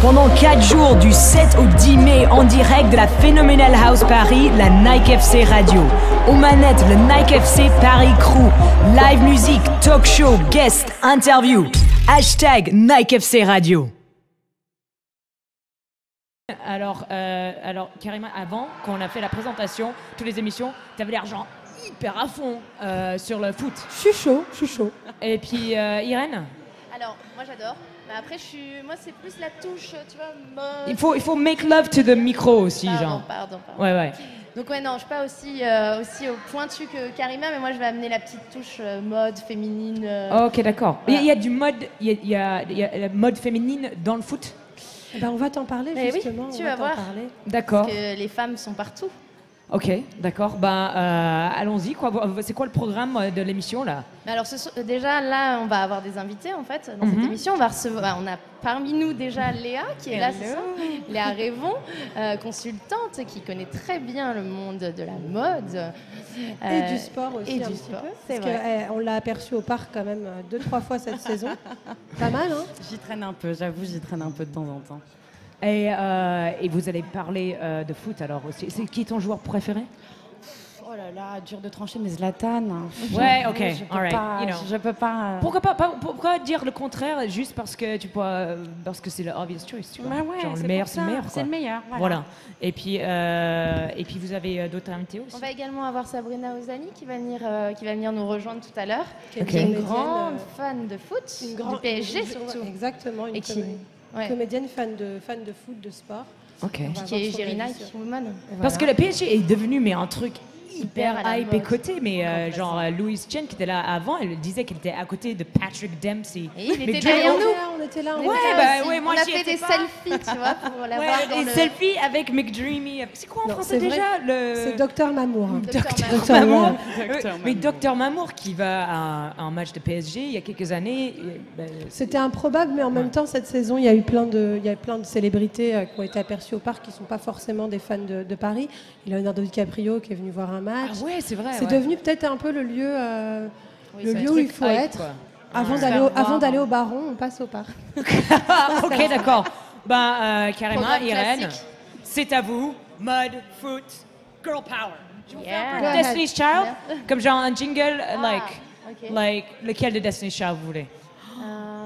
Pendant 4 jours, du 7 au 10 mai, en direct de la Phenomenal House Paris, la Nike FC Radio. Aux manettes, le Nike FC Paris Crew. Live musique, talk show, guest, interview. Hashtag Nike FC Radio. Alors, Karima, avant, quand on a fait la présentation, toutes les émissions, t'avais l'air genre hyper à fond sur le foot. Je suis chaud. Et puis, Irène? Alors, moi j'adore. Mais après, moi c'est plus la touche, tu vois, mode. Il faut make love to the micro aussi, genre. Pardon. Ouais. Donc ouais, non, je suis pas aussi au pointu que Karima, mais moi je vais amener la petite touche mode féminine. Ok, d'accord. Voilà. Il y a du mode, il y a la mode féminine dans le foot? On va t'en parler justement. Oui, tu vas voir. D'accord. Parce que les femmes sont partout. Ok, d'accord. Allons-y. C'est quoi le programme de l'émission là? Alors déjà là, on va avoir des invités en fait dans cette émission. On a parmi nous déjà Léa qui est là ce soir. Léa Révon, consultante qui connaît très bien le monde de la mode et du sport aussi et un du petit sport. peu. Parce qu'on l'a aperçu au parc quand même 2-3 fois cette saison. Pas mal, hein? J'y traîne un peu, j'avoue, j'y traîne un peu de temps en temps. Et vous allez parler de foot alors aussi. C'est qui ton joueur préféré? Oh là là, dur de trancher, mais Zlatan. Ouais, ok, alright. Je peux pas. Pourquoi dire le contraire juste parce que c'est le obvious choice, tu vois? Bah ouais, genre le meilleur, c'est le meilleur. C'est le meilleur. Voilà. Et puis vous avez d'autres invités aussi. On va également avoir Sabrina Ozani qui va venir nous rejoindre tout à l'heure. Okay. Qui est une grande fan de foot, du PSG surtout. Exactement. Comédienne fan de foot, de sport. Ok. Qui est Jerry Nike Woman. Voilà. Parce que le PSG est devenu un truc hyper hype et côté, mais genre Louise Chen qui était là avant, elle disait qu'elle était à côté de Patrick Dempsey. Et il était derrière nous. On était là. Moi on a fait des selfies, tu vois, pour l'avoir dans le... selfies avec McDreamy. C'est quoi en français déjà? C'est Docteur Mamour. Docteur Mamour. Mais Docteur Mamour qui va à un match de PSG il y a quelques années. C'était improbable, mais en même temps, cette saison, il y a eu plein de célébrités qui ont été aperçues au parc qui ne sont pas forcément des fans de Paris. Il y a Leonardo DiCaprio qui est venu voir un match. Ah ouais, c'est vrai. C'est devenu peut-être un peu le lieu, où il faut être. Quoi. Avant d'aller au Baron, on passe au parc. Ok, d'accord. Karima, Irène, classique. c'est à vous. Mud, foot, girl power. Je vais vous faire un peu Yeah. de Destiny's Child, comme genre un jingle, ok. lequel de Destiny's Child vous voulez?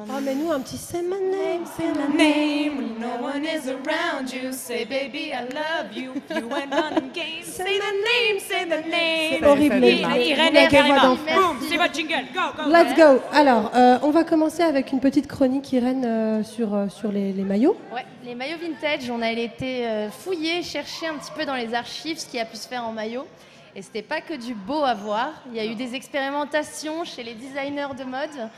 Oh, mais nous, un petit Say my name, say my name. Name when no one is around you. Say baby I love you. You went running games. Say the name. C'est horrible. Irène et Karima. Boom, c'est votre jingle. Go. Let's go. Alors, on va commencer avec une petite chronique, Irène, sur les maillots. Ouais, les maillots vintage, on a été fouiller, chercher un petit peu dans les archives ce qui a pu se faire en maillot. Et c'était pas que du beau à voir. Il y a eu des expérimentations chez les designers de mode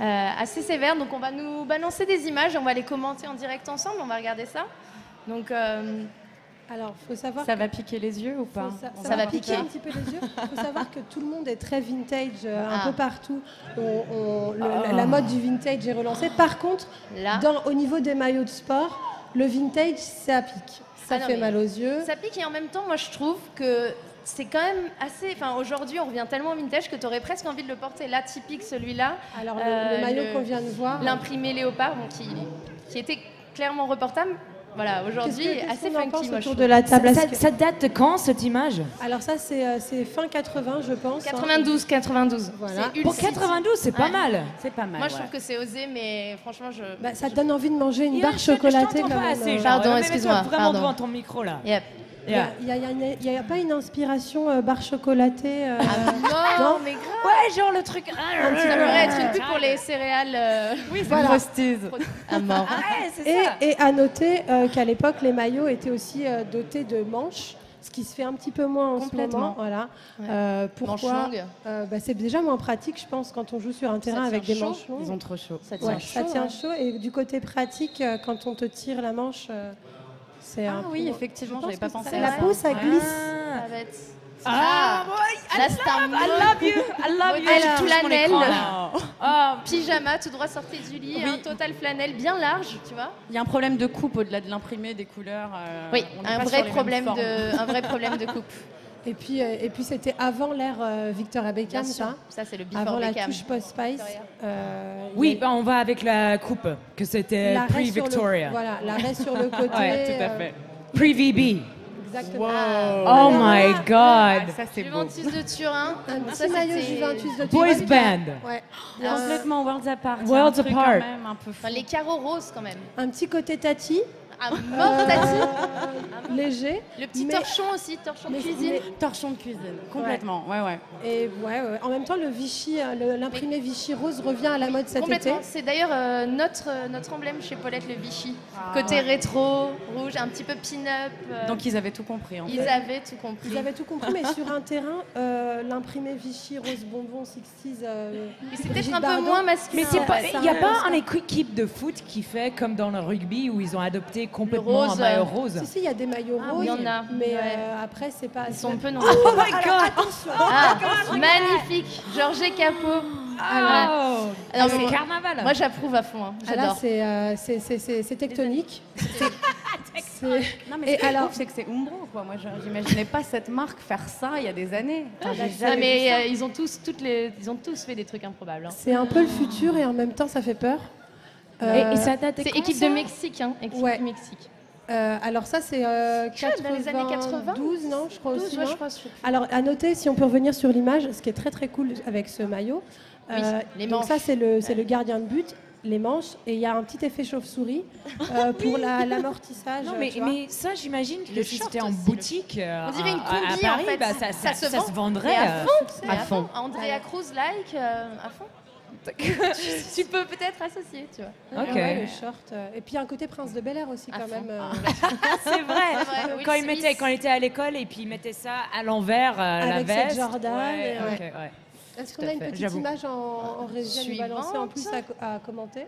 assez sévères. Donc on va nous balancer des images, on va les commenter en direct ensemble, on va regarder ça. Donc alors, faut savoir ça va piquer les yeux ou pas? Ça va piquer un petit peu les yeux. Il faut savoir que tout le monde est très vintage un peu partout. La mode du vintage est relancée. Par contre, au niveau des maillots de sport, le vintage, ça pique. Ça fait mal aux yeux. Ça pique et en même temps, moi je trouve que c'est quand même assez... Enfin, aujourd'hui, on revient tellement au vintage que tu aurais presque envie de le porter. Là, typique, celui-là. Alors, le maillot qu'on vient de voir... L'imprimé léopard, qui était clairement reportable. Voilà, aujourd'hui, assez funky, moi, autour de la table. Ça date de quand, cette image? Alors ça, c'est fin 80, je pense. 92. Voilà. Pour 92, c'est pas mal. C'est pas mal. Moi, je trouve que c'est osé, mais franchement, ça te donne envie de manger une barre chocolatée. Je t'entends pas assez. Pardon, excuse-moi. Vraiment devant ton micro, là. Yep. Il n'y a pas une inspiration barre chocolatée non, mais grave. Ouais, genre le truc... Ça pourrait être une pub pour les céréales. Oui, c'est frosties. À mort. c'est ça. Et à noter qu'à l'époque, les maillots étaient aussi dotés de manches, ce qui se fait un petit peu moins en ce moment. Voilà. Ouais. Pourquoi Manches longues. C'est déjà moins pratique, je pense, quand on joue sur un terrain avec des manches longues. Ils ont trop chaud. Ça tient chaud. Ça tient chaud. Et du côté pratique, quand on te tire la manche... c'est oui, effectivement, j'avais pas pensé à la ça. peau, ça glisse. Ça va être... I love you. Modèle Je touche mon flanelle. écran, Pyjama, tout droit sorti du lit, un total flanelle bien large, tu vois. Il y a un problème de coupe au-delà de l'imprimé, des couleurs. Oui, on n'est un pas vrai sur les mêmes problème formes. de coupe. Et puis c'était avant l'ère Victoria Beckham, ça. Ça, c'est le before Avant Beckham. la touche post-Spice. Oui, on va avec la coupe, que c'était pre-Victoria. Voilà, l'arrêt sur le côté. Ouais, tout à fait. Pre-VB. Exactement. Oh my God. Ça, c'est beau. Juventus de Turin. Un petit maillot Juventus de Turin. Boys band. Ouais. Complètement Worlds Apart. Worlds Un truc Apart. quand même un peu fou. Enfin, les carreaux roses, quand même. Un petit côté tati. À mort, Tati. Léger. Le petit mais- torchon aussi, torchon de cuisine. Torchon de cuisine, complètement. Ouais. Et ouais. En même temps, le Vichy, l'imprimé Vichy rose revient à la mode cet été. Complètement. C'est d'ailleurs notre emblème chez Paulette, le Vichy. Côté rétro, rouge, un petit peu pin-up. Donc ils avaient tout compris. En fait. Ils avaient tout compris. Ils avaient tout compris, mais sur un terrain, l'imprimé Vichy rose bonbon 60s. Mais c'est peut-être un peu moins masculin. Mais il n'y a pas un une équipe de foot qui fait comme dans le rugby où ils ont adopté complètement rose, un maillot rose. Si, il y a des maillots roses. il y en a. Mais Ouais. après, c'est pas. Ils sont un peu non. Oh my God! Ah, magnifique. Georges Capot. Oh! Alors, C'est mais- carnaval. Moi, j'approuve à fond. Hein. Ah, là, J'adore. c'est tectonique. Non, mais Et ce qui est alors- ouf, c'est que c'est Umbro, quoi. Moi, j'imaginais pas cette marque faire ça il y a des années. Enfin, j'ai Ah, jamais vu mais ça. ils ont tous fait des trucs improbables. Hein. C'est un peu le futur et en même temps, ça fait peur. Et ça date de C'est quand, équipe ça? de Mexique, hein. Équipe Ouais. du Mexique. Alors ça, c'est dans les années 80. 12, non, je crois 12, aussi. ouais, non je crois. Je sais plus. Alors, à noter, si on peut revenir sur l'image, ce qui est très très cool avec ce maillot. Oui, les donc manches. ça, c'est le gardien de but, les manches, et il y a un petit effet chauve-souris pour l'amortissage. Non, mais, tu vois. mais ça, j'imagine que Le si short c'était en aussi, boutique On dirait une à combi, Paris, en fait. bah, ça se vendrait. Et à fond, tu sais, à à fond. fond. Andrea Cruz-like, à fond. Tu peux peut-être associer, tu vois. Ok. Ouais, le short. Et puis un côté prince de Bel-Air aussi, À quand fond. même. C'est vrai. vrai, oui, Quand Suisse. il était à l'école et puis il mettait ça à l'envers, la Avec cette veste. Jordan, Ouais, et ok, ouais. Est-ce Tout qu'on à a une fait, petite j'avoue. image en régie à nous balancer en plus à commenter?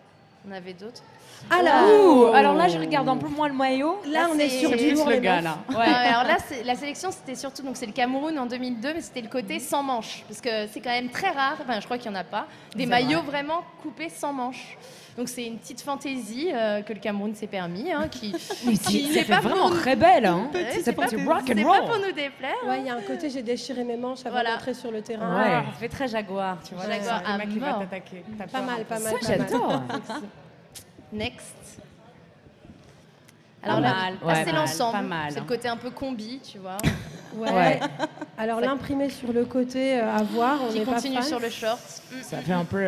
On avait d'autres. Ouh, alors là, je regarde un peu moins le maillot. Là, on est sur c'est du Plus lourd, le les gars, meufs. là. Ouais. Alors là, la sélection, c'était surtout, donc c'est le Cameroun en 2002, mais c'était le côté sans manches. Parce que c'est quand même très rare, enfin, je crois qu'il n'y en a pas, des maillots vraiment coupés sans manches. Donc c'est une petite fantaisie que le Cameroun s'est permis, hein, qui Mais qui ça n'est fait pas vraiment pour nous- rebelle, hein. Ouais, C'est pas du rock c'est and pas roll. pour nous déplaire. Ouais, il y a un côté, j'ai déchiré mes manches avant Voilà. d'entrer sur le terrain. Ouais. Ah, ça fait très Jaguar, tu vois. Jaguar le mec à qui va mort. t'attaquer. T'as Pas peur. mal, pas mal. Ça, pas mal. j'adore. Next. Alors Pas là, mal, là, pas c'est mal, l'ensemble. pas mal, C'est le hein. côté un peu combi, tu vois, Ouais. Alors l'imprimer sur le côté à voir, on qui n'est pas continue fan. sur le short. Ça fait un peu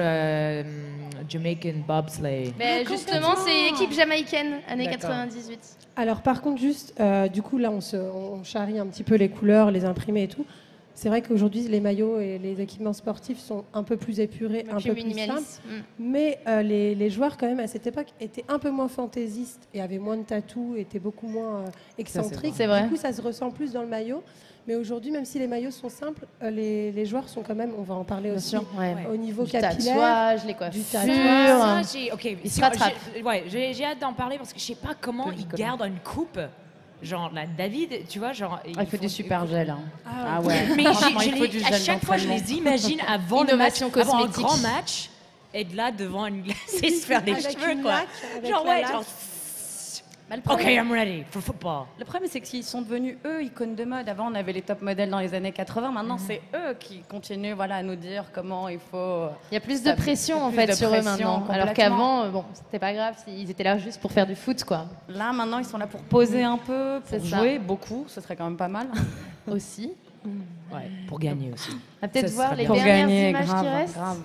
Jamaican bobsleigh. Mais justement, c'est équipe jamaïcaine, années D'accord. 98. Alors par contre, juste, du coup là, on charrie un petit peu les couleurs, les imprimés et tout. C'est vrai qu'aujourd'hui, les maillots et les équipements sportifs sont un peu plus épurés, un Plus peu plus simples. minimaliste. Mais les joueurs, quand même, à cette époque, étaient un peu moins fantaisistes et avaient moins de tatous, étaient beaucoup moins excentriques. C'est vrai. Du coup, ça se ressent plus dans le maillot. Mais aujourd'hui, même si les maillots sont simples, les joueurs sont quand même, on va en parler aussi, Ouais. au niveau Du capillaire. tatouage, les coiffures. tatouage. Ok, se rattrape. J'ai hâte d'en parler parce que je sais pas comment ils gardent une coupe. Genre, là, David, tu vois, genre. Il faut du super gel. Hein. Ah, ouais. Mais Franchement, j'ai- il faut j'ai- du à gel chaque fois, je d'entraînement. les imagine avant le match, Innovation avant un cosmétique. grand match, être là devant une glace et se faire des Avec cheveux, une quoi. laque, avec Genre, la ouais, laque. genre. Bah, le Ok, problème, I'm ready for football. le problème, c'est qu'ils sont devenus, eux, icônes de mode. Avant, on avait les top modèles dans les années 80. Maintenant, c'est eux qui continuent à nous dire comment il faut... Il y a plus de pression en plus fait de sur eux pression, maintenant. Alors complètement. qu'avant, bon, c'était pas grave, ils étaient là juste pour faire du foot, quoi. Là, maintenant, ils sont là pour poser un peu, pour C'est ça. jouer beaucoup. Ce serait quand même pas mal. Aussi. Ouais, pour gagner aussi. On va peut-être Ça voir serait les bien. Pour dernières gagner, images grave, qui restent. grave.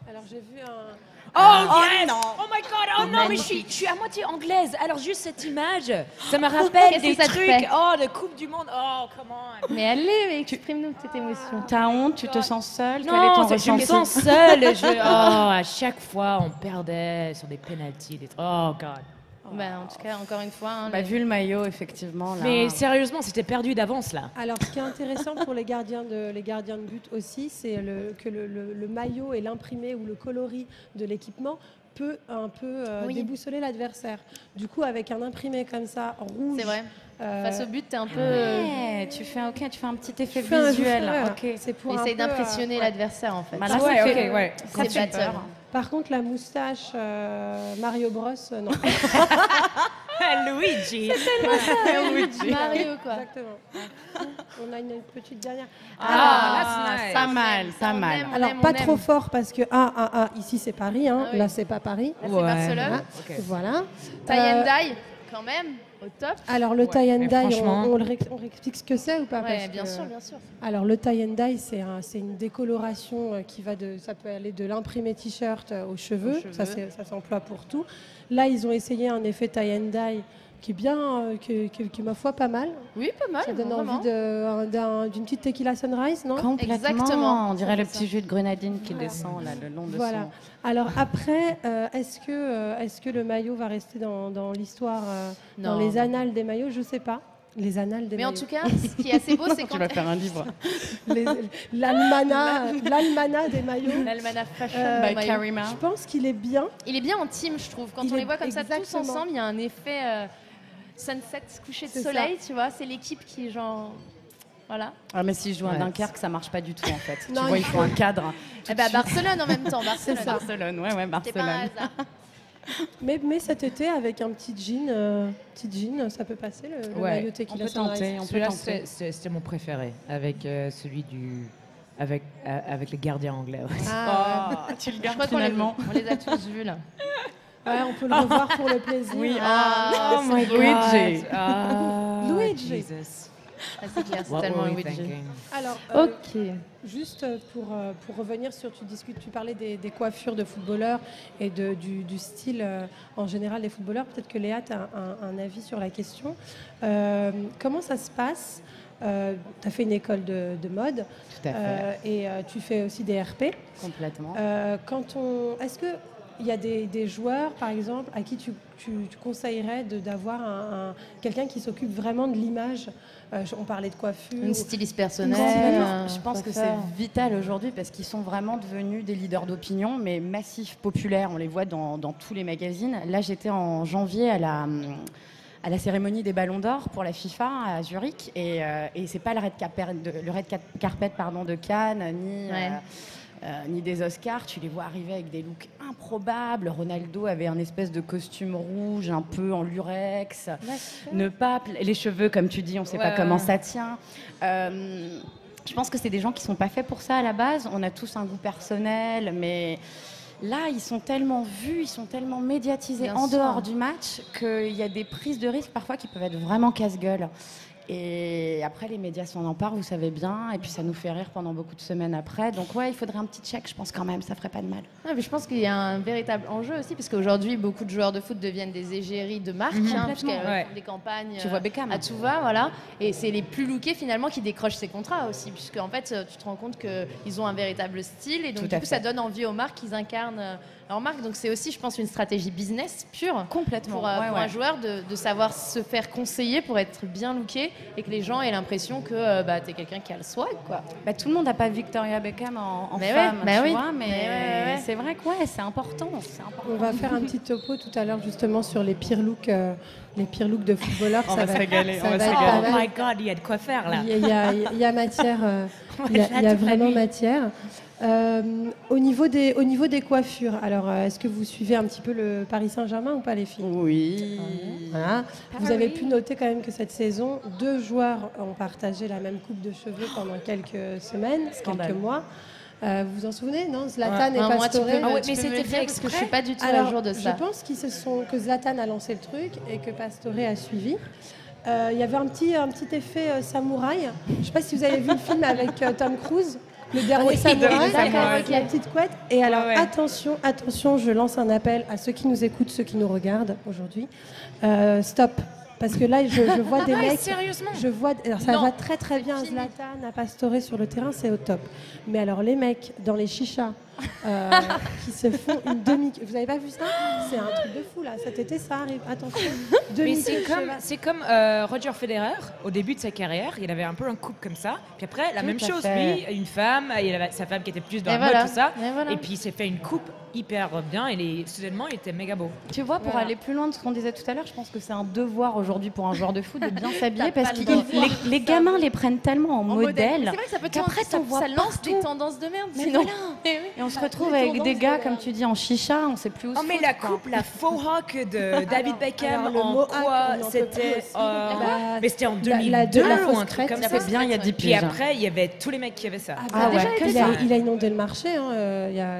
Alors j'ai vu un... Oh, yes! Oh my god! Oh non, mais je suis à moitié anglaise. Alors juste cette image, ça me rappelle Qu'est-ce des que ça te trucs. fait Oh, de Coupe du Monde. Oh, come on. Mais allez, exprime-nous cette émotion. T'as honte, tu te sens seule. Quel est Non, ton je me ressenti sens seule. À chaque fois, on perdait sur des penalties. Oh god. Bah, en tout cas, encore une fois. Hein, Bah, vu le maillot, effectivement. Là, Mais sérieusement, c'était perdu d'avance là. Alors, ce qui est intéressant pour les gardiens de but aussi, c'est que le maillot et l'imprimé ou le coloris de l'équipement peut un peu Oui. déboussoler l'adversaire. Du coup, avec un imprimé comme ça, rouge... C'est vrai. Face au but, t'es un peu. Ouais, tu fais un petit effet tu fais un visuel. ouais, Ok. c'est pour un Essaye peu, d'impressionner l'adversaire en fait. Bah, là, Ouais, ça ok, fait, ouais. ça C'est fait battle. peur. Par contre, la moustache Mario Bros, non. Luigi. C'est tellement ça, Luigi. Mario, quoi. Exactement. On a une petite dernière. That's nice. Pas mal, pas mal. Alors, pas trop fort parce que ici c'est Paris, hein. Là c'est pas Paris. Là, c'est Barcelone. Okay. Voilà. Tie and dye, quand même, au top. Alors le tie and dye, franchement... on réexplique ce que c'est ou pas? Ouais, bien sûr, bien sûr. Alors le tie and dye, c'est une décoloration qui va ça peut aller de l'imprimé t-shirt aux cheveux. Ça s'emploie pour tout. Là, ils ont essayé un effet tie and dye qui est bien, qui ma foi pas mal. Oui, pas mal. Ça donne vraiment. envie d'une petite tequila sunrise, non? Complètement. Exactement. On dirait le petit jus de grenadine qui descend là, le long de Voilà. Alors après, est-ce que le maillot va rester dans l'histoire, dans les annales des maillots? Je sais pas. Les annales des maillots. Mais en tout cas, ce qui est assez beau, c'est quand... Tu vas faire un livre. L'almanach des maillots. L'Almanach Fashion by maillot. Karima. Je pense qu'il est bien. Il est bien en team, je trouve. Quand Il on est les voit comme ça tous exactement. ensemble, il y a un effet sunset, coucher de C'est soleil, tu vois. C'est l'équipe qui, genre... Voilà. Ah, mais si je joue à Ouais. Dunkerque, ça marche pas du tout en fait. Non, tu vois, il faut un cadre. Eh ben, Barcelone en même temps, Barcelone. ça. Barcelone, ouais, C'est pas un Barcelone. hasard. Mais cet été, avec un petit jean, ça peut passer le Ouais. maillot On tequila peut sunrise. tenter, on peut Celui-là, tenter. c'était mon préféré, avec celui du... Avec les gardiens anglais. Ah, Tu le Je gardes crois qu'on les, finalement. on les a tous vus, là. ouais, on peut le revoir pour le plaisir. Oui, Ah, Oh my Luigi. God. Ah, Luigi. Jesus. Ah, c'est clair, c'est What tellement were we Luigi. thinking? Alors, Ok. juste pour revenir sur, tu parlais des coiffures de footballeurs et du style en général des footballeurs. Peut-être que Léa, tu as un avis sur la question. Comment ça se passe? Tu as fait une école de mode. Tout à fait. Et tu fais aussi des RP. Complètement. Est-ce qu'il y a des joueurs, par exemple, à qui tu conseillerais d'avoir quelqu'un qui s'occupe vraiment de l'image? On parlait de coiffure. Une styliste personnelle. Je pense que c'est vital aujourd'hui parce qu'ils sont vraiment devenus des leaders d'opinion, mais massifs, populaires. On les voit dans tous les magazines. Là, j'étais en janvier à la cérémonie des Ballons d'Or pour la FIFA à Zurich, et c'est pas le red carpet de Cannes ni des Oscars. Tu les vois arriver avec des looks improbables. Ronaldo avait un espèce de costume rouge un peu en lurex, les cheveux comme tu dis, on sait pas comment ça tient. Je pense que c'est des gens qui sont pas faits pour ça à la base. On a tous un goût personnel, mais là, ils sont tellement vus, ils sont tellement médiatisés Bien en sûr. dehors du match qu'il y a des prises de risques parfois qui peuvent être vraiment casse-gueule. Et après, les médias s'en emparent, vous savez bien, et puis ça nous fait rire pendant beaucoup de semaines après. Donc ouais, il faudrait un petit check, je pense quand même, ça ferait pas de mal. Ah, mais je pense qu'il y a un véritable enjeu aussi, parce qu'aujourd'hui, beaucoup de joueurs de foot deviennent des égéries de marque, puisqu'elles font des campagnes Tu vois Beckham. à tout va, voilà. Et c'est les plus lookés finalement qui décrochent ces contrats aussi, puisque en fait, tu te rends compte qu'ils ont un véritable style, et donc Tout à du coup, fait. ça donne envie aux marques qu'ils incarnent leur marque. Donc c'est aussi, je pense, une stratégie business pure. Complètement. Pour un joueur de savoir se faire conseiller pour être bien looké et que les gens aient l'impression que t'es quelqu'un qui a le swag, quoi. Bah, tout le monde n'a pas Victoria Beckham en Mais femme, ouais, tu oui. vois, mais Ouais. c'est vrai que c'est important, c'est important. On va faire un petit topo tout à l'heure justement sur les pires looks de footballeurs. On va se régaler, ça on va va se être régaler. pas Oh mal. my God, il y a de quoi faire là. Il y a matière, il y a vraiment matière. Au niveau des coiffures, alors est-ce que vous suivez un petit peu le Paris Saint-Germain ou pas, les filles? Oui. Voilà. Vous avez pu noter quand même que cette saison, 2 joueurs ont partagé la même coupe de cheveux pendant quelques semaines, Scandale. quelques mois. Vous vous en souvenez, non? Zlatan et Moi, tu Pastore. peux, Ah ouais, tu mais peux c'était me fait dire parce que je suis pas du tout à Alors, jour de ça. je pense que Zlatan a lancé le truc et que Pastore a suivi. Il y avait un petit effet samouraï. Je ne sais pas si vous avez vu le film avec Tom Cruise, le dernier samouraï, d'accord, avec ok. la petite couette. Et alors, ouais. attention, je lance un appel à ceux qui nous écoutent, ceux qui nous regardent aujourd'hui. Stop. Parce que là, je vois des Ah ouais, mecs. sérieusement? Alors ça Non, va très très bien à fini. Zlatan, à Pastore sur le terrain, c'est au top. Mais alors les mecs dans les chichas qui se font une demi. Vous avez pas vu ça? C'est un truc de fou là. Cet été ça arrive. Attention. Mais c'est comme Roger Federer, au début de sa carrière, il avait un peu un couple comme ça. Puis après, la même à chose, fait. lui, une femme, il avait sa femme qui était plus dans Et la voilà. mode, tout ça. Et voilà. Et puis il s'est fait une coupe hyper bien et soudainement, il était méga beau. Tu vois, pour aller plus loin de ce qu'on disait tout à l'heure, je pense que c'est un devoir aujourd'hui pour un joueur de foot de bien s'habiller parce pas que le droit. les gamins les prennent tellement en modèle. C'est vrai que ça peut qu'après, ça t'en vois lance des partout. tendances de merde. Mais sinon. voilà. Eh oui. Et on se retrouve avec des gars, comme tu dis, en chicha, on sait plus où se mais foutre, la quoi. coupe, la faux hawk de David Beckham, le en mohawk, quoi on en peut c'était... plus aussi. mais c'était en la 2002 ou fausse un truc crête, comme ça ça. fait bien il y a 10 Puis piges. après, il y avait tous les mecs qui avaient ça. Il a inondé le marché,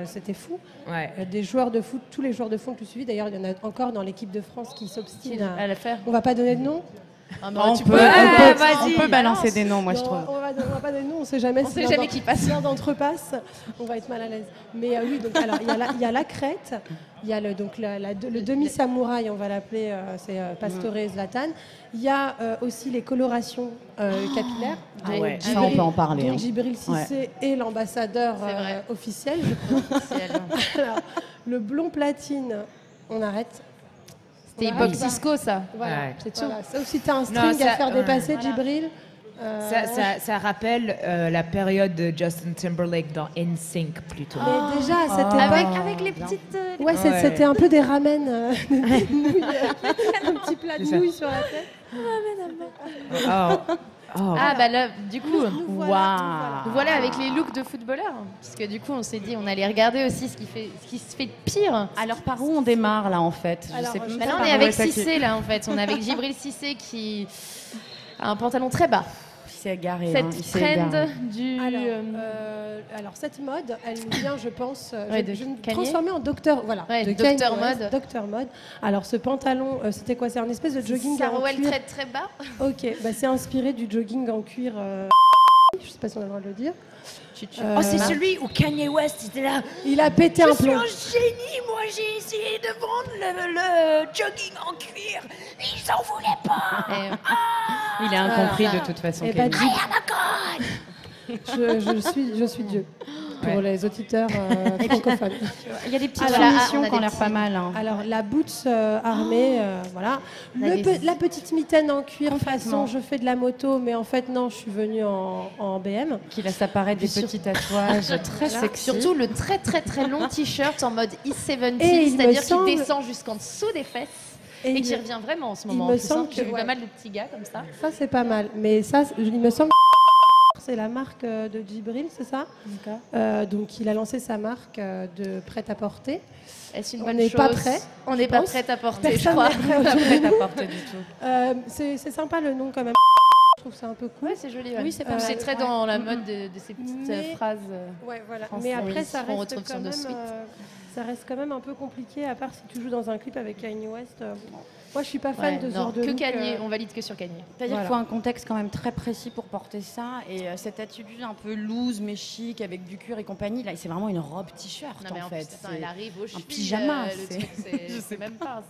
c'était fou. Ouais. Des joueurs de foot, tous les joueurs de foot que je suivis, d'ailleurs, il y en a encore dans l'équipe de France qui s'obstinent à le faire. On va pas donner de nom. On peut balancer des noms, moi, je trouve. On va pas donner de nom, on sait jamais si l'un qui passe. l'un d'entre eux passe, on va être mal à l'aise. Mais oui, donc alors il y a la crête, il y a le demi-samouraï, on va l'appeler, c'est Pastore Zlatan. Il y a aussi les colorations capillaires. Ça, on peut en parler. Donc Djibril Cissé est l'ambassadeur officiel. Alors, le blond platine, on arrête. C'était époque Cisco, ça. Voilà, Ouais. c'est tout. Ça aussi, t'as un string à faire dépasser, Djibril. Ça rappelle la période de Justin Timberlake dans NSYNC plutôt. Mais déjà, à cette époque... Avec les petites... C'était un peu des ramen, des nouilles, un petit plat de nouilles sur la tête. Là, du coup, Nous voilà avec les looks de footballeurs. Parce que du coup, on s'est dit, on allait regarder aussi ce qui se fait de pire. Alors, par où on démarre, là, en fait? Je sais plus. Là, on est avec Cissé, là, en fait. On est avec Djibril Cissé qui a un pantalon très bas. Il s'est égaré. Cette trend du... Alors, cette mode, elle nous vient, je pense, de je me Kanye. transformer en docteur, voilà, Ouais, de docteur Kanye West, mode. docteur mode. Alors, ce pantalon, c'était quoi? C'est un espèce de jogging en Sarouel cuir. très très bas. Ok, c'est inspiré du jogging en cuir. Je sais pas si on a le droit de le dire. C'est celui où Kanye West était là. Il a pété un Je suis plomb. un génie, moi j'ai essayé de vendre le jogging en cuir. Ils en voulaient pas. Il est incompris de toute façon. Et Kanye. je suis Dieu pour les auditeurs francophones. Il y a des petites Alors, finitions on a qui ont des l'air petits- pas mal. Hein. Alors, la boots armée, voilà. La petite mitaine en cuir façon je fais de la moto, mais en fait, non, je suis venue en BM. Qui laisse apparaître des petits tatouages très sexy. Surtout le très très très long t-shirt en mode E70, Et il me c'est-à-dire semble- qu'il descend jusqu'en dessous des fesses et qui revient vraiment en ce moment. me En plus, semble j'ai que- vu pas mal de petits gars comme ça. Ça, c'est pas mal. Mais ça, il me semble que c'est la marque de Djibril, c'est ça? Donc, il a lancé sa marque de prêt-à-porter. Est-ce une On bonne n'est chose? pas prêt. On n'est pas prêt à porter, je Personne crois. n'est prêt Pas aujourd'hui. prête à porter du tout. C'est sympa le nom quand même. Je trouve ça un peu cool. Ouais, c'est joli. Ouais. Oui, c'est pas C'est mal. très dans la mode de ces petites Mais- phrases. Ouais, voilà. français. Mais après, Oui, ça on reste, retrouve quand sur même, nos suites. ça reste quand même un peu compliqué, à part si tu joues dans un clip avec Kanye West. Moi, je suis pas fan Ouais, de ce non, genre de que look, Kanye, on valide que sur Kanye. C'est-à-dire Voilà. qu'il faut un contexte quand même très précis pour porter ça. Et cette attitude un peu loose mais chic avec du cuir et compagnie, là, c'est vraiment une robe t-shirt Non, mais en en fait. plus, attends, elle arrive au chevilles, pyjama, le c'est- truc, je sais même pas.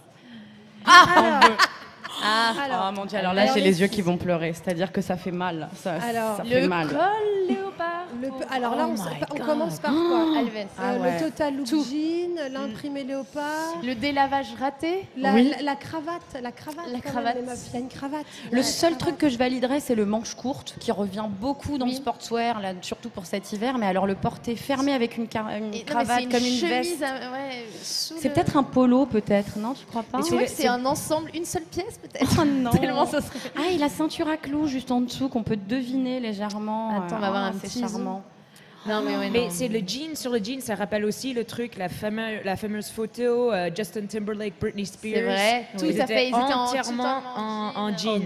Oh mon dieu, alors là j'ai les yeux qui vont pleurer, c'est-à-dire que ça fait mal. Ça fait Le mal. col léopard. Alors là, on commence par quoi? Alves. Le total look jean, l'imprimé léopard, Le délavage raté. la cravate. La La quand même, cravate. les meufs, il y a une cravate. Le seul truc que je validerais, c'est le manche courte qui revient beaucoup dans le sportswear, là, surtout pour cet hiver. Mais alors le porter fermé avec une cravate comme une veste. C'est peut-être un polo, peut-être, non? Tu crois pas? Mais tu vois que c'est un ensemble, une seule pièce peut-être. Oh non. Tellement ça serait. Ah, et la ceinture à clous juste en dessous qu'on peut deviner légèrement. Attends, on va voir un c'est petit charmant. Non, mais ouais, Mais non. c'est le jean sur le jean, ça rappelle aussi le truc, la fameuse photo Justin Timberlake, Britney Spears. C'est vrai, tout Ils à fait. étaient Ils étaient entièrement en jean.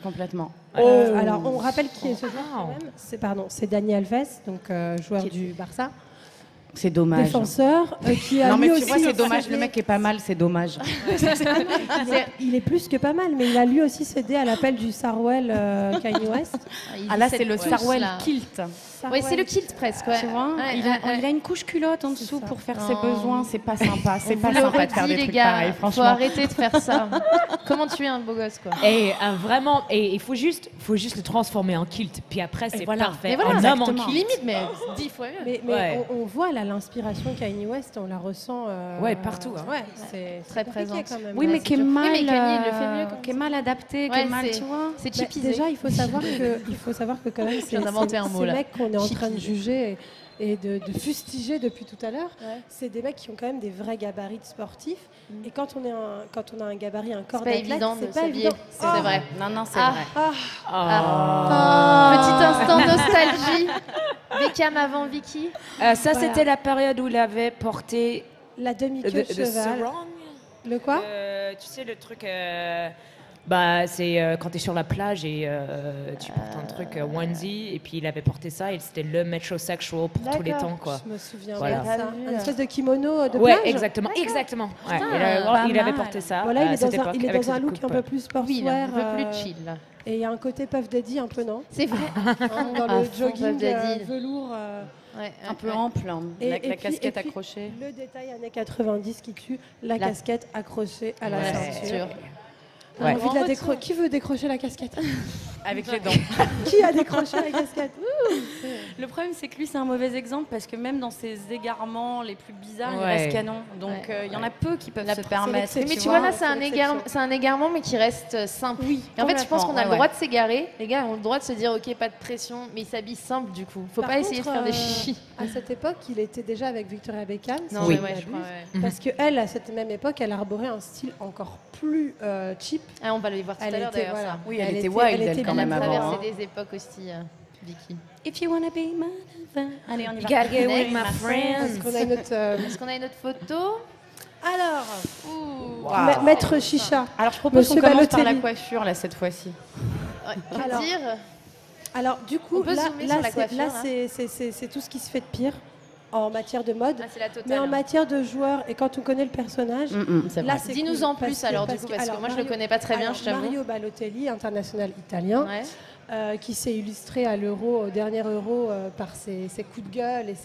Complètement. Alors, on rappelle qui est ce joueur quand même. C'est Dani Alves, donc joueur du Barça. C'est dommage. Défenseur, qui a Non mais lui tu aussi vois, c'est dommage. Le mec est pas mal, c'est dommage. il est plus que pas mal, mais il a lui aussi cédé à l'appel du Sarouel Kanye West. Ah là, c'est le Sarwell kilt. Oui, c'est le kilt presque. Ouais. Tu vois, Ouais, il a une couche culotte en dessous ça. pour faire ses Non. besoins. C'est pas sympa. C'est On pas vous sympa l'aurait de faire dit, des les trucs gars. pareils, Faut franchement. arrêter de faire ça. Comment tu es un beau gosse, quoi. Et vraiment, et il faut juste le transformer en kilt. Puis après, c'est parfait. Mais voilà, un homme en exactement. kilt. Limite, mais 10 fois mieux. Mais Ouais. on voit là l'inspiration Kanye West, on la ressent. Ouais, partout, hein. Ouais, c'est Très compliqué présente. quand même. Oui, mais qui est Oui, mal, mais Kanye, il le fait mieux, comme qui est mal adapté, qui Ouais, est mal, c'est- tu vois. C'est Bah, chipisé. déjà, il faut savoir que quand même, viens d'inventer un mot, ces là. mecs qu'on est en train de juger et de fustiger depuis tout à l'heure, Ouais. c'est des mecs qui ont quand même des vrais gabarits sportifs. Et quand on a un gabarit, un corps C'est pas d'athlète, évident de c'est pas s'habiller. évident. C'est vrai. Non, non, c'est Ah. vrai. Petit instant nostalgie. Beckham avant Vicky. Ça, c'était la période où il avait porté la demi-queue de cheval. sarong. Le quoi? Tu sais, le truc... c'est quand tu es sur la plage et tu portes un truc onesie, et puis il avait porté ça et c'était le metrosexual pour tous les temps, quoi. Je me souviens Voilà. de ça. Une espèce de kimono de Ouais, plage. exactement. Ouais. Il avait porté ça. Voilà, il est cette dans époque, il est avec dans un cette look coupe. un peu plus sportswear. Un peu plus chill. Et il y a un côté Puff Daddy un peu, non? C'est vrai. Dans le jogging Puff Daddy. velours. Un peu ample, hein. La puis- casquette et puis, accrochée. Le détail années 90 qui tue la casquette accrochée à la ceinture. Ouais. Envie de la Qui veut décrocher la casquette? Avec les dents. Qui a décroché la casquette? Le problème, c'est que lui, c'est un mauvais exemple parce que même dans ses égarements les plus bizarres, il Ouais. reste canon. Donc, il y en a peu qui peuvent se permettre. c'est Mais tu vois, vois, là, c'est c'est un égarement, mais qui reste simple. Oui, Et en fait, je pense qu'on a le complètement, droit de s'égarer. Les gars ont le droit de se dire, ok, pas de pression, mais ils s'habillent simple du coup. Faut Par pas essayer de contre, faire des chichis. À cette époque, il était déjà avec Victoria Beckham. si Non, je mais ne ouais, je m'abuse. crois. Ouais. Parce qu'elle, à cette même époque, elle arborait un style encore plus cheap. Ah, on va aller voir tout à l'heure d'ailleurs. Ça. Oui, elle était wild, elle, quand Elle même, a avant. traversé hein. des époques aussi, Vicky. If you wanna be my lover. Allez, on y You va. gotta get with my Est-ce friends. qu'on a une autre, Est-ce qu'on a une autre photo? Alors, Maître Chicha. Alors, je propose qu'on Monsieur commence par la Balotelli. coiffure, là, cette fois-ci. Ouais, Alors, dire. Alors, du coup, On peut zoomer sur la coiffure, là. c'est tout ce qui se fait de pire en matière de mode. Ah, c'est la totale. Mais en matière de joueurs, et quand on connaît le personnage, C'est là, vrai. c'est Dis-nous cool, en plus alors, du coup, parce que moi je le connais pas très bien, alors, je t'avoue. Mario Balotelli, international italien, Ouais. qui s'est illustré à l'Euro, au dernier Euro, par ses coups de gueule. Et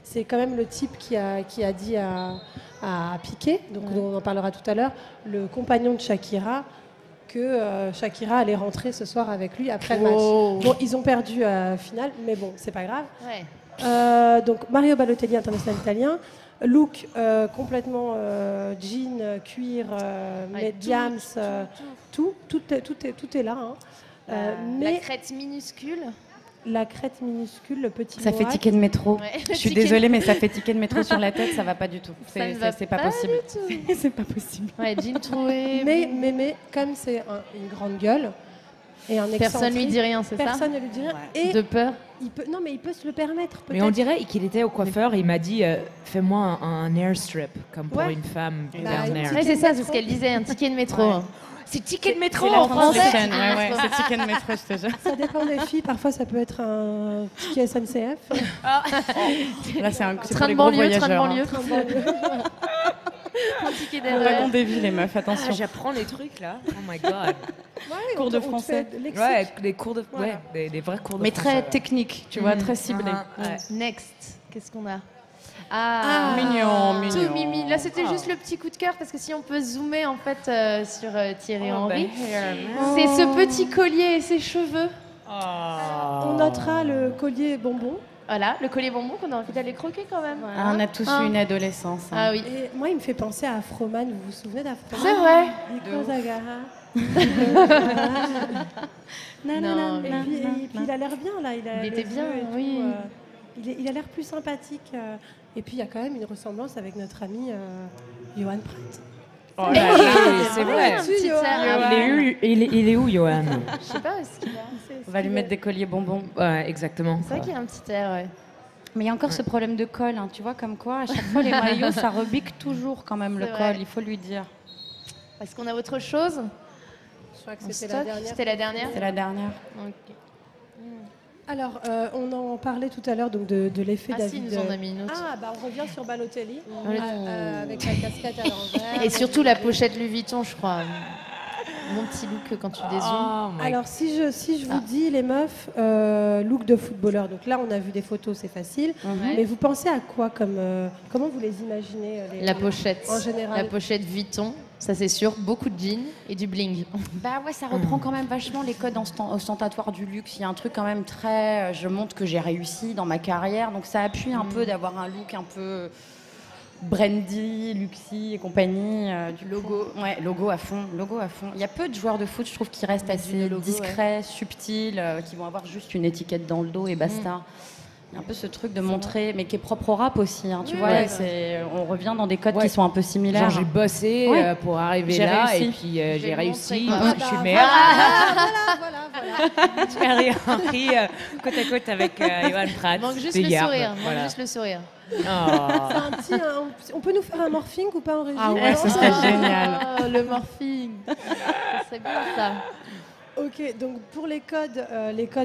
c'est quand même le type qui a dit à Piqué, donc on en parlera tout à l'heure, le compagnon de Shakira, que Shakira allait rentrer ce soir avec lui après le match. Bon, ils ont perdu à finale, mais bon, c'est pas grave. Ouais. Donc Mario Balotelli, international italien. Look complètement jean, cuir, diams, tout est là. Hein. La Mais crête minuscule. la crête minuscule, le petit Ça fait mohawk, ticket de métro. Ouais. Je suis Ticket- désolée, mais ça fait ticket de métro sur la tête, ça va pas du tout. Ça ne va C'est pas pas possible. du tout. C'est pas possible. Ouais, jean troué. mais comme c'est une grande gueule et un Personne lui dit rien, c'est ça? personne ne lui dit rien. Et De peur. il peut se le permettre peut-être. Mais on dirait qu'il était au coiffeur et il m'a dit fais-moi un airstrip, comme pour Ouais. une femme Bah, bernaire. Ouais, c'est ça, c'est ce qu'elle disait, un ticket de métro. Ouais. C'est ticket de métro C'est la en français. translation, ouais, c'est ticket de métro, je te jure. Ça dépend des filles. Parfois, ça peut être un ticket SNCF. Là, c'est pour Train les de gros banlieue, train de voyageurs. banlieue. Un ticket Dragon d'erreur. des villes, les meufs, Ah, attention. j'apprends les trucs là. Oh my god. Cours de On te français. fait de lexique. Ouais, des cours de, Voilà. des vrais cours de Mais français. très technique, tu vois, très ciblé. Ouais. Next, qu'est-ce qu'on a? Mignon, Tout mignon. mimi. Là, c'était juste le petit coup de cœur parce que si on peut zoomer en fait sur Thierry Oh, Henry, ben, c'est ce petit collier et ses cheveux. On notera le collier bonbon. Voilà, le collier bonbon qu'on a envie d'aller croquer quand même. Ah, on a tous eu une adolescence. hein. Ah oui. Et moi, il me fait penser à Afroman. Vous vous souvenez d'Afroman? C'est vrai. Nico Zagara. Non, Et puis il a l'air bien là. Il Il était les bien, yeux et tout, oui. Il a l'air plus sympathique. Et puis il y a quand même une ressemblance avec notre ami Johan Pratt. Oh là là, oui, c'est vrai. Un petit Johan. air. Il est où, Johan? Je sais pas où est-ce qu'il a. On va lui mettre des colliers bonbons. Ouais, exactement. C'est vrai qu'il y a un petit air, ouais. Mais il y a encore ce problème de col, hein, tu vois, comme quoi, à chaque fois, les maillots, ça rebique toujours quand même le C'est col, vrai. il faut lui dire. Est-ce qu'on a autre chose? Je crois que En c'était la stock dernière. C'était la dernière. C'est la dernière. Ok. Alors, on en parlait tout à l'heure donc de l'effet Ah David. si, nous en a mis une autre. Ah, bah on revient sur Balotelli Ouais. avec la casquette à l'envers. Et surtout la pochette Louis Vuitton, je crois. Mon petit look quand tu dézoomes. Oh my Alors, si je vous dis, les meufs, look de footballeur, donc là, on a vu des photos, c'est facile. Ouais. Mais vous pensez à quoi comme. Comment vous les imaginez La pochette. En général. La pochette Vuitton, ça c'est sûr. Beaucoup de jeans et du bling. Bah ouais, ça reprend quand même vachement les codes ostentatoires du luxe. Il y a un truc quand même très... je montre que j'ai réussi dans ma carrière, donc ça appuie un peu d'avoir un look un peu brandy, luxy et compagnie. Du logo. Ouais, logo à fond, logo à fond. Il y a peu de joueurs de foot, je trouve, qui restent assez logo, discrets, subtils, qui vont avoir juste une étiquette dans le dos et basta. Un peu ce truc de montrer, mais qui est propre au rap aussi, hein, tu vois. Ouais. On revient dans des codes qui sont un peu similaires. Genre, j'ai bossé pour arriver là, réussi. Et puis j'ai réussi. Je suis le meilleur. Voilà. Thierry Henry, côte à côte avec Johan Prats. Manque juste le sourire. Juste le sourire. Oh. On peut nous faire un morphing ou pas en régie? Ah ouais, ça serait génial. Le morphing. Ça serait bien ça. Ok, donc pour les codes,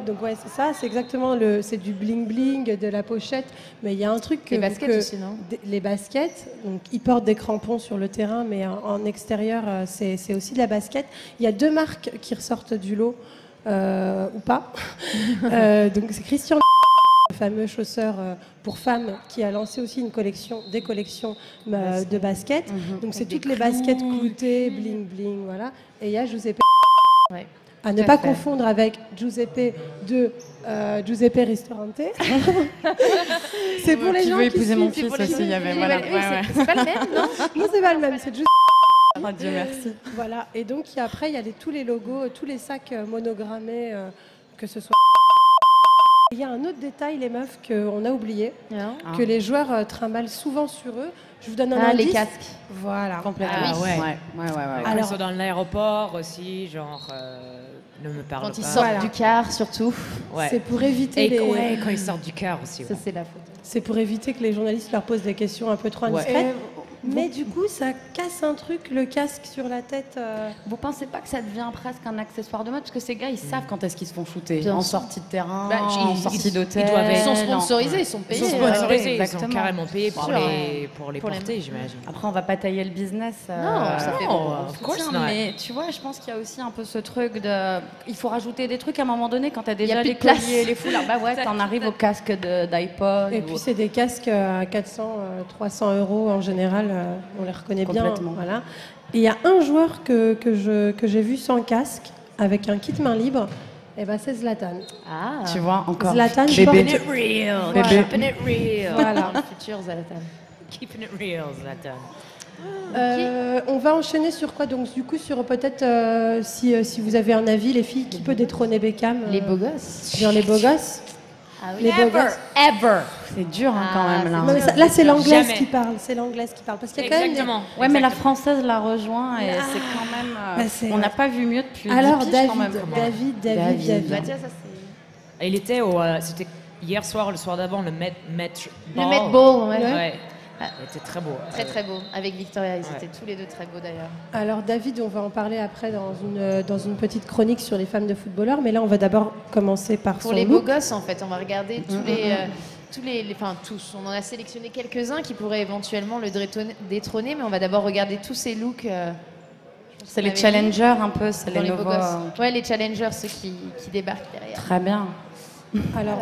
donc ouais, c'est ça, c'est exactement c'est du bling bling, de la pochette, mais il y a un truc les baskets aussi, non? Les baskets, donc ils portent des crampons sur le terrain, mais en extérieur, c'est aussi de la basket. Il y a 2 marques qui ressortent du lot, ou pas. Donc c'est Christian, le fameux chausseur pour femmes, qui a lancé aussi des collections de baskets. Donc c'est toutes les baskets cloutées, bling bling, voilà. Et il y a Giuseppe. Ouais. À ne pas confondre avec Giuseppe de Giuseppe Ristorante. C'est pour les gens qui veux épouser mon fils aussi, il y avait C'est pas le même, non? Non, c'est pas le même, c'est juste. Oh Dieu merci. Voilà, et donc après il y a tous les logos, tous les sacs monogrammés, que ce soit. Il y a un autre détail, les meufs, qu'on a oublié, que les joueurs trimballent souvent sur eux. Je vous donne un indice. Les casques. Voilà. Complètement. Ouais. Alors, ils sont dans l'aéroport aussi, genre, ne me parle pas. Quand ils sortent du car, surtout. Ouais. C'est pour éviter quand ils sortent du car aussi. Ça, c'est la faute. C'est pour éviter que les journalistes leur posent des questions un peu trop indiscrètes. Mais du coup, ça casse un truc, le casque sur la tête. Vous pensez pas que ça devient presque un accessoire de mode? Parce que ces gars, ils savent quand est-ce qu'ils se font shooter. Bien En sûr. sortie de terrain, en sortie d'hôtel. Ils sont sponsorisés, ils sont payés. Ils sont sponsorisés, ils exactement. sont carrément payés pour les Pour les porter, j'imagine. Après, on va pas tailler le business. Non, ça fait of course not. Mais tu vois, je pense qu'il y a aussi un peu ce truc de... Il faut rajouter des trucs à un moment donné quand t'as Y a déjà plus les de place. colliers et les foulards. Bah ouais, t'en arrives au casque d'iPod. Et puis c'est des casques à 400, 300 euros en général, on les reconnaît bien. Voilà. Et il y a un joueur que j'ai vu sans casque, avec un kit main libre, et ben c'est Zlatan. Ah. Tu vois, encore. Zlatan, Keeping it real. Voilà. Keeping it real. Voilà. Le futur Zlatan. Keeping it real, Zlatan. On va enchaîner sur quoi? Donc du coup sur peut-être si vous avez un avis, les filles, qui peut détrôner Beckham? Les beaux gosses. Genre les beaux gosses. Ah oui. Les beaux gosses. Ever. C'est dur quand même là. Non, mais là c'est l'anglaise Jamais. qui parle. C'est l'anglaise qui parle parce qu'il y a quand même. Exactement. Ouais, mais la française la rejoint et c'est quand même. On n'a pas vu mieux depuis. Alors 10 piges, David, quand même. David. Bah tiens, ça c'est... Il était c'était hier soir, le soir d'avant, le Met Ball. Le Met Ball, ouais. Ouais. Il était très beau. Très très beau. Avec Victoria, ils étaient tous les deux très beaux d'ailleurs. Alors David, on va en parler après dans une petite chronique sur les femmes de footballeurs, mais là on va d'abord commencer par Pour son les look. beaux gosses, en fait, on va regarder tous. On en a sélectionné quelques-uns qui pourraient éventuellement le détrôner, mais on va d'abord regarder tous ces looks. C'est les challengers un peu, c'est dans les les beaux nouveaux. gosses. Ouais, les challengers, ceux qui débarquent derrière. Très bien. Alors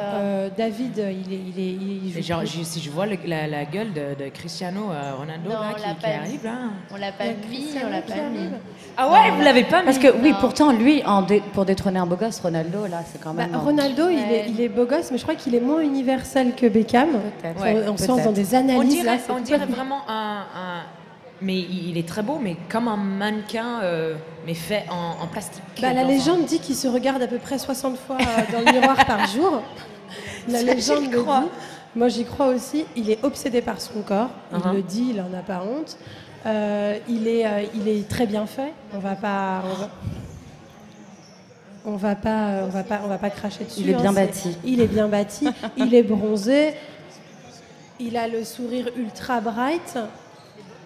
David, il joue. Genre, si je vois la gueule de Cristiano Ronaldo Non, là, on l'a qui pas arrive là. On l'a pas mis, on l'a pas mis. Ah ouais, vous l'avez pas mis. Parce que oui, pourtant lui, pour détrôner un beau gosse, Ronaldo, là, c'est quand même. Ronaldo, il est beau gosse, mais je crois qu'il est moins universel que Beckham. Peut-être. Ouais, On sent dans des analyses. On dirait vraiment un mais il est très beau, mais comme un mannequin, mais fait en plastique. La légende dit qu'il se regarde à peu près 60 fois dans le miroir par jour. La légende le dit. Moi, j'y crois aussi. Il est obsédé par son corps. Il le dit, il n'en a pas honte. Il est très bien fait. On va pas cracher dessus. Il est bien bâti. Il est bien bâti. Il est bronzé. Il a le sourire ultra bright.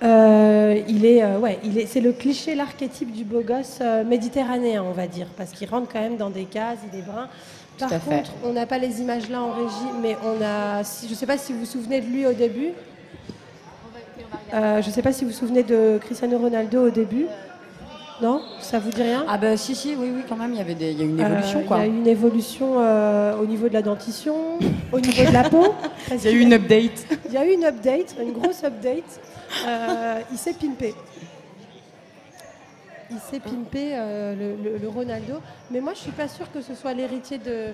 C'est le cliché, l'archétype du beau gosse méditerranéen, on va dire, parce qu'il rentre quand même dans des cases, il est brun. Par contre, on n'a pas les images là en régie, mais je ne sais pas si vous vous souvenez de lui au début. Je ne sais pas si vous vous souvenez de Cristiano Ronaldo au début. Non, ça vous dit rien? Ah bah si, oui, quand même, il y a une évolution quoi. Il y a eu une évolution au niveau de la dentition, au niveau de la peau. Il y a eu une update. Il y a eu une update, une grosse update. Il s'est pimpé. Le Ronaldo. Mais moi, je suis pas sûre que ce soit l'héritier de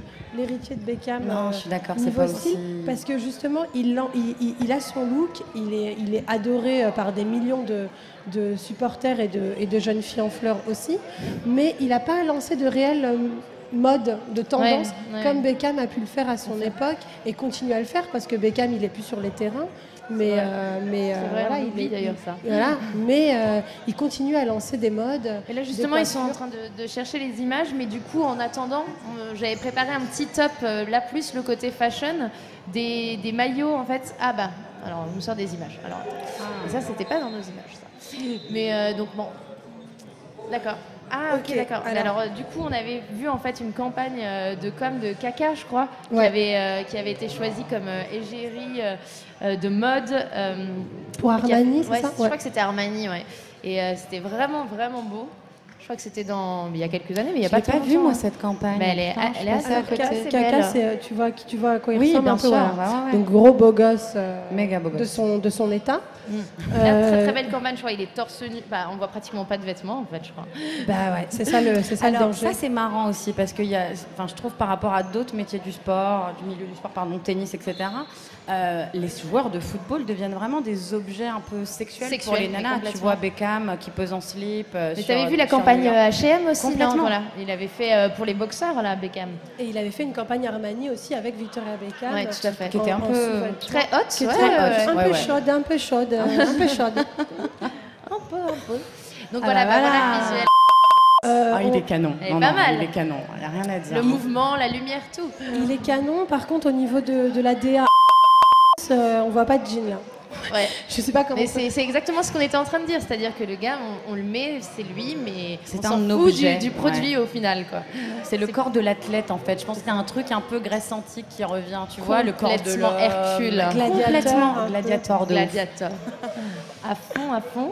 Beckham. Non, je suis d'accord, c'est pas aussi. Parce que justement, il a son look, il est adoré par des millions de supporters et de jeunes filles en fleurs aussi. Mais il n'a pas lancé de réelle mode, de tendance, comme Beckham a pu le faire à son époque et continue à le faire parce que Beckham, il est plus sur les terrains. Mais voilà, il vit d'ailleurs ça. Voilà, mais il continue à lancer des modes. Et là justement, ils sont en train de chercher les images, mais du coup, en attendant, j'avais préparé un petit top, là plus le côté fashion, des maillots en fait. Ah bah, alors on nous sort des images. Alors, ça, c'était pas dans nos images, ça. Mais donc bon, d'accord. Ah ok, d'accord. Alors du coup on avait vu en fait une campagne de com de Kaka, je crois, qui avait été choisie comme égérie de mode pour Armani, c'est ça? Je crois que c'était Armani, et c'était vraiment vraiment beau. Je crois que c'était il y a quelques années, mais il n'y a pas pas vu moi cette campagne. Mais elle est assez appréciée. Kaka, tu vois à quoi il ressemble un peu. Ouais. Donc gros beau gosse, méga beau gosse de son état. Très très belle campagne, je crois. Il est torse nu. Bah, on voit pratiquement pas de vêtements en fait, je crois. Bah ouais, c'est ça le danger. Ça c'est marrant aussi parce que je trouve par rapport à d'autres métiers du sport, du milieu du sport, tennis, etc. Les joueurs de football deviennent vraiment des objets un peu sexuels pour les nanas. Tu vois Beckham qui pose en slip. Mais t'avais vu la campagne H&M aussi, non? Voilà. Il avait fait pour les boxeurs là, Beckham. Et il avait fait une campagne Armani aussi avec Victoria Beckham. Oui, tout à fait. Qui était un peu très hot, un peu chaude. Un peu. Donc voilà, le visuel. Il est canon. Il est pas mal. Il est canon. Il n'y a rien à dire. Le mouvement, la lumière, tout. Il est canon. Par contre, au niveau de la DA, on voit pas de jean là. Ouais. Je sais pas comment. Mais c'est exactement ce qu'on était en train de dire, c'est-à-dire que le gars, on le met, c'est lui, mais c'est on un s'en objet fout du produit au final, quoi. C'est le corps de l'athlète en fait. Je pense qu'il y a un truc un peu Grèce antique qui revient, tu vois, le corps de l'homme. Hercule. Gladiateur. Gladiateur. À fond.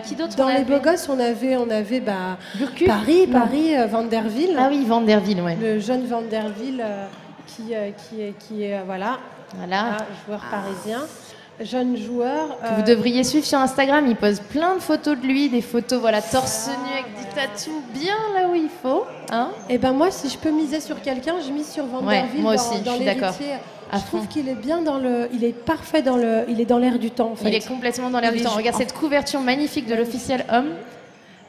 Qui d'autre? Dans les beaux gosses, on avait Paris, Vanderville. Ah oui, Vanderville, ouais. Le jeune Vanderville qui est voilà, joueur parisien. Jeune joueur. Que vous devriez suivre sur Instagram, il pose plein de photos de lui, des photos torse nu avec des tatous bien là où il faut. Hein? Et ben moi, si je peux miser sur quelqu'un, je mise sur Vanderville. Moi aussi, je suis d'accord. Je trouve qu'il est bien il est parfait il est dans l'air du temps. En fait. Il est complètement dans l'air du temps. Regarde cette couverture magnifique de l'officiel homme.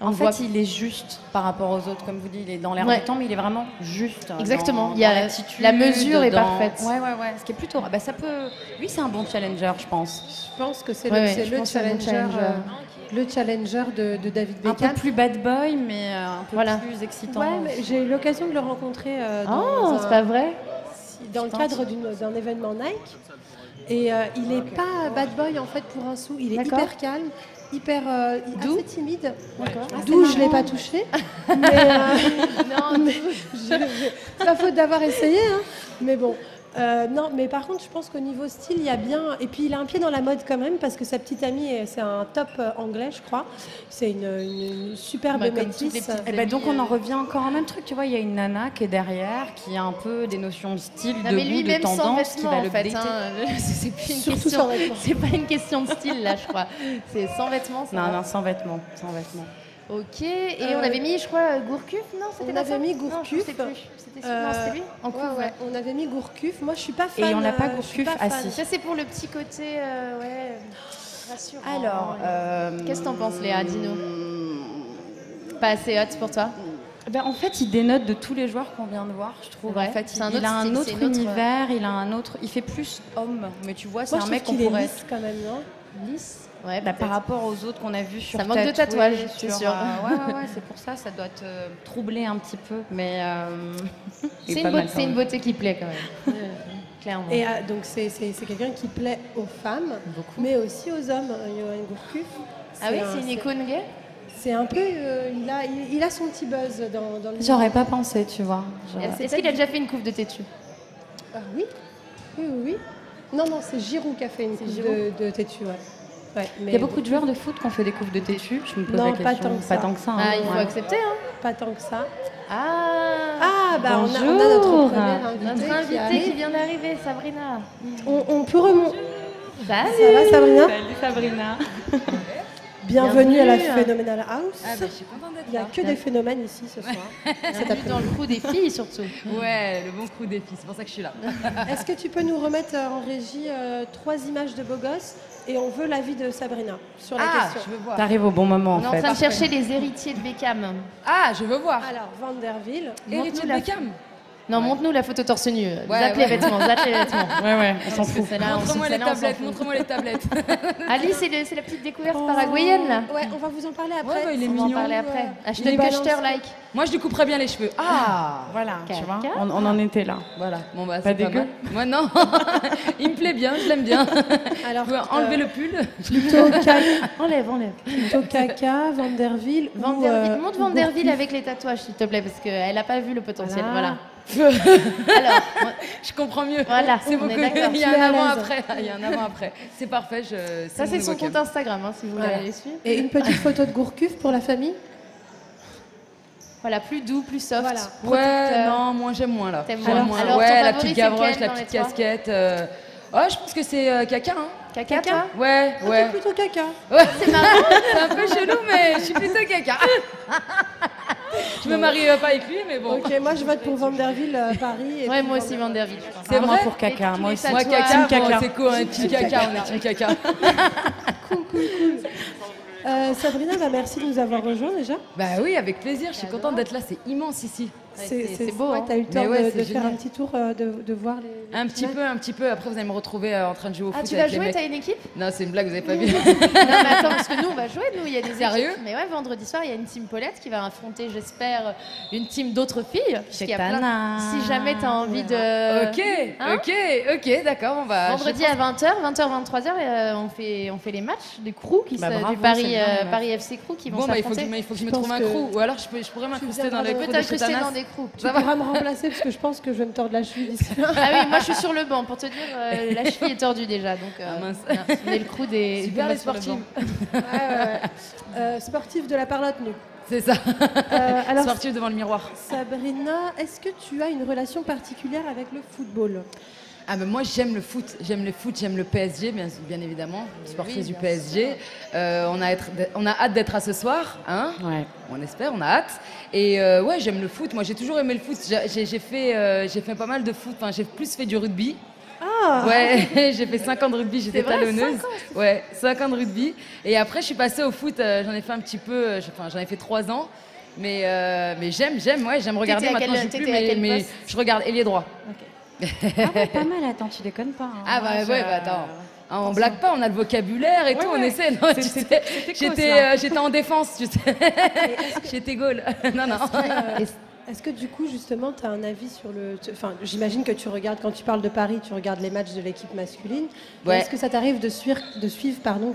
En fait, il est juste par rapport aux autres, comme vous dites, il est dans l'air du temps, mais il est vraiment juste. Exactement. La mesure est parfaite. Ouais. Ce qui est plutôt. Ça peut. Lui, c'est un bon challenger, je pense. Je pense que c'est le challenger de David Beckham. Un peu plus bad boy, mais un peu plus excitant. Ouais, mais j'ai eu l'occasion de le rencontrer. C'est pas vrai. Dans le cadre d'un événement Nike. Et il n'est pas bad boy en fait pour un sou. Il est hyper calme. Hyper assez timide. D'où je ne l'ai pas touché. Mais c'est pas faute d'avoir essayé. Hein. Mais bon. Non, mais par contre, je pense qu'au niveau style, il y a bien... Et puis, il a un pied dans la mode quand même, parce que sa petite amie, c'est un top anglais, je crois. C'est une superbe métisse. Donc, on en revient encore au même truc. Tu vois, il y a une nana qui est derrière, qui a un peu des notions de style, de goût, de tendance, qui va le dater. C'est pas une question de style, là, je crois. C'est sans vêtements. Non, sans vêtements. Ok, et on avait mis, je crois, Gourcuff, non? On avait mis Gourcuff. C'était lui en cours, on avait mis Gourcuff. Moi, je suis pas fan. Et on n'a pas Gourcuff assis. Ça, c'est pour le petit côté, rassurant. Alors, qu'est-ce que t'en penses, Léa? Dis-nous. Pas assez hot pour toi? En fait, il dénote de tous les joueurs qu'on vient de voir, je trouve. En fait, il a un autre univers, il fait plus homme. Mais tu vois, c'est un mec qu'on pourrait... lisse quand même, non? Lisse. Ouais, par rapport aux autres qu'on a vus sur ça manque de tatouage, c'est sûr. C'est pour ça te troubler un petit peu. Mais c'est une beauté qui plaît quand même. Clairement. Et donc c'est quelqu'un qui plaît aux femmes, mais aussi aux hommes. Yoann Gourcuff. Ah oui, c'est une icône gay. C'est un peu, il a son petit buzz dans le. J'aurais pas pensé, tu vois. Est-ce qu'il a déjà fait une coupe de têtu? Oui. Non, c'est Giroud qui a fait une coupe de têtu, il y a beaucoup de joueurs de foot qui ont fait des coups de têtu. Je me pose la question. Pas tant que ça. Il faut accepter. Pas tant que ça. On a notre première invitée qui vient d'arriver, Sabrina. On peut remonter. Ça va, Sabrina? Salut, Sabrina. Bienvenue à la Phenomenal House. Je suis contente d'être là. Il n'y a que des phénomènes ici ce soir. C'est dans le crew des filles surtout. Ouais, le bon crew des filles, c'est pour ça que je suis là. Est-ce que tu peux nous remettre en régie 3 images de beaux gosses et on veut l'avis de Sabrina sur la question. Je veux voir. T'arrives au bon moment, On est en train de chercher les héritiers de Beckham. Ah, je veux voir. Alors, Vanderbilt. Héritier de Beckham. Non, montre-nous la photo torse nu. Zappe les vêtements, zappe les vêtements. Ouais, on s'en fout. Montre-moi les tablettes. Alice, c'est la petite découverte paraguayenne, là. Ouais, on va vous en parler après. Ouais, il est On va en mignon. parler après. Il Hashtag est Gushter balancé. like. Moi, je lui couperais bien les cheveux. Ah, Voilà, tu Caca. vois, on en était là. voilà. Bon, bah, Pas c'est dégueu. mal. Moi, non. Il me plaît bien, je l'aime bien. Alors, Vous pouvez enlever le pull. Enlève. plutôt Kaka, Vanderbilt. Vanderbilt. Montre Vanderbilt avec les tatouages, s'il te plaît, parce qu'elle n'a pas vu le potentiel. Voilà. Voilà. Alors, Je comprends mieux. Voilà, c'est on beaucoup est mieux. d'accord. Il y a Tu es un à avant l'aise. après. Il y a un avant après. C'est parfait. ça, c'est son compte Instagram, hein, si vous voulez Voilà. aller suivre. Et une petite photo de Gourcuff pour la famille. Voilà, plus doux, plus soft. Voilà. Ouais, protecteur. non, moi j'aime moins là. T'aimes J'aime moins. moins. Alors, ton Ouais, la favori, petite c'est gavroche, quel la dans petite les trois casquette. Oh, je pense que c'est Caca. Hein. Caca, toi Ouais, ouais. C'est plutôt Kaka. C'est marrant. C'est un peu chelou, mais je suis plutôt Caca. Je me marie pas avec lui, mais bon. Ok, moi je vote pour Vanderbilt, Paris. Et Ouais, puis moi aussi, Vanderbilt. je pense. C'est Moi vrai pour caca, tous moi les aussi. Moi, tatouages. Caca, Team bon, Caca. c'est cool, un team Caca, on est team Caca. Sabrina, bah, merci de nous avoir rejoints déjà. Bah oui, avec plaisir, je suis contente d'être là, c'est immense ici. c'est beau, Ouais, hein. t'as eu le temps Mais ouais, de c'est faire génial. un petit tour, de voir les. Un petit peu, après vous allez me retrouver en train de jouer au Ah, foot tu vas avec les jouer, mecs. t'as une équipe? Non, c'est une blague, vous avez pas vu. Non, mais attends, parce que nous, on va jouer, nous, il y a des Sérieux équipes. Mais ouais, vendredi soir, il y a une team Paulette qui va affronter, j'espère, une team d'autres filles. puisqu'il y a plein- Si jamais t'as envie de... Ok, Hein ok, d'accord, on va. Vendredi à 20h, 23h, on fait les matchs des crews Bravo, du Paris, c'est bien, la Paris FC Crew qui vont Bon, bah, il faut s'affronter. que je me pense trouve un que- crew. Ou alors je pourrais m'incruster dans les Tu crews Peut de t'incruster Chetanas. dans des crews. Tu pourras me remplacer parce que je pense que je vais me tordre la cheville d'ici là. Ah oui, moi je suis sur le banc pour te dire, la cheville est tordue déjà. Donc, Ah, mince. voilà, on est le crew des Super des les mecs sur le sportifs. banc. Sportif de la parlotte nue. C'est ça. Alors, Sportif devant le miroir. Sabrina, est-ce que tu as une relation particulière avec le football? Ah mais moi j'aime le foot, j'aime le PSG bien évidemment, sportif du PSG. On a hâte d'être à ce soir, hein? Ouais. On espère, on a hâte. Et ouais, j'aime le foot. Moi j'ai toujours aimé le foot. J'ai fait pas mal de foot. Enfin, j'ai plus fait du rugby. Ah. Ouais, j'ai fait 5 ans de rugby, j'étais C'est vrai, talonneuse. 5 ans, Ouais, 5 ans de rugby. Et après je suis passée au foot, j'en ai fait un petit peu, j'en ai fait 3 ans. Mais j'aime regarder. à Maintenant quel- je joue plus, t'étais à quel mais poste je regarde ailier droit. Ah ouais, pas mal, attends, tu déconnes pas. hein. Ah bah Moi, ouais, bah attends. Ah, on blague pas, on a le vocabulaire et tout, on essaie. Non, tu sais, j'étais en défense, tu sais. J'étais goal. Non. Est-ce que du coup, justement, tu as un avis sur le... Enfin, j'imagine que tu regardes, quand tu parles de Paris, tu regardes les matchs de l'équipe masculine. Mais Ouais. est-ce que ça t'arrive de suivre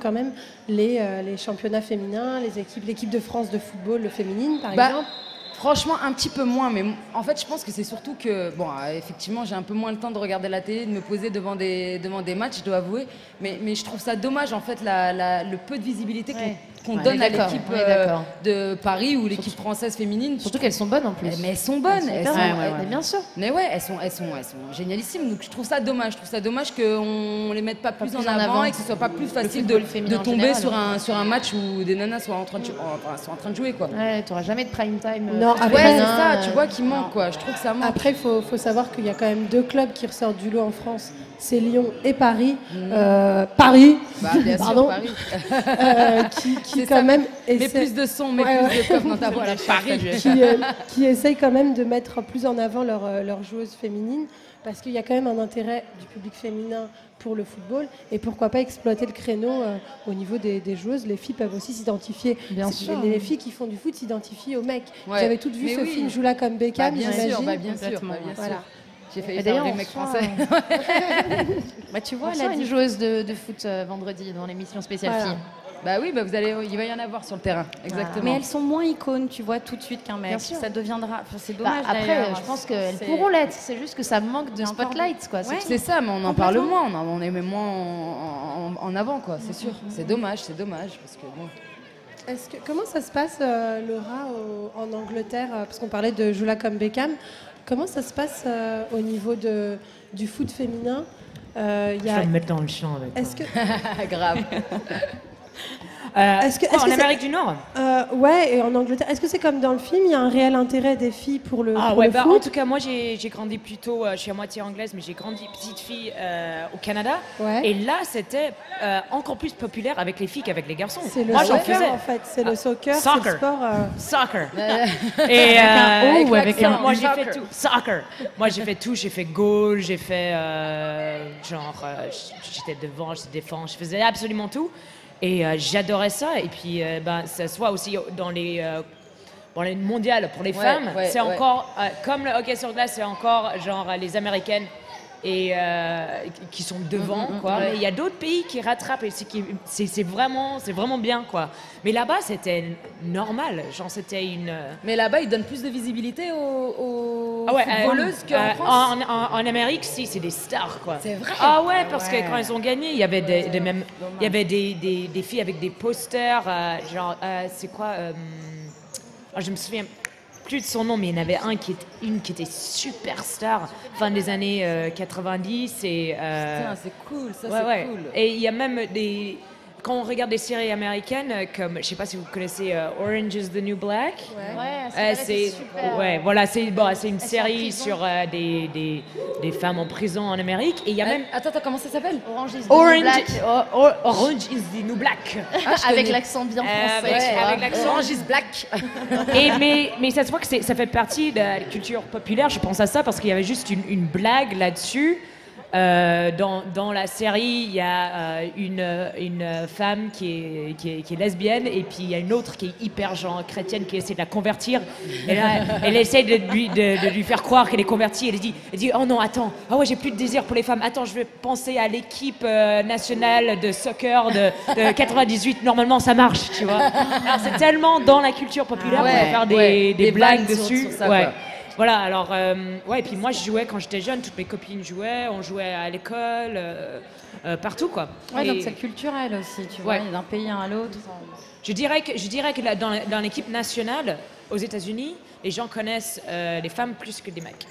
quand même les championnats féminins, l'équipe de France de football féminine, par exemple? Franchement, un petit peu moins, mais en fait, je pense que c'est surtout que, bon, effectivement, j'ai un peu moins le temps de regarder la télé, de me poser devant des matchs, je dois avouer, mais je trouve ça dommage, en fait, le peu de visibilité qu'on donne à l'équipe de Paris ou l'équipe française féminine. Surtout qu'elles sont bonnes en plus. Mais elles sont bonnes, Mais bien sûr. Mais ouais, elles sont génialissimes. Donc je trouve ça dommage. Je trouve ça dommage qu'on les mette pas plus en avant et que ce soit pas plus facile de tomber sur un match où des nanas sont en train de jouer, quoi. Ouais, t'auras jamais de prime time. Non, après, Ouais, c'est ça, tu vois, qui manque, quoi. Je trouve que ça manque. Après, il faut savoir qu'il y a quand même 2 clubs qui ressortent du lot en France. C'est Lyon et Paris. Paris, Bah, bien sûr, pardon, Paris. qui C'est quand ça, même Mais essaie- plus de son, mais Ouais, plus de coffre dans ta voix, là, Paris. qui essayent quand même de mettre plus en avant leurs joueuses féminines, parce qu'il y a quand même un intérêt du public féminin pour le football, et pourquoi pas exploiter le créneau au niveau des joueuses. Les filles peuvent aussi s'identifier. Bien C'est- sûr. Les filles qui font du foot s'identifient aux mecs. Ouais. Vous avez toutes vu Mais ce oui. film Joue-la comme Beckham, Bien sûr, j'imagine. bien sûr. Voilà. J'ai failli Mais faire d'ailleurs, un on remake reçoit, français. Bah, tu On vois, reçoit elle a une dit. joueuse de foot vendredi dans l'émission spéciale Voilà. filles. Bah oui, il va y en avoir sur le terrain, exactement. Mais elles sont moins icônes, tu vois, tout de suite qu'un mec. Bien sûr. Ça deviendra. Enfin, c'est Bah, dommage. après, d'ailleurs. je pense qu'elles C'est- pourront l'être. C'est juste que ça manque de Il y a encore spotlight, quoi. Ouais. C'est ça, mais on en Complètement. parle moins, on est même moins en avant, quoi, c'est sûr. C'est dommage, parce que bon. Comment ça se passe, Laura, en Angleterre, parce qu'on parlait de Joue-la comme Beckham. Comment ça se passe au niveau du foot féminin? Je vais me mettre dans le champ avec Est-ce toi. que Grave. En Amérique du Nord. Ouais, et en Angleterre. Est-ce que c'est comme dans le film, il y a un réel intérêt des filles pour le foot? En tout cas, moi, j'ai grandi plutôt, je suis à moitié anglaise, mais j'ai grandi petite fille au Canada. Ouais. Et là, c'était encore plus populaire avec les filles qu'avec les garçons. C'est le moi, j'en soccer, faisais. en fait. C'est le soccer, Soccer. c'est le sport. Soccer. Et avec un moi, j'ai fait tout. Soccer. Moi, j'ai fait tout. J'ai fait goal, j'ai fait j'étais devant, j'étais défense, je faisais absolument tout. Et j'adorais ça. Et puis, ça soit aussi dans les mondiales pour les femmes, c'est encore, comme le hockey sur glace, c'est encore genre les Américaines et qui sont devant, quoi. Mais il y a d'autres pays qui rattrapent et c'est vraiment bien, quoi. Mais là-bas, c'était normal, genre c'était une... Mais là-bas, ils donnent plus de visibilité aux footballeuses qu'en France. En Amérique, si, c'est des stars, quoi. C'est vrai. Ah ouais, parce que quand ils ont gagné, il y avait des filles avec des posters, c'est quoi je me souviens plus de son nom, mais il y en avait une qui était superstar fin des années 90 et Putain, c'est cool, ça c'est cool. Et il y a même quand on regarde des séries américaines comme, je sais pas si vous connaissez Orange is the New Black. C'est super. Ouais, voilà, c'est une série sur des femmes en prison en Amérique. Et il y a même... Attends, comment ça s'appelle? Orange is the New Black. Orange is the New Black. Avec l'accent bien français. Avec l'accent. Orange is Black. Mais ça se voit que ça fait partie de la culture populaire. Je pense à ça parce qu'il y avait juste une blague là-dessus. Dans la série, il y a une femme qui est lesbienne et puis il y a une autre qui est hyper genre chrétienne qui essaie de la convertir. Et là, elle essaie de lui faire croire qu'elle est convertie. Elle dit oh non, attends, j'ai plus de désir pour les femmes. Attends, je vais penser à l'équipe nationale de soccer de 98. Normalement, ça marche, tu vois. Alors c'est tellement dans la culture populaire qu'on va faire des blagues dessus. Sur ça, quoi. Voilà, alors, et puis moi je jouais quand j'étais jeune, toutes mes copines jouaient, on jouait à l'école, partout, quoi. Ouais, donc c'est culturel aussi, tu vois, d'un pays à l'autre. Je dirais que là, dans l'équipe nationale, aux États-Unis, les gens connaissent les femmes plus que les mecs.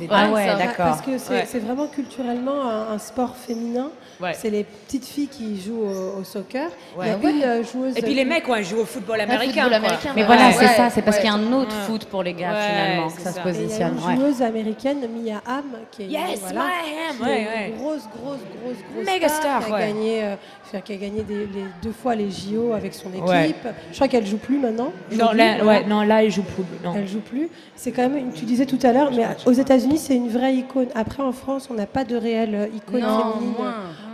D'accord. Parce que c'est vraiment culturellement un sport féminin. Ouais. C'est les petites filles qui jouent au soccer. Ouais. Il y a une joueuse. Et puis les mecs, jouent au football américain. Mais voilà, c'est ça, c'est parce qu'il y a un autre foot pour les gars finalement que ça se positionne. Il y a une joueuse américaine, Mia Hamm, qui est une grosse méga star, qui a gagné les 2 fois les JO avec son équipe. Je crois qu'elle joue plus maintenant. Non, là, elle joue plus. Non. Elle joue plus. C'est quand même, tu disais tout à l'heure, mais aux États-Unis, c'est une vraie icône. Après, en France, on n'a pas de réelle icône féminine.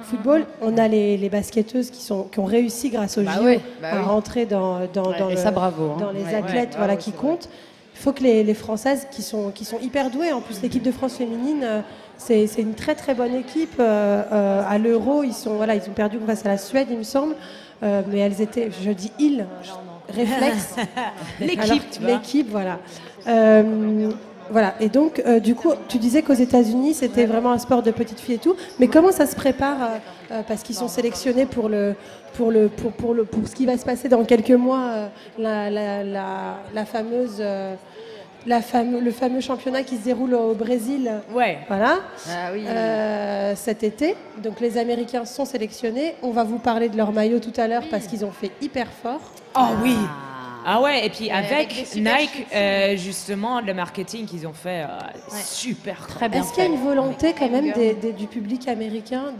Football, on a les basketteuses qui ont réussi grâce aux JO à rentrer dans les athlètes qui comptent. Il faut que les Françaises qui sont hyper douées, en plus l'équipe de France féminine, c'est une très très bonne équipe. À l'Euro, ils ont perdu face à la Suède, il me semble, mais elles étaient, je dis réflexe. L'équipe, voilà. Voilà, et donc du coup, tu disais qu'aux États-Unis, c'était vraiment un sport de petites filles et tout, mais comment ça se prépare parce qu'ils sont sélectionnés pour ce qui va se passer dans quelques mois, le fameux championnat qui se déroule au Brésil. Voilà. Cet été. Donc les Américains sont sélectionnés. On va vous parler de leur maillot tout à l'heure parce qu'ils ont fait hyper fort. Oh oui. Ah ouais, et puis avec Nike, justement, le marketing qu'ils ont fait, super très bien. Est-ce qu'il y a une volonté quand même du public américain,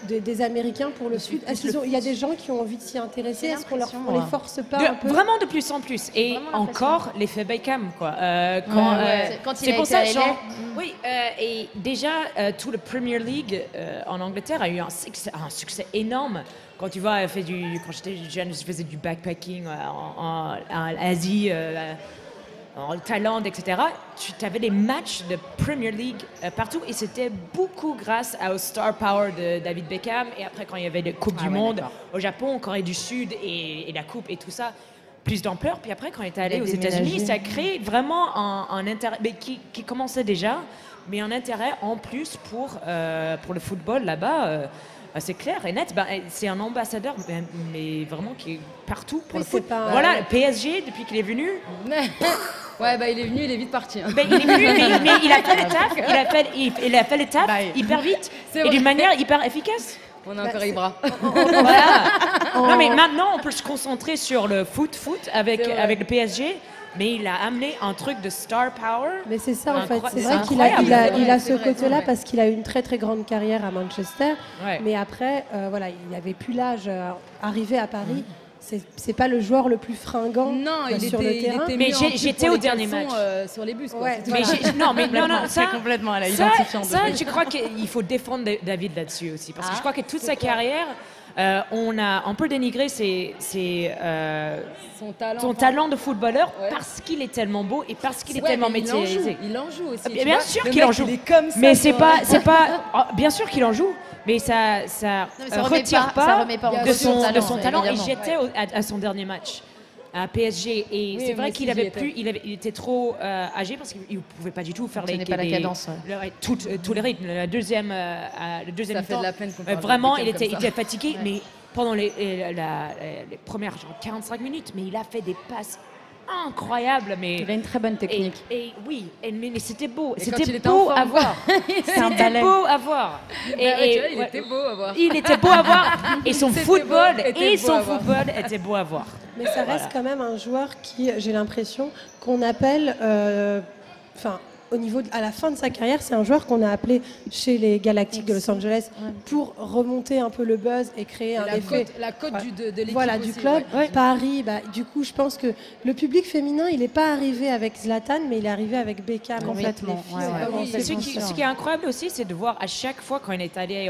des Américains pour le Sud? Il y a des gens qui ont envie de s'y intéresser? Est-ce qu'on les force pas un peu? Vraiment de plus en plus. Et encore l'effet Beckham, quoi. Quand il a été à LA. Oui, et déjà, tout le Premier League en Angleterre a eu un succès énorme. Quand tu vois, quand j'étais jeune, je faisais du backpacking en Asie, en Thaïlande, etc. Tu avais des matchs de Premier League partout et c'était beaucoup grâce au star power de David Beckham. Et après, quand il y avait la Coupe du Monde au Japon, Corée du Sud et la Coupe et tout ça, plus d'ampleur. Puis après, quand il était allé aux États-Unis, ça a créé vraiment un intérêt qui commençait déjà, mais un intérêt en plus pour le football là-bas. C'est clair et net, c'est un ambassadeur, mais vraiment qui est partout pour le foot. Voilà, le PSG, depuis qu'il est venu. Il est venu, il est vite parti. Il est venu, mais il a fait le taf, il a fait le taf hyper vite et d'une manière hyper efficace. On a encore Ibra. Voilà. Non, mais maintenant, on peut se concentrer sur le foot avec le PSG. Mais il a amené un truc de star power. Mais c'est ça en fait. C'est vrai qu'il a ce côté-là parce qu'il a eu une très très grande carrière à Manchester. Ouais. Mais après, voilà, il n'avait plus l'âge. Arrivé à Paris, c'est pas le joueur le plus fringant sur le terrain. Mais j'étais au dernier match. Sur les bus. Quoi. Ouais, non, ça complètement. Elle a identifié. Ça, je crois qu'il faut défendre David là-dessus aussi, parce que je crois que toute sa carrière. On a un peu dénigré son talent de footballeur parce qu'il est tellement beau et parce qu'il est tellement métier. Il en joue aussi. Bien sûr qu'il en joue. Mais c'est pas. Bien sûr qu'il en joue. Mais ça retire pas de son talent. Et j'étais à son dernier match à PSG et c'est vrai qu'il il était trop âgé parce qu'il ne pouvait pas du tout faire la cadence. Tous les rythmes. Le deuxième temps, vraiment, il était fatigué, mais pendant les premières 45 minutes, mais il a fait des passes incroyable, mais il a une très bonne technique. Mais c'était beau, c'était beau à voir. C'était beau à voir. Il était beau à voir. Il était beau à voir et son football était beau à voir. Mais ça reste quand même un joueur qui, j'ai l'impression, qu'on appelle, à la fin de sa carrière, c'est un joueur qu'on a appelé chez les Galactiques de Los Angeles pour remonter un peu le buzz et créer un effet. La cote de l'équipe du club. Ouais. Paris, du coup, je pense que le public féminin, il n'est pas arrivé avec Zlatan, mais il est arrivé avec Beckham. Complètement. Ce qui est incroyable aussi, c'est de voir à chaque fois quand il est allé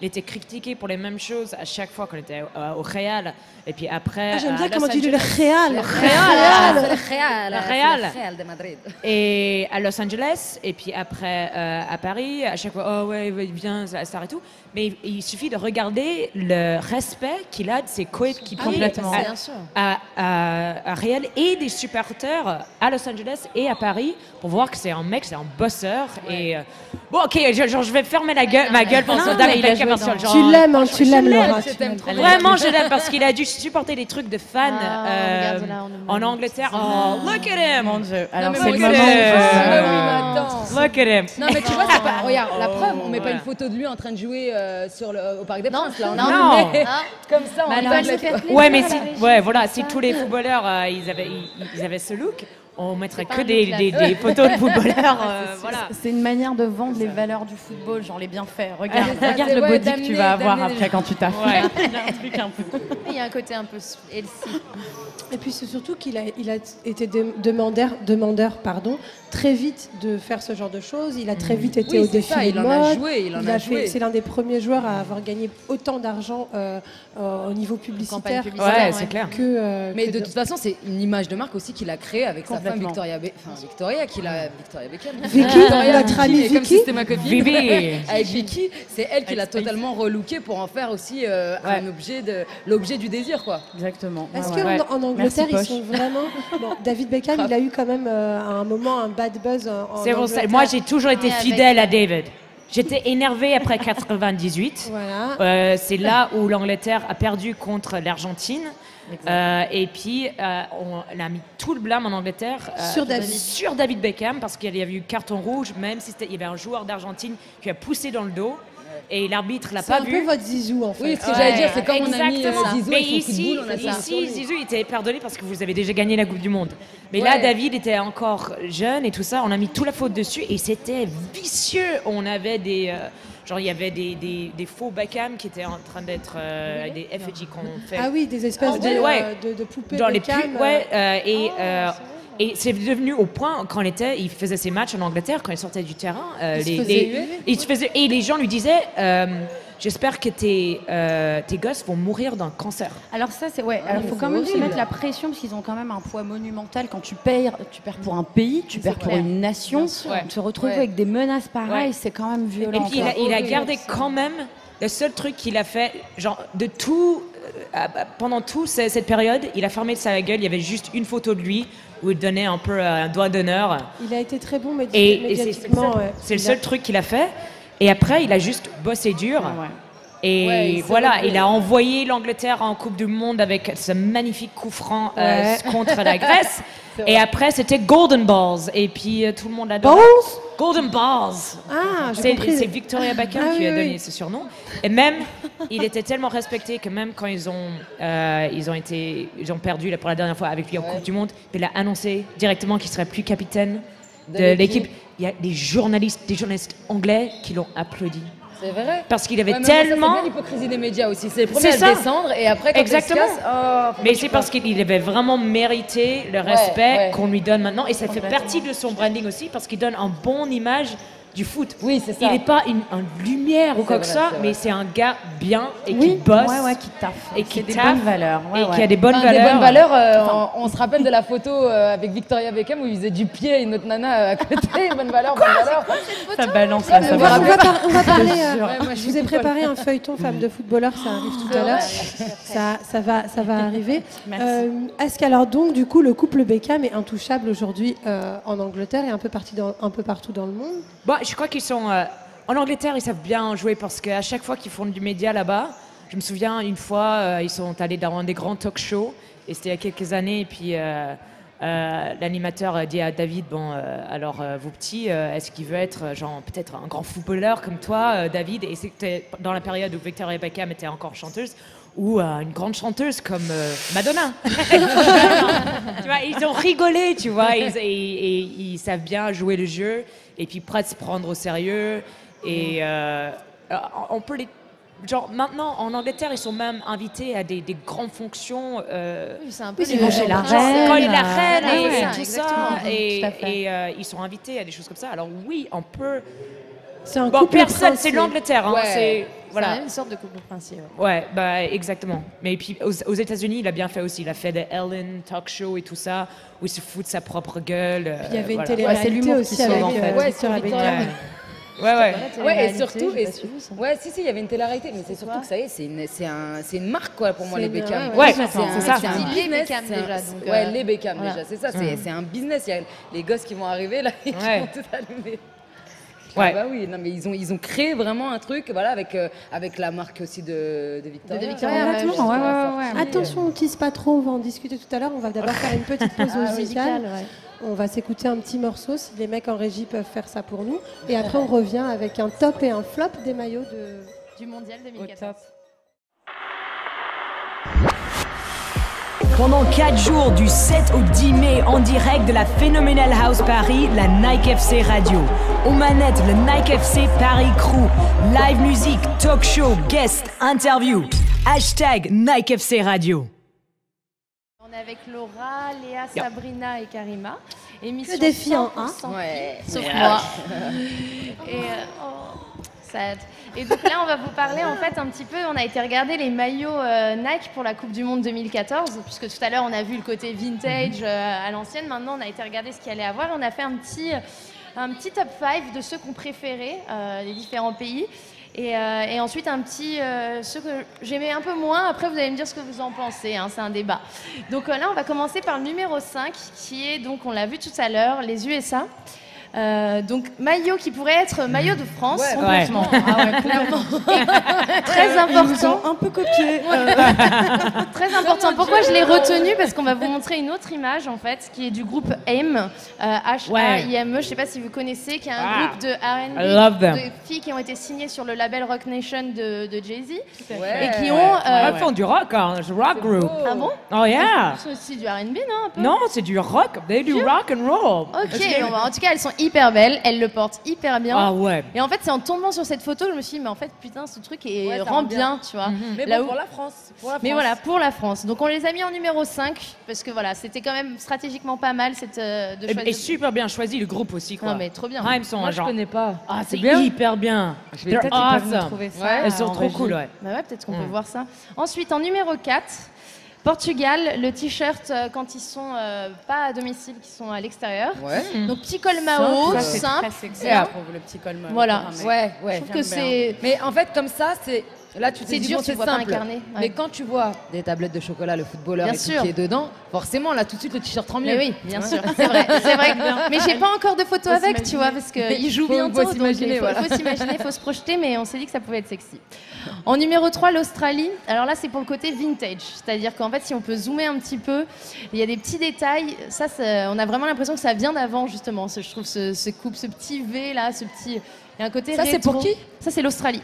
il était critiqué pour les mêmes choses à chaque fois quand il était au Real. Et puis après. J'aime bien comment tu dis le Real. Le Real de Madrid. Et à Los Angeles, et puis après à Paris, à chaque fois, il vient, ça et tout. Mais il suffit de regarder le respect qu'il a de ses coéquipiers complètement. À Real et des supporters à Los Angeles et à Paris pour voir que c'est un mec, c'est un bosseur. Et bon, ok, je vais fermer ma gueule pour ce David Beckham. Tu l'aimes, Laura. Vraiment, je l'aime parce qu'il a dû supporter des trucs de fans en Angleterre. Oh, look at him! Mon Dieu. Alors, c'est le moment. Look at him! Non, mais tu vois, c'est pas. Regarde, la preuve, on met pas une photo de lui en train de jouer au Parc des Princes. Là, non. Comme ça, on ouais, mais si tous les footballeurs ils avaient ce look. On mettrait que des photos de footballeurs. Voilà. C'est une manière de vendre les valeurs du football, genre les bienfaits. Regarde le body que tu vas avoir après quand tu t'affrontes. Il y a un côté un peu healthy. Et puis c'est surtout qu'il a été demandeur, très vite de faire ce genre de choses. Il a très vite été au défilé de mode. Il en a joué. C'est l'un des premiers joueurs à avoir gagné autant d'argent au niveau publicitaire. Ouais, c'est clair. Mais de toute façon, c'est une image de marque aussi qu'il a créée avec sa femme Victoria Beckham. Vicky, notre amie Vicky. Comme si c'était ma copine. Vivi. Avec Vicky, c'est elle qui l'a totalement relooké pour en faire aussi l'objet du désir, quoi. Exactement. Est-ce qu'en Angleterre, ils sont vraiment... Bon, David Beckham, il a eu quand même à un moment un bad buzz en Angleterre. Moi, j'ai toujours été fidèle à David. J'étais énervée après 98. Voilà. C'est là où l'Angleterre a perdu contre l'Argentine. Et puis, on a mis tout le blâme en Angleterre sur David Beckham parce qu'il y avait eu carton rouge, même s'il y avait un joueur d'Argentine qui a poussé dans le dos. Et l'arbitre l'a pas vu. C'est un peu votre Zizou en fait. Oui, ce que j'allais dire, c'est comme on a mis Zizou. Mais ici, Zizou il était pardonné parce que vous avez déjà gagné la Coupe du Monde. Mais là, David était encore jeune et tout ça. On a mis toute la faute dessus et c'était vicieux. On avait des... il y avait des faux Beckham qui étaient en train d'être des effigies qu'on fait. Ah oui, des espèces de poupées dans Beckham. Et c'est devenu au point, quand il faisait ses matchs en Angleterre, quand il sortait du terrain, et les gens lui disaient j'espère que tes gosses vont mourir d'un cancer. Alors ça, c'est alors il faut quand même se mettre la pression parce qu'ils ont quand même un poids monumental. Quand tu perds pour un pays, tu perds pour une nation. Se retrouver avec des menaces pareilles, c'est quand même violent. Et puis il a gardé quand même le seul truc qu'il a fait, de tout, pendant toute cette période, il a fermé sa gueule. Il y avait juste une photo de lui où il donnait un peu un doigt d'honneur. Il a été très bon médiatiquement. C'est le seul truc qu'il a fait. Et après, il a juste bossé dur. Et voilà, il a envoyé l'Angleterre en Coupe du Monde avec ce magnifique coup franc contre la Grèce. Et après, c'était Golden Balls. Et puis, tout le monde adore. Balls? Golden Balls. Ah, c'est Victoria Beckham qui lui a donné ce surnom. Et même, il était tellement respecté que même quand ils ont perdu pour la dernière fois avec lui en Coupe du Monde, il a annoncé directement qu'il serait plus capitaine de l'équipe. Il y a des journalistes anglais qui l'ont applaudi. C'est vrai. Parce qu'il avait tellement... C'est bien l'hypocrisie des médias aussi. C'est le premier à descendre et après quand exactement. il se casse... Mais c'est parce qu'il avait vraiment mérité le respect qu'on lui donne maintenant. Et ça fait partie de son branding aussi parce qu'il donne une bonne image du foot. Oui, c'est ça. Il n'est pas une lumière ou quoi que ça, mais c'est un gars bien et qui bosse. Qui taffe. Et qui a des bonnes valeurs. Et qui a des bonnes valeurs. Des bonnes valeurs, on se rappelle de la photo avec Victoria Beckham où il faisait du pied et une autre nana à côté. Bonne valeur, bonne valeur. Ça balance là, ça on va parler. Je vous ai préparé un feuilleton femme de footballeur, ça arrive tout à l'heure. Ça va arriver. Est-ce qu'alors donc du coup le couple Beckham est intouchable aujourd'hui en Angleterre et un peu partout dans le monde? Je crois qu'ils sont... en Angleterre, ils savent bien jouer parce qu'à chaque fois qu'ils font du média là-bas, je me souviens une fois, ils sont allés dans des grands talk shows, et c'était il y a quelques années, et puis l'animateur dit à David, alors vous petits, est-ce qu'il veut être peut-être un grand footballeur comme toi, David? Et c'était dans la période où Victoria Beckham était encore chanteuse, ou une grande chanteuse comme Madonna. Tu vois, ils ont rigolé, tu vois, ils savent bien jouer le jeu et puis prêts à se prendre au sérieux. Et on peut les... maintenant, en Angleterre, ils sont même invités à des grandes fonctions. C'est un peu ils vont chez la reine. Quand il est la reine et tout exactement. ça. Et ils sont invités à des choses comme ça. Alors oui, on peut... C'est un couple personne, c'est l'Angleterre. Hein, C'est voilà. une sorte de couple princier. Ouais, exactement. Mais puis aux États-Unis, il a bien fait aussi. Il a fait des Ellen talk show et tout ça, où il se fout de sa propre gueule. Puis il y avait une télé-réalité aussi avec Victoria Beckham. Ouais, et surtout, il y avait une télé-réalité, mais c'est surtout que ça y est, c'est une marque quoi pour moi les Beckham. C'est ça. C'est un les business. Beckham déjà. Donc, les Beckham déjà, c'est ça. C'est un business. Il y a les gosses qui vont arriver là, et qui vont tout allumer. Ouais. Ah bah oui, non mais ils ont créé vraiment un truc, voilà, avec la marque aussi de Victoria. Attention, on tease pas trop, on va en discuter tout à l'heure. On va d'abord faire une petite pause musicale. On va s'écouter un petit morceau, si les mecs en régie peuvent faire ça pour nous. Et après, on revient avec un top et un flop des maillots du Mondial 2014. Pendant 4 jours, du 7 au 10 mai, en direct de la Phenomenal House Paris, la Nike FC Radio. Aux manettes, le Nike FC Paris Crew. Live musique, talk show, guest, interview. # Nike FC Radio. On est avec Laura, Léa, Sabrina et Karima. Émission que des filles en un. Sauf moi. Et sad. Et donc là, on va vous parler en fait un petit peu. On a été regarder les maillots Nike pour la Coupe du Monde 2014, puisque tout à l'heure on a vu le côté vintage à l'ancienne. Maintenant, on a été regarder ce qu'il allait avoir. On a fait un petit top 5 de ceux qu'on préférait, les différents pays. Et ensuite un petit ceux que j'aimais un peu moins. Après, vous allez me dire ce que vous en pensez, hein, c'est un débat. Donc là, on va commencer par le numéro 5, qui est, donc on l'a vu tout à l'heure, les USA. Donc maillot qui pourrait être maillot de France, complètement. Clairement. Très important. Un peu copié. Très important. Pourquoi je l'ai retenu? Parce qu'on va vous montrer une autre image en fait, qui est du groupe AIM, H-A-I-M-E. Je sais pas si vous connaissez, qui est un groupe de R&B de filles qui ont été signées sur le label Rock Nation de Jay-Z et qui ont. Ils font du rock, rock group. Ah bon? Oh yeah. C'est aussi du R&B, non un peu? Non, c'est du rock. They do rock and roll. Ok. En tout cas, elles sont hyper belles, elles le portent hyper bien. Ah ouais. Et en fait, c'est en tombant sur cette photo que je me suis dit, mais en fait, putain, ce truc rend bien, tu vois. Mais bon, pour la France. Mais voilà, pour la France. Donc on les a mis en numéro 5, parce que voilà, c'était quand même stratégiquement pas mal de choisir. Et super bien choisi le groupe aussi, quoi. Non mais trop bien. Moi, je connais pas. Ah, c'est hyper bien. Peut-être qu'ils peuvent trouver ça. Elles sont trop cool, ouais. Bah ouais, peut-être qu'on peut voir ça. Ensuite, en numéro 4, Portugal, le t-shirt quand ils sont pas à domicile, qui sont à l'extérieur. Donc petit col Mao, simple. Très sexy, je trouve, le petit col Mao. Voilà. Ouais. Je trouve que c'est. Mais en fait, comme ça, c'est Là, tu te dis, dur, bon, tu c'est vois pas simple. incarné. Ouais. Mais quand tu vois des tablettes de chocolat, le footballeur Bien et tout sûr. qui est dedans, forcément, là, tout de suite, le t-shirt rend mieux. Mais oui, bien sûr, c'est vrai. Mais j'ai pas encore de photos avec, tu vois, parce qu'il joue bientôt. Faut s'imaginer, donc faut s'imaginer, faut se projeter, mais on s'est dit que ça pouvait être sexy. En numéro 3, l'Australie. Alors là, c'est pour le côté vintage. C'est-à-dire qu'en fait, si on peut zoomer un petit peu, il y a des petits détails. Ça, on a vraiment l'impression que ça vient d'avant, justement. Je trouve ce coupe, ce petit V là, ce petit... Il y a un côté Ça, c'est pour qui? Ça, c'est l'Australie.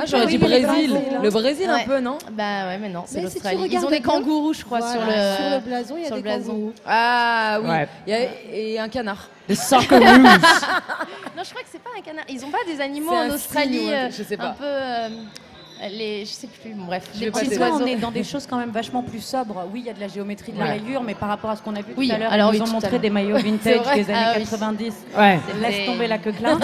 J'aurais dit Brésil. Le Brésil, un Ouais. peu, non? Bah ouais, mais non, c'est Mais si tu l'Australie. Ils regardes ont des bien, kangourous, je crois, sur le blason, il y a sur des le blason. kangourous. Ah oui. Ouais. Et un canard. The Socceroos. Non, je crois que c'est pas un canard. Ils ont pas des animaux C'est en un Australie cygne ou un truc, je sais pas. un peu je sais plus. Bon, bref, Je des vais pas petits te- Là, oiseaux. on est dans des choses quand même vachement plus sobres. Oui, il y a de la géométrie, de la Ouais. rayure, mais par rapport à ce qu'on a vu Oui, tout à l'heure, alors ils oui, nous ont tout à montré l'heure. des maillots C'est vintage vrai. des années Ah oui. 90. Ouais. Laisse tomber la queue là.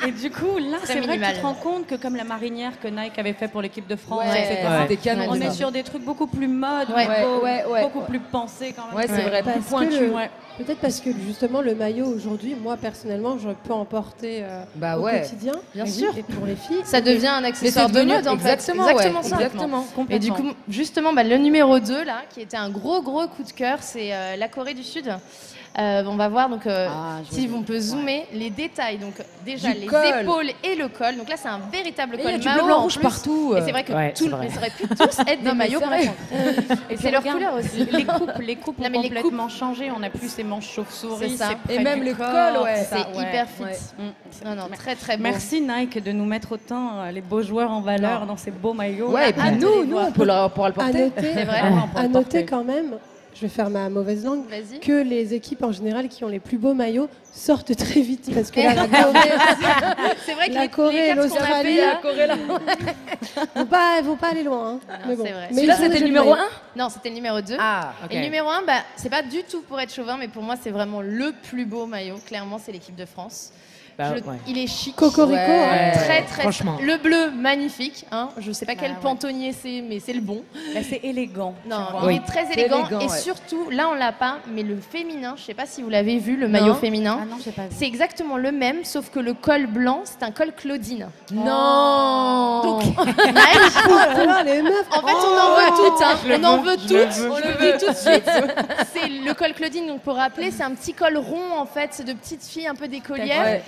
Et du coup, là, Très c'est vrai que minimal. tu te rends compte que comme la marinière que Nike avait fait pour l'équipe de France, Ouais, etc., c'était canon. on est ça. sur des trucs beaucoup plus modes, Ouais. beaucoup plus pensés quand même. Ouais, c'est vrai, plus Parce que pointu. peut-être parce que justement le maillot aujourd'hui, moi personnellement, je peux en porter Bah au ouais. quotidien. Bien Et sûr. et pour les filles. Ça devient un accessoire de devenu mode en fait. exactement, Exactement ouais, ça. exactement. Et du coup, justement, le numéro 2, là, qui était un gros coup de cœur, c'est la Corée du Sud. On va voir, donc, si on peut zoomer, les détails. Donc, déjà, Du les col. épaules et le col. Donc là, c'est un véritable Et il col y a du Mao, bleu, blanc, en rouge plus. partout. Et c'est vrai que Ouais, c'est vrai. mais ça aurait pu tous être des Non, mais maillots c'est par vrai. contre. Et puis c'est leur regarde, couleur aussi. Les coupes Non, ont mais les complètement changé. On n'a plus ces manches chauves-souris. C'est ça. c'est Et près même du le corps, col, ouais. ça, C'est hyper fit. Ouais. Non, très très beau. Merci Nike de nous mettre autant les beaux joueurs en valeur dans ces beaux maillots. Ouais, et puis nous, on pourra le À porter. noter, C'est vrai. à noter quand même, je vais faire ma mauvaise langue, Vas-y. que les équipes en général qui ont les plus beaux maillots sortent très vite parce que là, la Corée, C'est vrai que La les Corée et cartes qu'on a l'Australie, fait, La là- Corée, là. vont pas aller loin. Hein. Mais bon. c'est vrai. Mais Celui-là, ils ont c'était des le numéro jolis 1 Non, c'était le numéro 2. Ah, Ok. Et le numéro 1, bah, c'est pas du tout pour être chauvin, mais pour moi, c'est vraiment le plus beau maillot. Clairement, c'est l'équipe de France. Bah, Je- ouais. Il est chic. Cocorico, Ouais. hein. Très. Franchement. Le bleu, magnifique. Hein. Je sais pas quel ouais. pantonnier c'est, mais c'est le bon. Là, c'est élégant. Non, tu vois. il Oui. est très C'est élégant. élégant, Et ouais. surtout, là, on l'a pas, mais le féminin, je sais pas si vous l'avez vu, le maillot féminin. Ah non, j'ai pas vu. C'est exactement le même, sauf que le col blanc, c'est un col Claudine. Non. Donc, Oh là là, les meufs. en fait, on en veut toutes. Hein. On en veut toutes. le Je vous le dis tout de suite. C'est le col Claudine. Donc, pour rappeler, c'est un petit col rond, en fait, c'est de petites filles un peu d'écolières,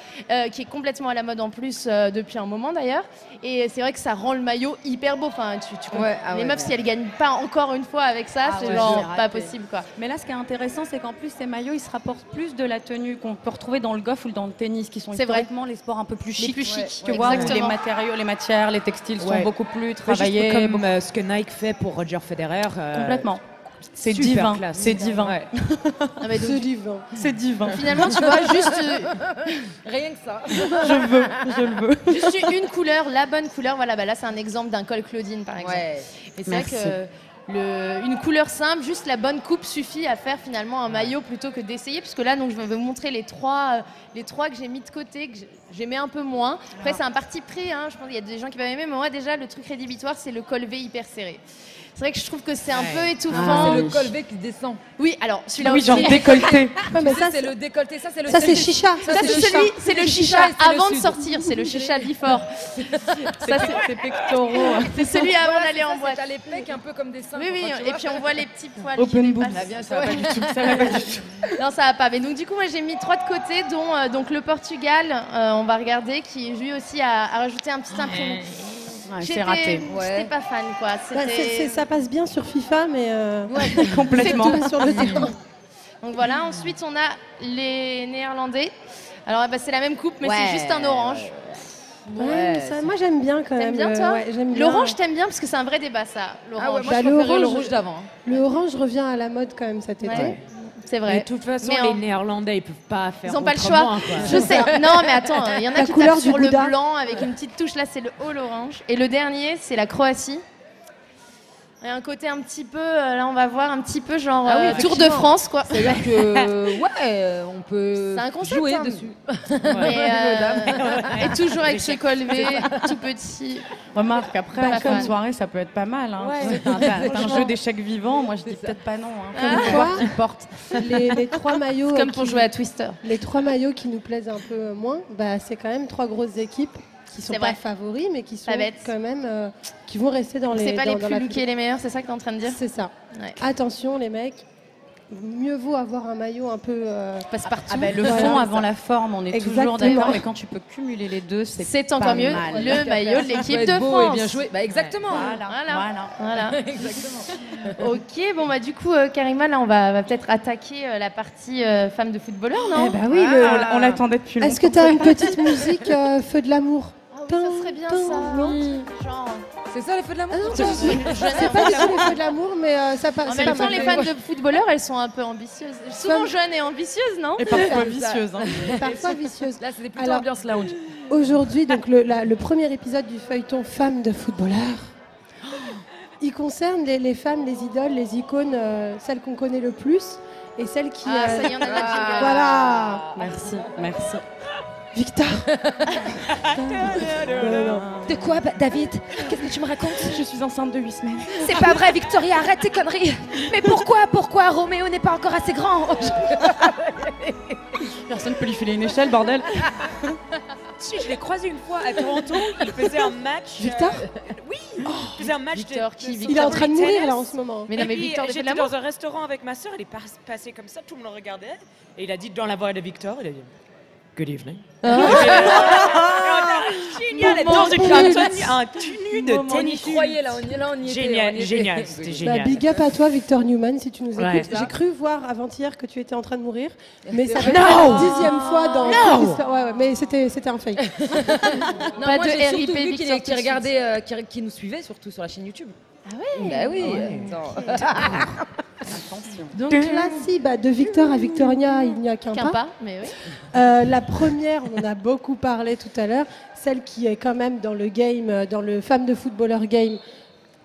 qui est complètement à la mode en plus depuis un moment d'ailleurs. Et c'est vrai que ça rend le maillot hyper beau. Enfin, Ouais, ah les ouais, meufs, ouais. si elles gagnent pas encore une fois avec ça, Ah c'est ouais, genre j'ai pas raté. possible, quoi. Mais là, ce qui est intéressant, c'est qu'en plus, ces maillots, ils se rapportent plus de la tenue qu'on peut retrouver dans le golf ou dans le tennis, qui sont C'est vrai. historiquement les sports un peu plus chics. Les plus chics, Tu vois, où les exactement. matériaux, les matières, les textiles Ouais. sont beaucoup plus Juste travaillés. comme ce que Nike fait pour Roger Federer. Complètement. C'est super divin. classe. C'est divin. Ouais. Non, mais donc, Ce divin. C'est divin. finalement, tu vois, juste Rien que ça. Je le veux. juste une couleur, la bonne couleur. Voilà, bah là, c'est un exemple d'un col Claudine, par exemple. Ouais. Et c'est vrai Merci. que une couleur simple, juste la bonne coupe suffit à faire finalement un maillot plutôt que d'essayer. Puisque là, donc, je vais vous montrer les trois que j'ai mis de côté, que j'aimais un peu moins. Après, c'est un parti pris. Hein. Je pense qu'il y a des gens qui peuvent aimer, mais moi, déjà, le truc rédhibitoire, c'est le col V hyper serré. C'est vrai que je trouve que c'est un peu étouffant. C'est le col V qui descend. Oui, alors celui-là Oui, aussi. genre décolleté. Ouais, mais Ça, ça, c'est le décolleté. Ça, c'est le. ça, c'est chicha. Ça, c'est le chicha et c'est le avant de sud. sortir. C'est le chicha before. Ça, C'est pectoraux. c'est celui avant Voilà, d'aller c'est en ça, boîte. T'as les pecs un peu comme des seins. Oui, oui, enfin, tu et vois. puis on voit les petits poils Open qui boobs. dépassent. Ah, bien sûr, Ça va pas ouais. du tout. Ça va pas du tout. Non, ça va pas. Mais donc du coup, moi j'ai mis 3 de côté, dont donc le Portugal. On va regarder, qui lui aussi a rajouté un petit imprimé. Ouais, c'est raté. J'étais pas fan, quoi. Bah, C'était. ça passe bien sur FIFA, mais Complètement. c'est tout sur le terrain. Donc voilà. Ensuite, on a les Néerlandais. Alors bah, c'est la même coupe, mais Ouais. c'est juste un orange. Ouais, mais ça, moi j'aime bien quand même. T'aimes bien, toi ouais, j'aime bien. L'orange, t'aimes bien parce que c'est un vrai débat, ça. L'orange. Ah ouais, moi Bah, je le préférais le orange- rouge d'avant. hein. Le orange revient à la mode quand même cet été. Ouais. C'est Mais vrai. de toute façon, Mais les en- Néerlandais, ils peuvent pas faire Ils ont pas le autrement, choix. quoi. Je sais. Non, mais attends, il y en a La qui couleur tapent du sur le Bouddha. blanc avec une petite touche. Là, c'est le all orange. Et le dernier, c'est la Croatie. Il y a un côté un petit peu, là, on va voir un petit peu genre Ah oui, Tour de effectivement. France, quoi. C'est-à-dire que, ouais, on peut C'est un concept, jouer hein. dessus. Et toujours avec ce col V, tout petit. Remarque, après, Pas en fin de fan. soirée, ça peut être pas mal. Hein. Ouais. C'est un jeu d'échecs vivant. Moi, je dis peut-être pas non. Hein. Ah. Faut voir qui le porte. Les trois maillots, Comme pour jouer à Twister. les trois maillots qui nous plaisent un peu moins, bah, c'est quand même trois grosses équipes. qui sont pas favoris, mais qui sont quand même, qui vont rester dans les. C'est pas les plus lookés les meilleurs, c'est ça que tu es en train de dire? C'est ça. Ouais. Attention les mecs. Mieux vaut avoir un maillot un peu passe-partout. Le fond avant la forme, on est toujours d'accord, mais quand tu peux cumuler les deux, c'est encore mieux. Mal. Le maillot de l'équipe de France. Et bien joué. Exactement. Voilà. Exactement. Ok, bon du coup, Karima, là, on va peut-être attaquer la partie femme de footballeur, non? Oui, on l'attendait depuis longtemps. Est-ce que tu as une petite musique Feu de l'amour? Ça serait bien ça. Genre... C'est ça les feux de l'amour? C'est pas du tout les feux de l'amour, mais ça passe. En même temps, les fans de footballeurs, elles sont un peu ambitieuses. Souvent jeunes et ambitieuses, non? Et parfois vicieuses. Parfois vicieuses. Là, c'était plutôt ambiance lounge. Aujourd'hui, donc le premier épisode du feuilleton Femmes de footballeurs, il concerne les femmes, les idoles, les icônes, celles qu'on connaît le plus et celles qui. Ça y en a la Voilà. Merci. Victor. De quoi, David? Qu'est-ce que tu me racontes? Je suis enceinte de 8 semaines. C'est pas vrai, Victoria, arrête tes conneries. Mais pourquoi Roméo n'est pas encore assez grand? Personne peut lui filer une échelle, bordel. Si, je l'ai croisé une fois à Toronto, il faisait un match. Victor? Oui, il faisait un match Victor, il est en train de mourir là en ce moment. Mais non, mais Victor, j'étais dans un restaurant avec ma soeur, il est passé comme ça, tout le monde le regardait, et il a dit dans la voix de Victor, il a dit Good evening. Génial, dans un tenue de tennis. On croyait là, on y était. Génial, c'était génial. Big up à toi, Victor Newman, si tu nous écoutes. Ouais. J'ai cru voir avant-hier que tu étais en train de mourir, mais ça fait la 10e fois dans l'histoire. Ouais, mais c'était un fake. Non, Pas moi, de j'ai surtout RIP vu Victor qui regardait, qui nous suivait surtout sur la chaîne YouTube. Ah ouais? Bah oui. Donc là, si, de Victor à Victoria, il n'y a qu'un pas. Mais oui. La première, on en a beaucoup parlé tout à l'heure, celle qui est quand même dans le game, dans le femme de footballeur game,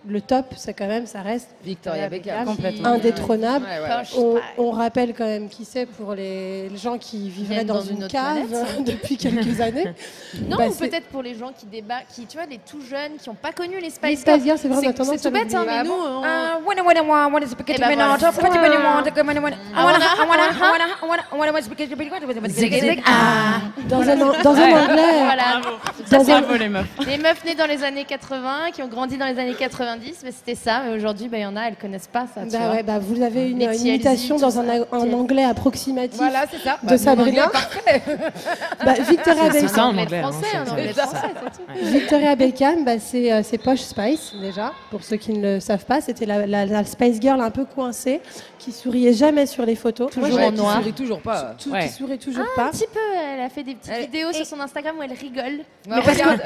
le top, c'est quand même, ça reste Victoria Beckham, indétrônable. Ouais. On rappelle quand même qui c'est pour les gens qui vivraient dans une cave depuis quelques années. Non, ou peut-être pour les gens qui débattent, tu vois, les tout jeunes qui n'ont pas connu les Spice Girls, c'est vrai, on a tendance c'est tout bête, mais nous, dans un anglais. Ça, c'est les meufs nées dans les années 80, qui ont grandi dans les années 90, mais c'était ça. Mais aujourd'hui, il y en a, elles connaissent pas ça. Vous avez une imitation dans un anglais approximatif de Sabrina. Victoria Beckham. Victoria Beckham, c'est Posh Spice déjà. Pour ceux qui ne le savent pas, c'était la Spice Girl un peu coincée, qui souriait jamais sur les photos. Toujours en noir. Qui sourit toujours pas. Qui sourit toujours pas. Un petit peu. Elle a fait des petites vidéos sur son Instagram où elle rigole. Regarde.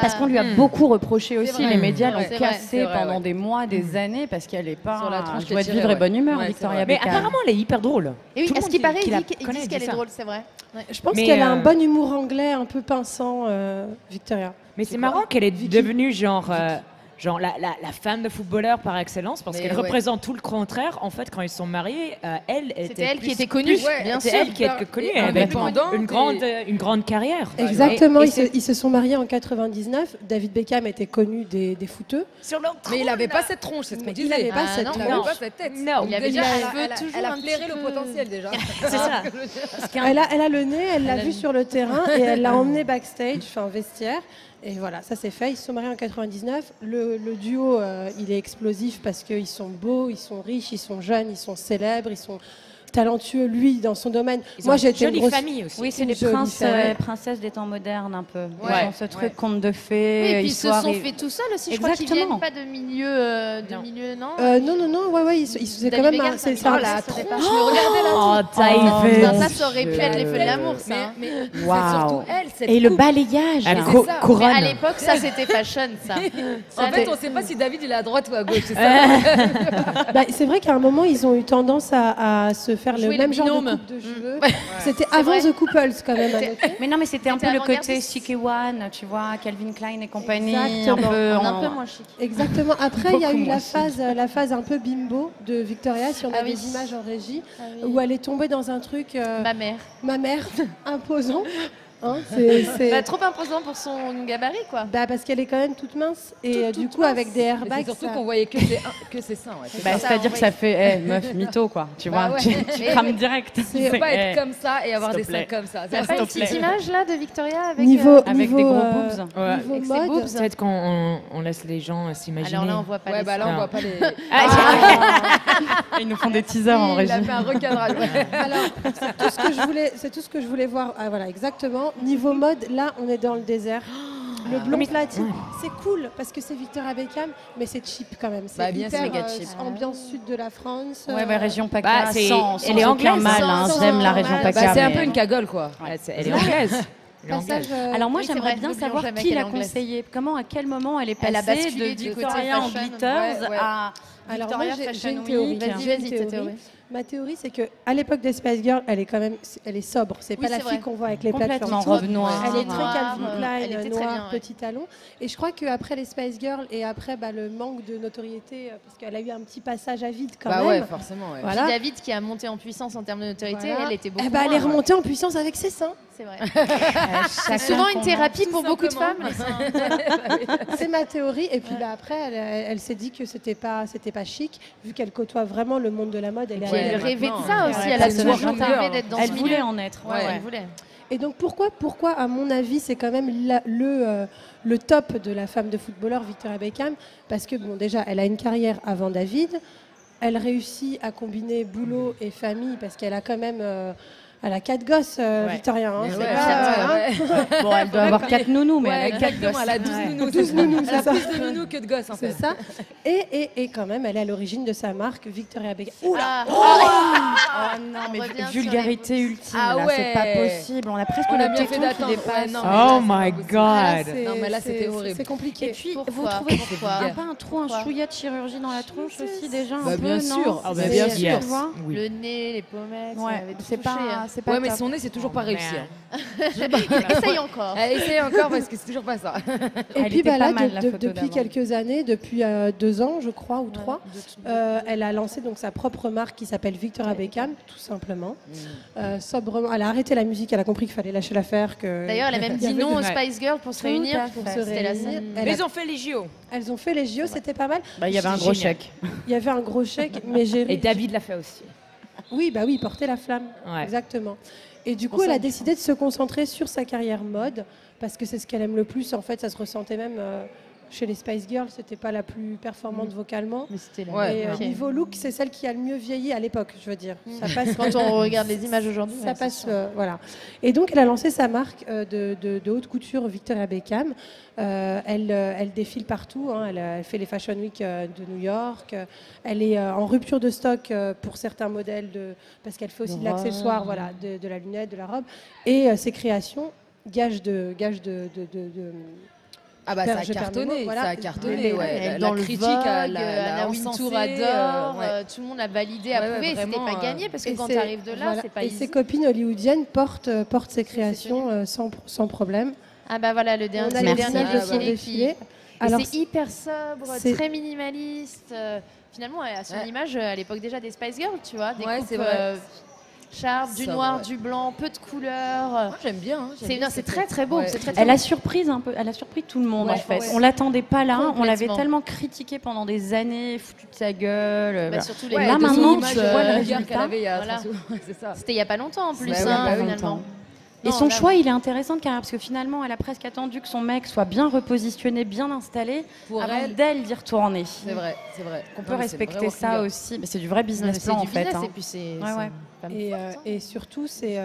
Parce qu'on lui a beaucoup reproché aussi. Les médias l'ont C'est cassé vrai, pendant des mois, des années, parce qu'elle est pas sur la tronche joie de vivre et bonne humeur, Victoria Mais Beckham. apparemment, elle est hyper drôle. Et oui, Tout le à ce monde qui paraît, qui la ils connaît disent qu'elle dit est ça. drôle, c'est vrai. Je pense qu'elle a un bon humour anglais, un peu pinçant, Victoria. Mais c'est marrant qu'elle est devenue genre la femme de footballeur par excellence, parce qu'elle représente tout le contraire. En fait, quand ils sont mariés, c'était elle qui était connue, bien sûr. C'est elle qui était connue. Elle avait une grande carrière. Exactement, ils se sont mariés en 99. David Beckham était connu des footeux. Mais il n'avait pas cette tronche, c'est ce qu'on disait. Il n'avait pas cette tronche. Il n'avait pas cette tête. Non. Il avait déjà Elle a flairé le potentiel déjà. C'est ça. Elle a le nez, elle l'a vu sur le terrain et elle l'a emmené backstage, enfin vestiaire. Et voilà, ça c'est fait. Ils se sont mariés en 99. Le duo, il est explosif parce qu'ils sont beaux, ils sont riches, ils sont jeunes, ils sont célèbres, ils sont talentueux, lui, dans son domaine. Moi, j'ai été une grosse famille aussi. Oui, c'est les princesses des temps modernes un peu. Ouais. Dans ce truc conte de fées. Oui, et puis ils se sont fait tout seuls aussi. Je crois qu'ils viennent pas de milieu, non. Non, ouais, ils faisaient quand même. C'est ça. La tronche. Je me regardais Oh, David. Ça aurait pu être les feux de l'amour, ça. Mais c'est surtout elle. Et le balayage. Couronne. Mais à l'époque, ça c'était fashion, ça. En fait, on ne sait pas si David il est à droite ou à gauche. C'est vrai qu'à un moment, ils ont eu tendance à se faire le même genre de coupe de cheveux. C'était avant The Couples quand même. Mais non, mais c'était un peu le côté chic et one, tu vois, Calvin Klein et compagnie. Un peu moins chic. Exactement. Après, il y a eu la phase un peu bimbo de Victoria, si on a des images en régie, où elle est tombée dans un truc. Ma mère. Ma mère, imposant. Hein, trop imposant pour son gabarit, quoi. Bah, parce qu'elle est quand même toute mince. Et du coup, avec des airbags. C'est surtout qu'on voyait que ses seins. Ouais. C'est-à-dire que ça fait meuf mytho, quoi. Tu vois, tu crames direct. Tu peux pas être comme ça et avoir des seins comme ça. T'as pas une petite image là de Victoria avec des gros boobs. Niveau mode. Peut-être qu'on laisse les gens s'imaginer. Alors là, on voit pas les là, on voit pas les... Ils nous font des teasers en régie. Il a fait un recadrage. Alors, c'est tout ce que je voulais voir. Ah, voilà, exactement. Niveau mode, là, on est dans le désert. Le blond platine, c'est cool parce que c'est Victoria Beckham, mais c'est cheap quand même. C'est hyper cheap. Ambiance sud de la France. Région PACA, elle est anglaise. J'aime la région PACA. C'est un peu une cagole, quoi. Elle est anglaise. Alors moi, j'aimerais bien savoir qui l'a conseillé. Comment, à quel moment elle est passée de Victoria en glitters à Victoria Fashion Week. Vas-y, ta théorie. Ma théorie, c'est qu'à l'époque des Spice Girls, elle est sobre. C'est pas la fille qu'on voit avec les plateformes. Robe noire. Elle est très Calvin Klein, elle était noire, très bien, petit talon. Et je crois qu'après les Spice Girls et après le manque de notoriété, parce qu'elle a eu un petit passage à vide quand même. Ouais, forcément. Ouais. Voilà. David qui a monté en puissance en termes de notoriété, elle était beaucoup elle est remontée en puissance avec ses seins. C'est vrai. C'est souvent une thérapie pour beaucoup de femmes. C'est ma théorie. Et puis après, elle s'est dit que c'était pas chic, vu qu'elle côtoie vraiment le monde de la mode. Elle rêvait de ça aussi. Elle a toujours rêvé d'être dans ce milieu. Elle voulait en être. Elle voulait. Et donc pourquoi, à mon avis, c'est quand même le top de la femme de footballeur, Victoria Beckham, parce que bon, déjà, elle a une carrière avant David. Elle réussit à combiner boulot et famille parce qu'elle a quand même... Elle a 4 gosses, Victoria. Hein, Bon, elle doit avoir 4 nounous, mais elle a 4 gosses. Elle a 12 nounous. 12 nounous, elle a plus de nounous que de gosses, en fait. C'est ça. Et quand même, elle est à l'origine de sa marque, Victoria Beckham. Oula Oh non, mais vulgarité ultime, là, c'est pas possible. On a presque le téton qui dépasse. Oh my God. Non, mais là, c'était horrible. C'est compliqué. Et puis, vous trouvez pas un chouïa de chirurgie dans la tronche aussi, déjà un peu, bien sûr. Bien sûr. Le nez, les pommettes, c'est pas... Ouais, mais son nez, c'est toujours pas réussi. Essaye encore. Essaye encore parce que c'est toujours pas ça. Et puis là, depuis quelques années, depuis 2 ans, je crois, ou 3, elle a lancé donc sa propre marque qui s'appelle Victoria Beckham, tout simplement. Sobrement, elle a arrêté la musique, elle a compris qu'il fallait lâcher l'affaire. D'ailleurs, elle a même dit non aux Spice Girls pour se réunir. Mais ils ont fait les JO. Elles ont fait les JO, c'était pas mal. Il y avait un gros chèque. Il y avait un gros chèque, mais j'ai... Et David l'a fait aussi. Oui, porter la flamme, exactement. Et du coup, elle a décidé de se concentrer sur sa carrière mode, parce que c'est ce qu'elle aime le plus. En fait, ça se ressentait même chez les Spice Girls, c'était pas la plus performante vocalement. Mais c'était niveau look, c'est celle qui a le mieux vieilli à l'époque, je veux dire. Ça passe quand on regarde les images aujourd'hui. Ça passe, voilà. Et donc, elle a lancé sa marque de haute couture, Victoria Beckham. Elle défile partout. Hein. Elle fait les Fashion Week de New York. Elle est en rupture de stock pour certains modèles, parce qu'elle fait aussi de l'accessoire, voilà, de la lunette, de la robe. Et ses créations, gage de ah bah ça a cartonné, voilà. Ça a cartonné, ouais. Dans la le critique, Vogue, Anna Wintour adore, tout le monde l'a validé, approuvé, c'était pas gagné parce que quand tu arrives de là, c'est pas easy. Et ses copines hollywoodiennes portent ses créations sans problème. Ah bah voilà, le dernier défilé. C'est hyper sobre, très minimaliste. Finalement, à son image, à l'époque déjà des Spice Girls, tu vois, des coupes sharp, du noir, du blanc, peu de couleurs. Moi, j'aime bien. C'est très très beau. Elle a surpris tout le monde en fait. On l'attendait pas là, on l'avait tellement critiqué pendant des années, foutu de sa gueule. Surtout là maintenant, tu vois le résultat. C'était il y a pas longtemps en plus, finalement. Et son choix, il est intéressant de carrière parce que finalement, elle a presque attendu que son mec soit bien repositionné, bien installé, avant d'elle d'y retourner. C'est vrai. On peut respecter ça aussi. Mais c'est du vrai business plan en fait. Et puis c'est et surtout, c'est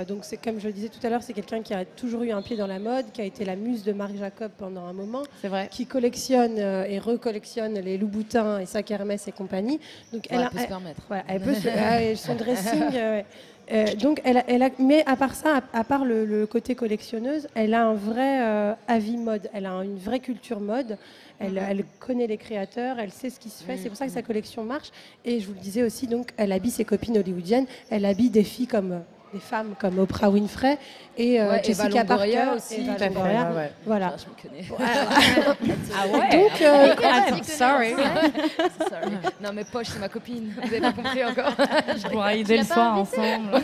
comme je le disais tout à l'heure, c'est quelqu'un qui a toujours eu un pied dans la mode, qui a été la muse de Marc Jacob pendant un moment, qui collectionne et recollectionne les Louboutins et sacs Hermès et compagnie. Donc elle peut se permettre. Voilà, elle peut son dressing. Donc mais à part ça, à part le côté collectionneuse, elle a un vrai avis mode, elle a une vraie culture mode, elle connaît les créateurs, elle sait ce qui se fait, c'est pour ça que sa collection marche. Et je vous le disais aussi, donc elle habille ses copines hollywoodiennes, elle habille des filles comme des femmes comme Oprah Winfrey et Jessica Parker aussi. Eva Longoria. Voilà. Je me connais. Ah ouais. Donc, Sorry. Sorry. Non, mais Poche, c'est ma copine. Vous n'avez pas compris encore. On pourra aider le soir ensemble.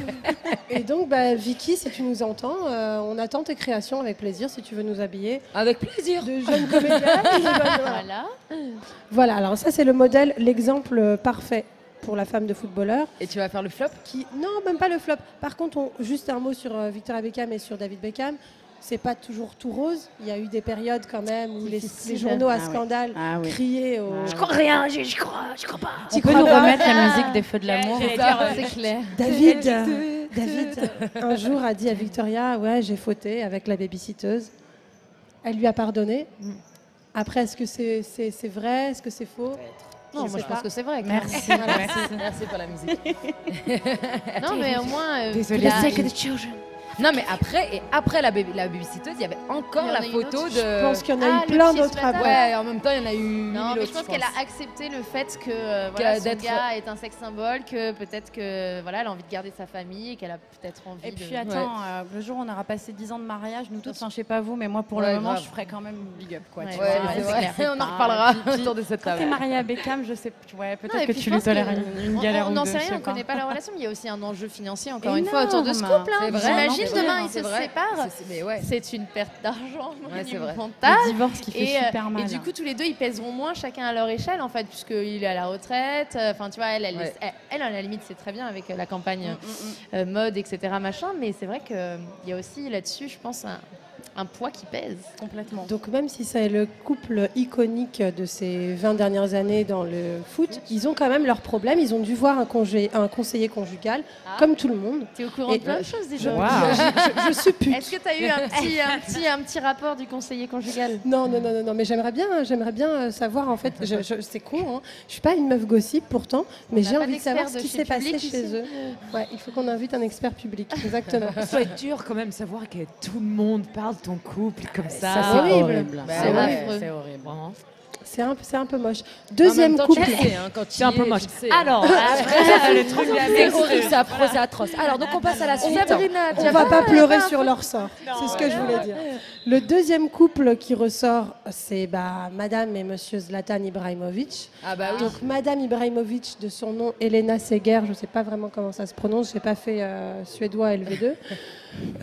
et donc, Vicky, si tu nous entends, on attend tes créations avec plaisir si tu veux nous habiller. Avec plaisir. De jeunes comédiens. Voilà. Voilà, alors ça c'est le modèle, l'exemple parfait pour la femme de footballeur. Et tu vas faire le flop? Non, même pas le flop. Par contre, juste un mot sur Victoria Beckham et sur David Beckham. C'est pas toujours tout rose. Il y a eu des périodes quand même où les journaux à scandale criaient au... Je crois rien, je crois pas. Tu peux nous remettre la musique des Feux de l'amour? C'est clair. David, un jour, a dit à Victoria, ouais, j'ai fauté avec la babysitteuse. Elle lui a pardonné. Après, est-ce que c'est vrai? Est-ce que c'est faux? Non, moi je pense que c'est vrai. Merci. Merci pour la musique. Non, mais au moins. Désolée. Non, mais après la babysitteuse, il y avait encore Il y en la a une photo autre, de. Je pense qu'il y en a Ah, eu le plein petit d'autres Zlatan. après. Ouais, en même temps, il y en a eu. Non, mais je pense qu'elle a a accepté le fait que voilà, son d'être- gars est un sexe symbole, que peut-être que voilà, elle a envie de garder sa famille et qu'elle a peut-être envie Et de. puis attends, le jour où on aura passé 10 ans de mariage, nous tous, enfin, je sais pas vous, mais moi pour Ouais, le moment, grave. je ferai quand même big up. Quoi, Ouais, tu Ouais, vois, c'est c'est vrai. clair. On en reparlera Puis, autour de cette quand t'es table. mariée à Beckham, je sais, ouais, Non, peut-être et que puis tu je lui pense toléreras que une galère on ou n'en deux, sait je rien, sais on pas. connaît pas la relation, mais il y a aussi un enjeu financier encore une fois autour de ce Énorme. couple. C'est vrai, J'imagine non, c'est demain vrai, ils se c'est vrai. séparent. Mais ouais. C'est une perte d'argent Ouais, c'est vrai. monumentale. Le divorce qui fait Et, super mal. et du coup, tous les deux, ils pèseront moins chacun à leur échelle, en fait, puisqu'il est à la retraite. Enfin, tu vois, elle, à la limite, c'est très bien avec la campagne mode, etc., machin. Mais c'est vrai qu'il y a aussi là-dessus, je pense, un poids qui pèse. Complètement. Donc même si c'est le couple iconique de ces 20 dernières années dans le foot, ils ont quand même leurs problèmes. Ils ont dû voir un conseiller conjugal, comme tout le monde. Tu es au courant Et de plein de choses déjà. Je suppute. Est-ce que tu as eu un petit rapport du conseiller conjugal? Non, mais j'aimerais bien savoir, en fait, c'est con, hein. Je suis pas une meuf gossip pourtant, mais j'ai pas envie de savoir ce d'expert qui de s'est chez passé Public chez ici. eux. Ouais, il faut qu'on invite un expert public, exactement. Ça doit être dur quand même savoir que tout le monde parle de ton couple comme ça. c'est horrible. C'est affreux. C'est horrible. Vraiment. C'est un peu moche. Deuxième En même temps, couple. tu le sais, hein, quand C'est un peu moche. Alors, Alors, après, le truc c'est horrible, c'est affreux, c'est atroce. Alors, donc on passe à la suite. On va pas pleurer sur leur sort. C'est ce que je voulais dire. Le deuxième couple qui ressort, c'est Madame et Monsieur Zlatan Ibrahimovic. Ah bah oui. Donc Madame Ibrahimovic, de son nom Elena Seger, je ne sais pas vraiment comment ça se prononce, je n'ai pas fait suédois LV2.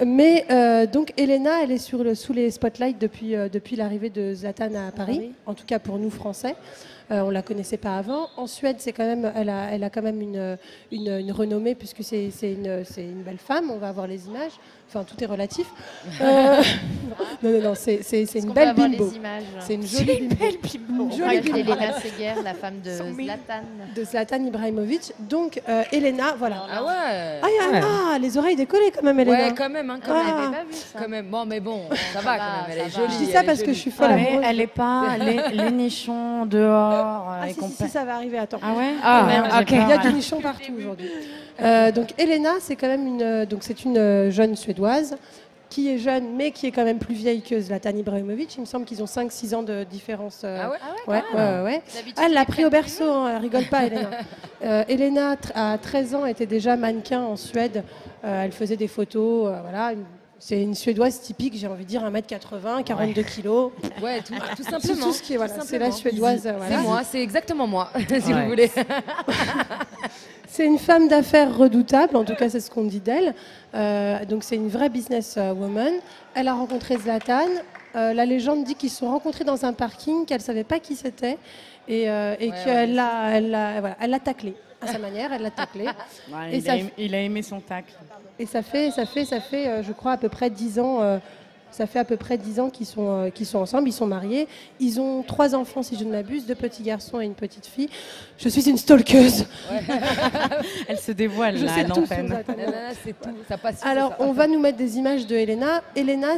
Mais donc Elena, elle est sous les spotlights depuis l'arrivée de Zlatan à Paris, en tout cas pour nous Français. On la connaissait pas avant. En Suède, elle a quand même une renommée puisque c'est une belle femme. On va avoir les images. Enfin, tout est relatif. Non, c'est une belle bimbo. C'est une jolie bimbo. Une jolie bimbo. Elena Seger, la femme de Zlatan. De Zlatan Ibrahimovic. Donc, Elena, voilà. Ah ouais. Ah, les oreilles décollées quand même, Elena. Ouais, quand même, hein, quand Ah. même. J'avais pas vu ça. Quand même. Bon, mais bon, ça va quand même. Elle est ça va. jolie. Je dis ça elle est parce que jolie. je suis folle Mais amoureuse. elle est pas les nichons dehors. Ah, si, ça va arriver. Attends. Ah ouais. Ah, merde, ok. j'ai Il y a peur. du nichon partout aujourd'hui. Donc Elena, c'est quand même une jeune Suédoise qui est jeune, mais qui est quand même plus vieille que Zlatan Ibrahimovic. Il me semble qu'ils ont 5-6 ans de différence. Ah ouais. Ouais. D'habitude, Ah, elle l'a ils pris au prennent berceau, hein, elle rigole pas, Elena. Elena, à 13 ans, était déjà mannequin en Suède. Elle faisait des photos, voilà. C'est une Suédoise typique, j'ai envie de dire 1m80, 42 kilos. Ouais, tout C'est simplement. tout ce qui est, voilà. Tout C'est la simplement. Suédoise. C'est Voilà. moi, c'est exactement moi, si Ouais. vous voulez. C'est une femme d'affaires redoutable, en tout cas c'est ce qu'on dit d'elle. Donc c'est une vraie business woman. Elle a rencontré Zlatan. La légende dit qu'ils se sont rencontrés dans un parking, qu'elle ne savait pas qui c'était et qu'elle l'a taclé à sa manière, elle l'a taclé. Ouais, Et ça il a aimé son tacle. Et ça fait, je crois, à peu près 10 ans. Ça fait à peu près 10 ans qu'ils sont ensemble, ils sont mariés. Ils ont 3 enfants, si je ne m'abuse, 2 petits garçons et une petite fille. Je suis une stalkeuse. Elle se dévoile Je là, sais à tout sur l'antenne. Zlatan. C'est tout, ça passe. Alors, on va nous mettre des images de Elena. Elena,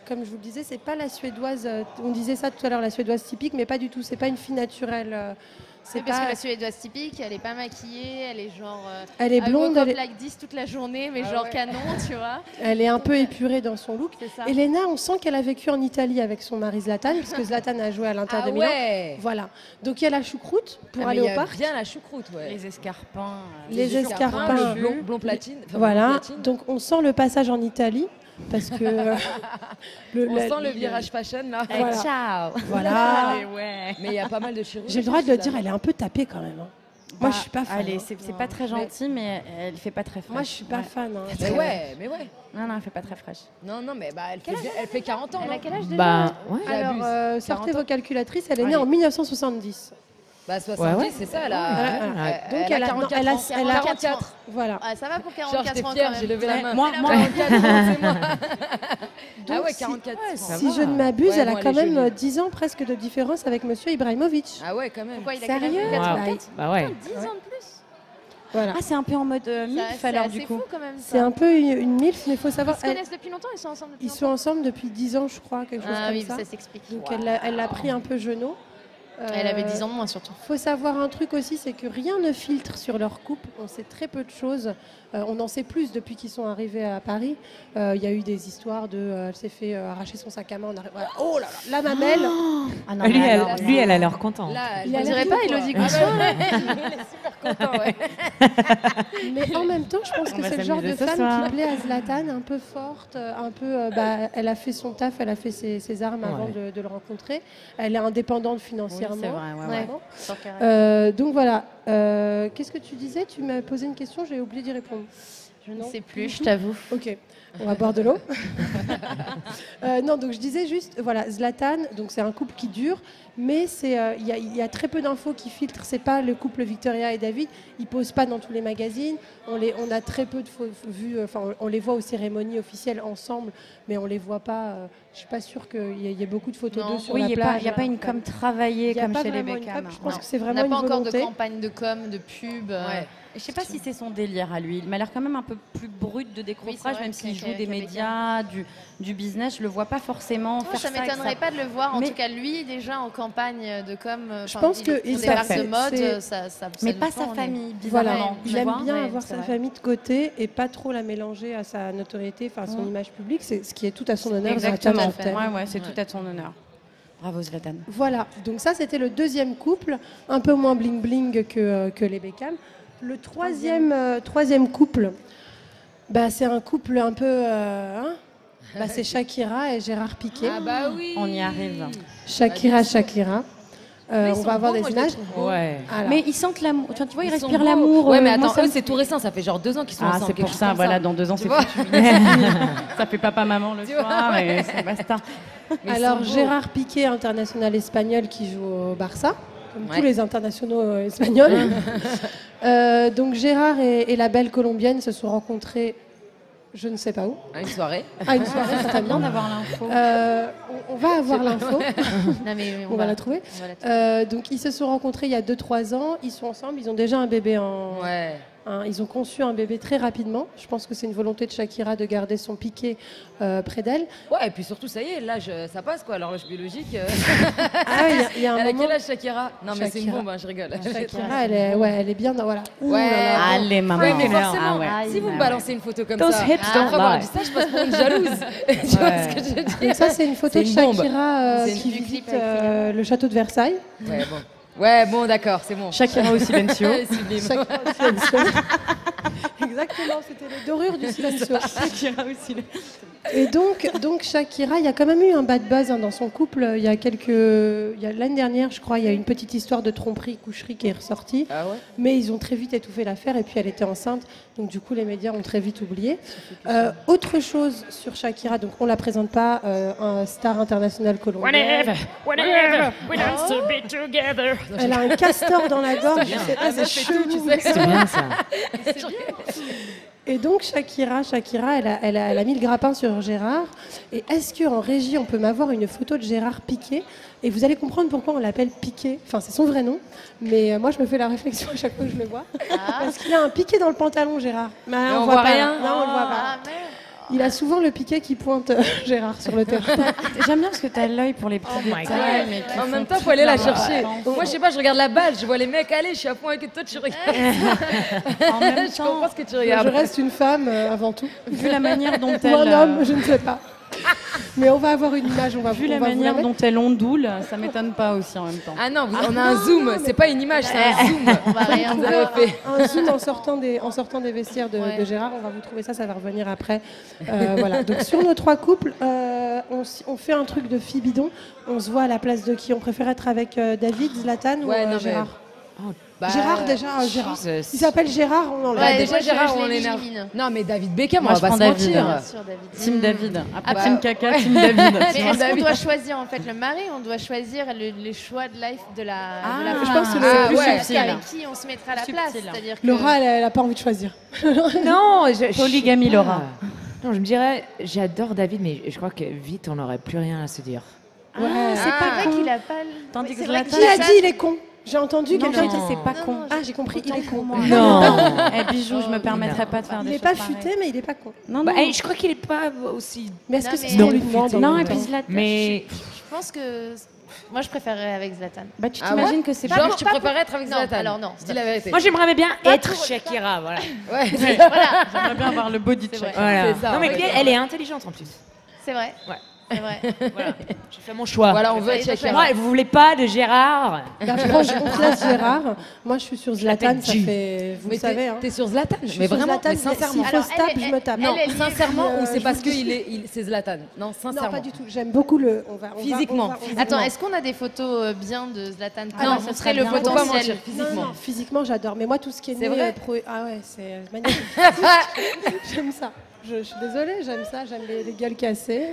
comme je vous le disais, c'est pas la suédoise. On disait ça tout à l'heure, la suédoise typique, mais pas du tout. C'est pas une fille naturelle. C'est parce que la suédoise typique, elle est pas maquillée, elle est genre. Elle est blonde. Elle est like 10 toute la journée, mais genre canon, tu vois. Elle est un peu épurée dans son look. Elena, on sent qu'elle a vécu en Italie avec son mari Zlatan, parce que Zlatan a joué à l'Inter de Milan. Voilà. Donc il y a la choucroute pour aller au parc. Bien la choucroute, ouais. Les escarpins. Les escarpins. Blond platine. Voilà. Donc on sent le passage en Italie. Parce que on sent le virage fashion là. Voilà. Ciao. Voilà. Mais il y a pas mal de chirurgie. J'ai le droit de le dire, elle est un peu tapée quand même. Moi, je suis pas fan. Allez, c'est pas très gentil, mais elle fait pas très fraîche. Moi, je suis pas fan. Mais ouais. Non, elle fait pas très fraîche. Non, mais elle fait 40 ans. Elle a quel âge déjà? Alors, sortez vos calculatrices. Elle est née en 1970. Bah 70, c'est ça, donc elle a 44. Voilà. Ah, ça va pour 44 j'étais ans fière, quand même. j'ai levé la main. Moi, 44 ans, c'est moi. Donc, 44. Si je ne m'abuse, elle a quand même 10 ans presque de différence avec Monsieur Ibrahimovic. Ah ouais, quand même. Pourquoi il a Sérieux? 44? Bah ouais. 10 ans de plus. Voilà. Ah, c'est un peu en mode MILF alors du coup. C'est fou quand même. C'est un peu une MILF, mais il faut savoir. Ils se connaissent depuis longtemps, ils sont ensemble depuis longtemps. Ils sont ensemble depuis 10 ans, je crois, quelque chose comme ça. Ah oui, ça s'explique. Donc elle l'a pris un peu genou. Elle avait 10 ans de moins surtout. Il faut savoir un truc aussi, c'est que rien ne filtre sur leur couple. On sait très peu de choses. On en sait plus depuis qu'ils sont arrivés à Paris. Il y a eu des histoires de... elle s'est fait arracher son sac à main. Voilà. Oh là là, la mamelle. Ah non, Lui, elle a l'air contente. Il ne dirait pas Elodie Gouchon. Il est super content, ouais. Mais en même temps, je pense que c'est le genre de femme qui plaît à Zlatan, un peu forte, un peu... elle a fait son taf, elle a fait ses armes avant de le rencontrer. Elle est indépendante financièrement. Oui, c'est vrai, donc voilà. Qu'est-ce que tu disais? Tu m'as posé une question, j'ai oublié d'y répondre. Je ne sais plus, je t'avoue. Ok, on va boire de l'eau. Non, donc je disais juste, voilà, Zlatan, donc c'est un couple qui dure, mais il y a très peu d'infos qui filtrent. C'est pas le couple Victoria et David. Ils posent pas dans tous les magazines. On a très peu de vues. Enfin, on les voit aux cérémonies officielles ensemble, mais on les voit pas. Je suis pas sûre qu'il y ait beaucoup de photos d'eux sur la plage. Il n'y a pas une com travaillée comme chez les Beckham. Je pense que c'est vraiment une volonté. On n'a pas encore de campagne de com, de pub. Je sais pas si c'est son délire à lui. Il m'a l'air quand même un peu plus brut de décrochage, même s'il joue des médias, du business. Je le vois pas forcément faire ça. Ça m'étonnerait pas de le voir. En tout cas, lui déjà en campagne de com. Je pense que des marques de mode, ça. Mais pas sa famille. Voilà. Il aime bien avoir sa famille de côté et pas trop la mélanger à sa notoriété, enfin à son image publique. C'est ce qui est tout à son honneur. Exactement. Ouais, c'est tout à son honneur. Bravo Zlatan. Voilà. Donc ça, c'était le deuxième couple, un peu moins bling bling que les Beckham. Le troisième couple, c'est un couple un peu... c'est Shakira et Gérard Piqué. Ah bah oui. On y arrive. Shakira. On va avoir des images. Ouais. Mais ils sentent l'amour. Tu vois, ils respirent l'amour. Ouais, mais attends, eux, c'est tout récent. Ça fait genre 2 ans qu'ils sont ensemble. C'est pour ça, voilà, dans 2 ans, c'est foutu. Ça fait papa-maman le soir et c'est basta. Alors, Gérard Piqué, international espagnol qui joue au Barça, comme tous les internationaux espagnols. Donc, Gérard et la belle colombienne se sont rencontrés, je ne sais pas où. À une soirée. Ça serait bien d'avoir l'info. On va avoir l'info. On va la trouver. Donc, ils se sont rencontrés il y a 2-3 ans. Ils sont ensemble. Ils ont déjà un bébé ils ont conçu un bébé très rapidement. Je pense que c'est une volonté de Shakira de garder son Piqué près d'elle. Ouais, et puis surtout, ça y est, l'âge, ça passe quoi, l'horloge biologique. Il y a un elle a moment... quel âge Shakira? Non, mais c'est une bombe, je rigole. Shakira, elle est bien dans... Voilà. Allez, maman. Ouais, mais forcément, si vous me balancez une photo comme ça, après avoir dit ça, je passe pour une jalouse. Tu vois ce que je veux dire? Donc ça, c'est une photo de Shakira qui visite le château de Versailles. Ouais, bon. Ouais, bon, d'accord, c'est bon. Shakira au silencio. Exactement, c'était les dorures du silencio. Shakira au silencio. Et donc Shakira, il y a quand même eu un bad buzz dans son couple. Il y a l'année dernière, je crois, il y a une petite histoire de tromperie, coucherie qui est ressortie. Ah ouais. Mais ils ont très vite étouffé l'affaire et puis elle était enceinte. Donc du coup, les médias ont très vite oublié. Autre chose sur Shakira, donc on la présente pas, un star international colombien. Whenever we dance to be together. Elle a un castor dans la gorge. C'est chelou. Tu sais que C'est bien ça. Et donc Shakira, elle a mis le grappin sur Gérard. Et est-ce qu'en régie, on peut m'avoir une photo de Gérard Piqué? Et vous allez comprendre pourquoi on l'appelle Piqué. Enfin, c'est son vrai nom. Mais moi, je me fais la réflexion à chaque fois que je le vois. Parce qu'il a un piqué dans le pantalon, Gérard. Mais on voit rien. Non, on le voit pas. Il a souvent le piquet qui pointe Gérard sur le terrain. J'aime bien parce que t'as l'œil pour les petits détails. Mais en même temps, faut aller la chercher. Moi, je sais pas, je regarde la balle, je vois les mecs aller, je suis à fond avec toi, tu regardes. En même Je temps, comprends ce que tu regardes. Je reste une femme avant tout. vu la manière dont Ou un elle... homme, je ne sais pas. Mais on va avoir une image, Vu la manière dont elle ondoule, ça m'étonne pas aussi en même temps. Ah non, on a un zoom, c'est pas une image, c'est un zoom. On va rien Vous avez fait. un zoom en sortant des vestiaires de Gérard. On va vous trouver ça va revenir après. Voilà. Donc sur nos 3 couples, on fait un truc de fille bidon. On se voit à la place de qui? On préfère être avec David, Zlatan ou Gérard? Gérard déjà, Gérard. Il s'appelle Gérard, on l'enlève. Ouais, déjà Gérard, on l'énerve. Non mais David Beckham, on va pas se mentir. Team David. Après Team Caca, Team David. Mais est-ce qu'on doit choisir en fait le mari? On doit choisir les choix de life de la je pense que c'est plus subtil. Avec qui on se mettra à la place. C'est-à-dire que... Laura, elle a pas envie de choisir. Non, Polygamie, Laura. Non, je me dirais, j'adore David, mais je crois que vite, on n'aurait plus rien à se dire. Ouais. C'est pas vrai qu'il a pas... Tandis que Qui a dit il est con? J'ai entendu quelqu'un qui c'est pas con. Ah, j'ai compris, il est con. Non. Bijou, je me permettrais pas de faire Il des est choses pas pareilles. futé, mais il est pas con. Non, Bah, non. je crois qu'il est pas aussi. Mais est-ce Non, que c'est mais- ce qu'on lui demande? Non, et puis Zlatan. Mais Je pense que... Moi, je préférerais avec Zlatan. Bah, tu t'imagines que c'est pas... Genre, tu préférais être avec Non, Zlatan? alors non. Dis la vérité. moi, j'aimerais bien être Shakira, voilà. Ouais, J'aimerais bien avoir le body de Shakira. Voilà. C'est ça, Non, mais ouais. puis elle est intelligente en plus. C'est vrai. Ouais. C'est vrai. Voilà. J'ai fait mon choix. Voilà, on veut être Shakira. Moi, vous voulez pas de Gérard? Bah, franchement, on te laisse Gérard. Moi, je suis sur Zlatan, l'appelle ça G. fait... Vous Mais savez, hein. t'es sur Zlatan? Je suis Mais sur vraiment, Zlatan, mais sincèrement. S'il faut se tape, je me tape. Non, Elle est sincèrement, ou c'est je parce vous que dis- c'est Zlatan? Non, sincèrement. Non, pas du tout. J'aime beaucoup le... Physiquement. Attends, est-ce qu'on a des photos bien de Zlatan? Non, Ce serait le Faut pas mentir, potentiel. physiquement. Non, physiquement, j'adore. Mais moi, tout ce qui est C'est né, vrai Ah ouais, c'est magnifique. J'aime ça. Je suis désolée, j'aime ça. J'aime les gueules cassées.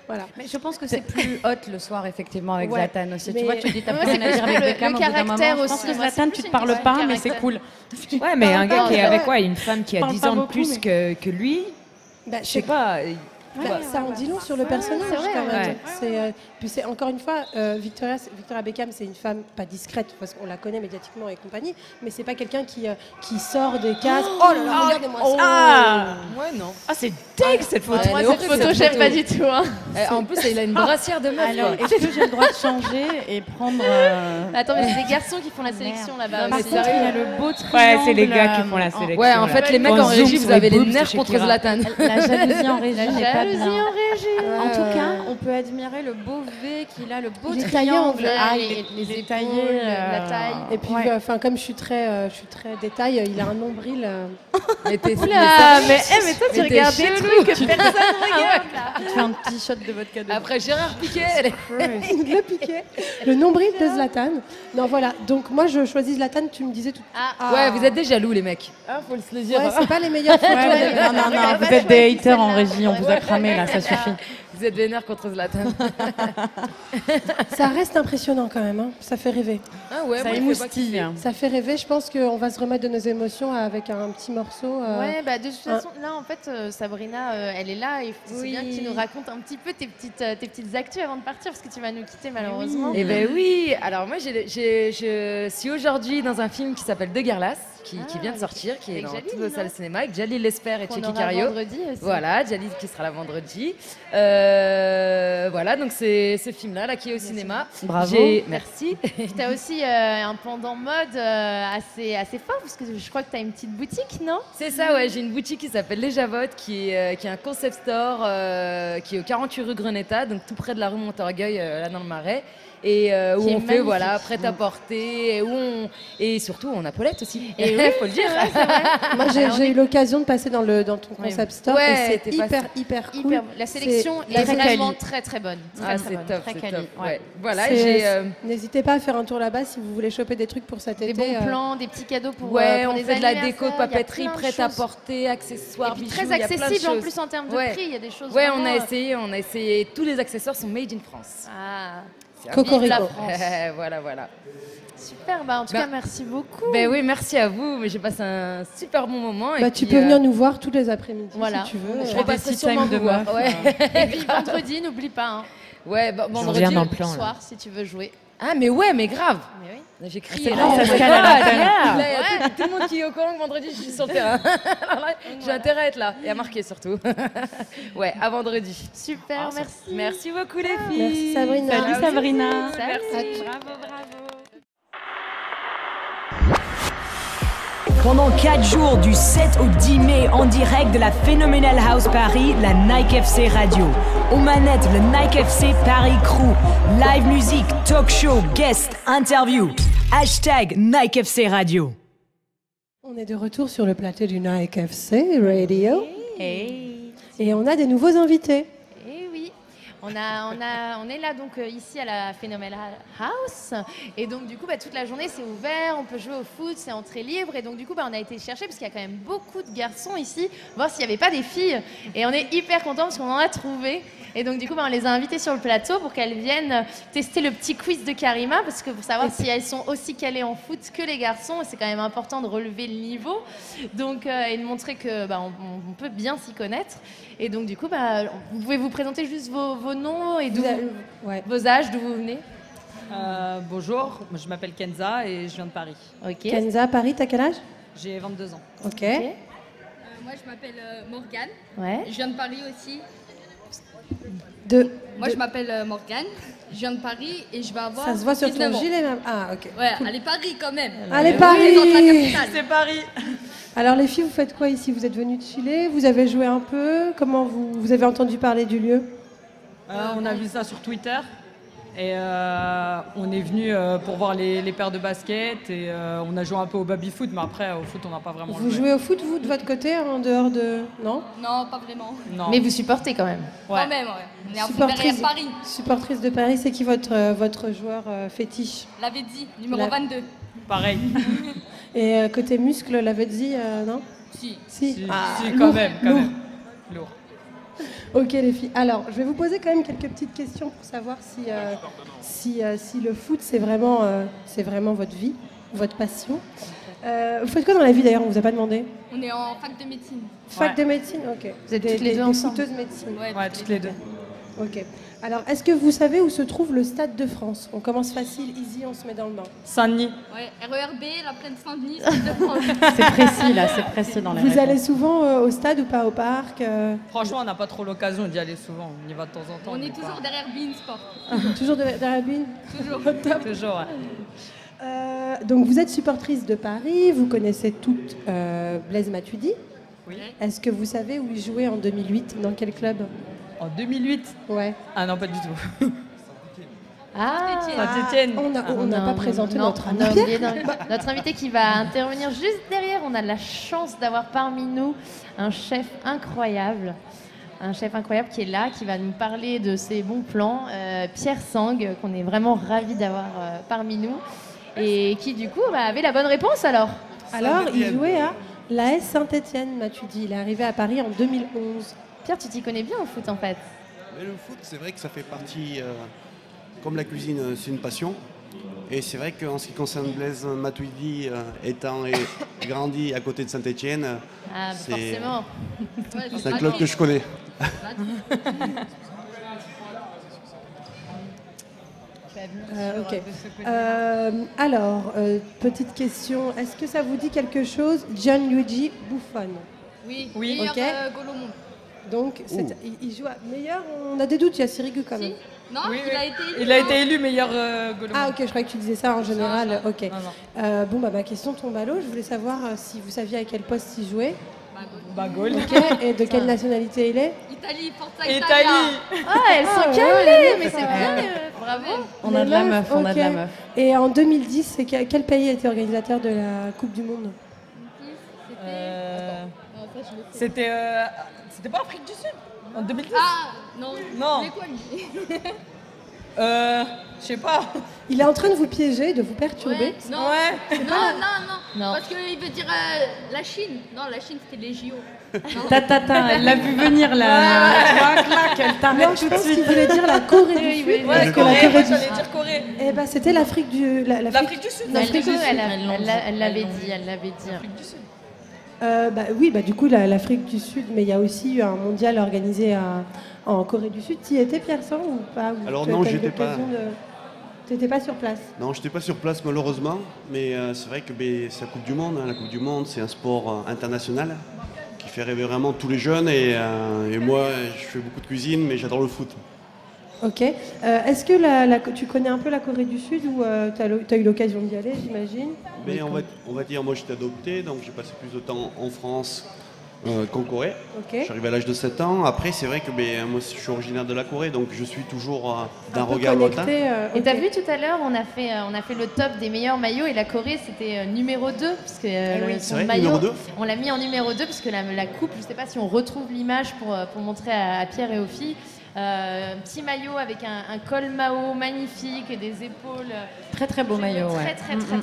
Voilà. Mais je pense que c'est plus hot le soir, effectivement, avec Ouais, Zlatan aussi. mais- Tu vois, tu dis, t'as Ouais, plus c'est rien à dire plus avec le Beckham au bout d'un moment. caractère Je pense aussi. que Moi, Zlatan, c'est tu plus te parles une pas, question de mais c'est caractère. cool. Ouais, mais un gars Non, qui est c'est avec vrai. quoi? Une femme qui a Parle 10 pas ans de beaucoup, plus que lui? Bah, Je sais pas. ça en dit long sur le personnage c'est vrai, quand même. ouais. Puis c'est encore une fois, Victoria Beckham, c'est une femme pas discrète parce qu'on la connaît médiatiquement et compagnie, mais c'est pas quelqu'un qui sort des cases. Oh là là, regardez-moi ça. Ah, Ouais, non. ah c'est dingue cette photo. Moi, Elle est cette horrible, photo, cette j'aime photo. pas du tout. Hein. En plus, il a une brassière de meuf. Alors, quoi. est-ce que j'ai le droit de changer et prendre... Attends, mais c'est des garçons qui font la sélection là-bas. Par aussi. contre, il y a le beau triangle... Ouais, c'est les gars qui font la sélection. Ouais, en fait, les mecs en régie, vous avez les nerfs contre Zlatan. La jalousie en régie La n'est pas jalousie bien. en régie. En tout cas, on peut admirer le beau V qu'il a, le beau Il est triangle. taillé en V. Ah, Les il est épaules, taillé, la taille. Et puis, Ouais. enfin, comme je suis très détail, il a un nombril. Mais t'es Oula, mais toi, tu mais t'es regardes des chelou. trucs que personne regarde là. Tu fais un petit shot de vodka de Après Gérard Piquet, elle est... le piquet, le nombril de Zlatan. Non, voilà. Donc moi, je choisis Zlatan. Tu me disais tout. Ah, Ouais, vous êtes des jaloux, les mecs. Faut se le dire. Ouais, c'est pas les meilleures photos. Ouais, non, non, non, vous êtes des haters en régie, on vous a cramé là, ça suffit. Vous êtes vénère contre Zlatan. Ça reste impressionnant quand même. Hein. Ça fait rêver. Ah ouais, Ça moi, il fait pas émoustille. kiffer. Ça fait rêver. Je pense qu'on va se remettre de nos émotions avec un petit morceau. Ouais, bah de toute façon, là en fait, Sabrina, elle est là et c'est bien que tu nous racontes un petit peu tes petites actus avant de partir parce que tu vas nous quitter malheureusement. Eh ben oui, alors moi je suis aujourd'hui dans un film qui s'appelle De Guerlas, qui vient de sortir, qui est avec dans Jalil, toutes vos non salles de cinéma, avec Jalil Lesper et Qu'on Tchéki aura Cario. vendredi aussi. Voilà, Jalil qui sera là vendredi. Voilà, donc c'est ce film-là là, qui est au cinéma. Bravo. Merci. Tu as aussi un pendant mode assez fort parce que je crois que tu as une petite boutique, non? C'est ça, ouais, j'ai une boutique qui s'appelle Les Javottes, qui est un concept store qui est au 48 rue Greneta, donc tout près de la rue Montorgueil, là dans le Marais. Et où Qui est on fait magnifique. prêt-à-porter, et surtout on a Paulette aussi, Et il oui, faut le dire. Moi, j'ai eu l'occasion de passer dans ton concept store Ouais, et c'est t'es passé. hyper cool. hyper. La sélection C'est est très vraiment quali. très très bonne. Ah, Très, c'est très bonne. top, très c'est quali, top. ouais. Ouais. Voilà, C'est- j'ai N'hésitez pas à faire un tour là-bas si vous voulez choper des trucs pour cet Des été. bons plans, des petits cadeaux pour ouais, pour on les fait de la anniversaires, déco, il y a papeterie, plein de prête à choses. porter, accessoires, Et puis bijoux, très il y a plein de accessible en choses. plus en termes de Ouais. prix, il y a des choses Ouais, vraiment, on a essayé. Tous les accessoires sont made in France. Ah, C'est un Cocorico. vive la France. voilà. Super, bah en tout Bah, cas merci beaucoup. Ben oui, merci à vous. Mais j'ai passé un super bon moment. Bah, et tu puis, peux venir nous voir tous les après-midi Voilà. si tu veux. Je des repasserai tea sûrement time de vous voir. meuf. Ouais. Et puis vendredi, n'oublie pas, hein, Ouais, Je vendredi. reviens dans le plan ce là. soir si tu veux jouer. Ah, mais ouais, mais grave. Mais oui. J'ai crié. C'est Là, vrai, ça se on cale à rigole. l'intérieur. Là, il y a tout le monde qui est au courant que vendredi, je suis sur le terrain. Alors là, j'ai intérêt à être là et à marquer surtout. Ouais, à vendredi. Super, merci. Merci beaucoup les filles. Merci Sabrina. Salut Sabrina. Merci. Pendant 4 jours, du 7 au 10 mai, en direct de la Phenomenal House Paris, la Nike FC Radio. Aux manettes, le Nike FC Paris Crew. Live musique, talk show, guest, interview. Hashtag Nike FC Radio. On est de retour sur le plateau du Nike FC Radio. Et on a des nouveaux invités. Eh oui, on est là donc ici à la Phenomenal House et donc du coup toute la journée c'est ouvert, on peut jouer au foot, c'est entrée libre et donc du coup on a été chercher parce qu'il y a quand même beaucoup de garçons ici, voir s'il n'y avait pas des filles et on est hyper contents parce qu'on en a trouvé et donc du coup on les a invitées sur le plateau pour qu'elles viennent tester le petit quiz de Karima parce que pour savoir si elles sont aussi calées en foot que les garçons, c'est quand même important de relever le niveau donc et de montrer que on peut bien s'y connaître. Et donc du coup, vous pouvez vous présenter juste vos noms et vos âges, d'où vous venez. Bonjour, je m'appelle Kenza et je viens de Paris. Ok. Kenza, Paris, t'as quel âge? J'ai 22 ans. Ok. Moi, je m'appelle Morgane. Ouais. Je viens de Paris aussi. Moi, je m'appelle Morgane. Je viens de Paris et je vais avoir. Ça se voit sur 19 ton ans. gilet même. Ah, ok. Ouais, allez Paris quand même. Allez Paris. Dans la capitale. C'est Paris. Alors les filles, vous faites quoi ici? Vous êtes venues de Chili? Vous avez joué un peu? Comment vous avez entendu parler du lieu? On a vu ça sur Twitter et on est venu pour voir les paires de basket et on a joué un peu au baby-foot, mais après au foot on n'a pas vraiment Vous jouez au foot, vous, de votre côté, en dehors de... Non? Non, pas vraiment. Non. Mais vous supportez quand même. Ouais. Quand même, ouais. On est un peu derrière Paris. Supportrice de Paris, c'est qui votre joueur fétiche? Lavezzi, numéro 22. Pareil. Et côté muscle, Lavezzi, non? Si. Si, lourd, quand même. Lourd. Ok les filles. Alors, je vais vous poser quand même quelques petites questions pour savoir si le foot c'est vraiment votre vie, votre passion. Vous faites quoi dans la vie d'ailleurs? On vous a pas demandé. On est en fac de médecine. Fac de médecine, ok. Vous êtes toutes les deux ensemble. Footeuses médecine. Ouais, toutes les deux. Ok. Alors, est-ce que vous savez où se trouve le Stade de France? On commence facile, easy, on se met dans le bain. Saint-Denis. Ouais, RERB, la plaine Saint-Denis, Stade de France. C'est précis là, c'est précis dans la Vous réponse. allez souvent au stade ou pas au parc? Franchement, on n'a pas trop l'occasion d'y aller souvent. On y va de temps en temps. On mais est toujours pas- derrière Bein Sport. Toujours derrière Bin? Toujours. Top. Toujours, ouais. Donc vous êtes supportrice de Paris, vous connaissez toutes Blaise Matuidi. Oui. Est-ce que vous savez où il jouait en 2008? Dans quel club? En 2008. Ouais. Ah non, pas du tout. Ah, Saint-Étienne. On n'a pas présenté notre on a invité. oublié notre invité qui va intervenir juste derrière. On a de la chance d'avoir parmi nous un chef incroyable. Un chef incroyable qui est là, qui va nous parler de ses bons plans. Pierre Sang, qu'on est vraiment ravis d'avoir parmi nous. Et qui du coup avait la bonne réponse alors. Alors, il jouait à l'AS Saint-Étienne, Matuidi. Il est arrivé à Paris en 2011. Pierre, tu t'y connais bien au foot en fait. Mais le foot, c'est vrai que ça fait partie, comme la cuisine, c'est une passion. Et c'est vrai qu'en ce qui concerne Blaise Matuidi, étant grandi à côté de Saint-Étienne, Forcément. c'est un club que je connais. Ok. Alors, petite question. Est-ce que ça vous dit quelque chose? Gianluigi Buffon. Oui, Oui. meilleur Ok. goal au monde. Donc, il joue à meilleur. On a des doutes, il y a Sirigu quand même. Si. Non, Oui, il oui. a été élu. Il a été élu meilleur goal au Ah, monde. ok, je croyais que tu disais ça en général. Ok. Non. Bon, ma question tombe à l'eau. Je voulais savoir si vous saviez à quel poste il jouait. Bah, goal. Ok. Et de quelle nationalité il est? Italie, Forza Italia. Italie. Ah, elles sont ouais, câblées, mais c'est ouais. bien. Bravo. On a de Les la meufs, meuf, on a de la ok. meuf. Et en 2010, c'est quel pays était organisateur de la Coupe du Monde? C'était pas Afrique du Sud en 2010. Ah, non. Non. C'est quoi lui? Je sais pas. Il est en train de vous piéger, de vous perturber. Ouais, non. Ouais. Non. Parce qu'il veut dire la Chine. Non, la Chine, c'était les JO. Tata, elle l'a vu venir là. Tu vois, clac, elle Non, t'arrête je tout de pense suite. qu'il voulait dire la Corée du Sud. Ouais, parce que la Corée, Corée moi du j'allais Sud. dire Corée. Eh ben, c'était l'Afrique du L'Afrique du Sud. Elle Elles l'avait l'ont dit, elle l'avait dit. L'Afrique du Sud. Oui, du coup, l'Afrique du Sud, mais il y a aussi eu un mondial organisé en Corée du Sud. Tu y étais, Pierre Sang, ou pas? Ou Alors tu as non, eu j'y étais pas. l'occasion T'étais pas sur place? Non, je n'étais pas sur place malheureusement, mais c'est vrai que c'est la Coupe du Monde. Hein. La Coupe du Monde, c'est un sport international qui fait rêver vraiment tous les jeunes. Et moi, je fais beaucoup de cuisine, mais j'adore le foot. Ok. Est-ce que tu connais un peu la Corée du Sud ou tu as eu l'occasion d'y aller, j'imagine? Mais on va dire, moi j'étais adopté, donc j'ai passé plus de temps en France qu'en Corée. Okay. Je suis arrivé à l'âge de 7 ans. Après, c'est vrai que moi je suis originaire de la Corée, donc je suis toujours d'un regard lointain. Et t'as vu tout à l'heure, on a fait le top des meilleurs maillots et la Corée c'était numéro 2 parce que son maillot, numéro 2. On l'a mis en numéro 2 parce que la coupe, je sais pas si on retrouve l'image pour montrer à Pierre et aux filles. Un petit maillot avec un col Mao magnifique et des épaules. Très très beau maillot,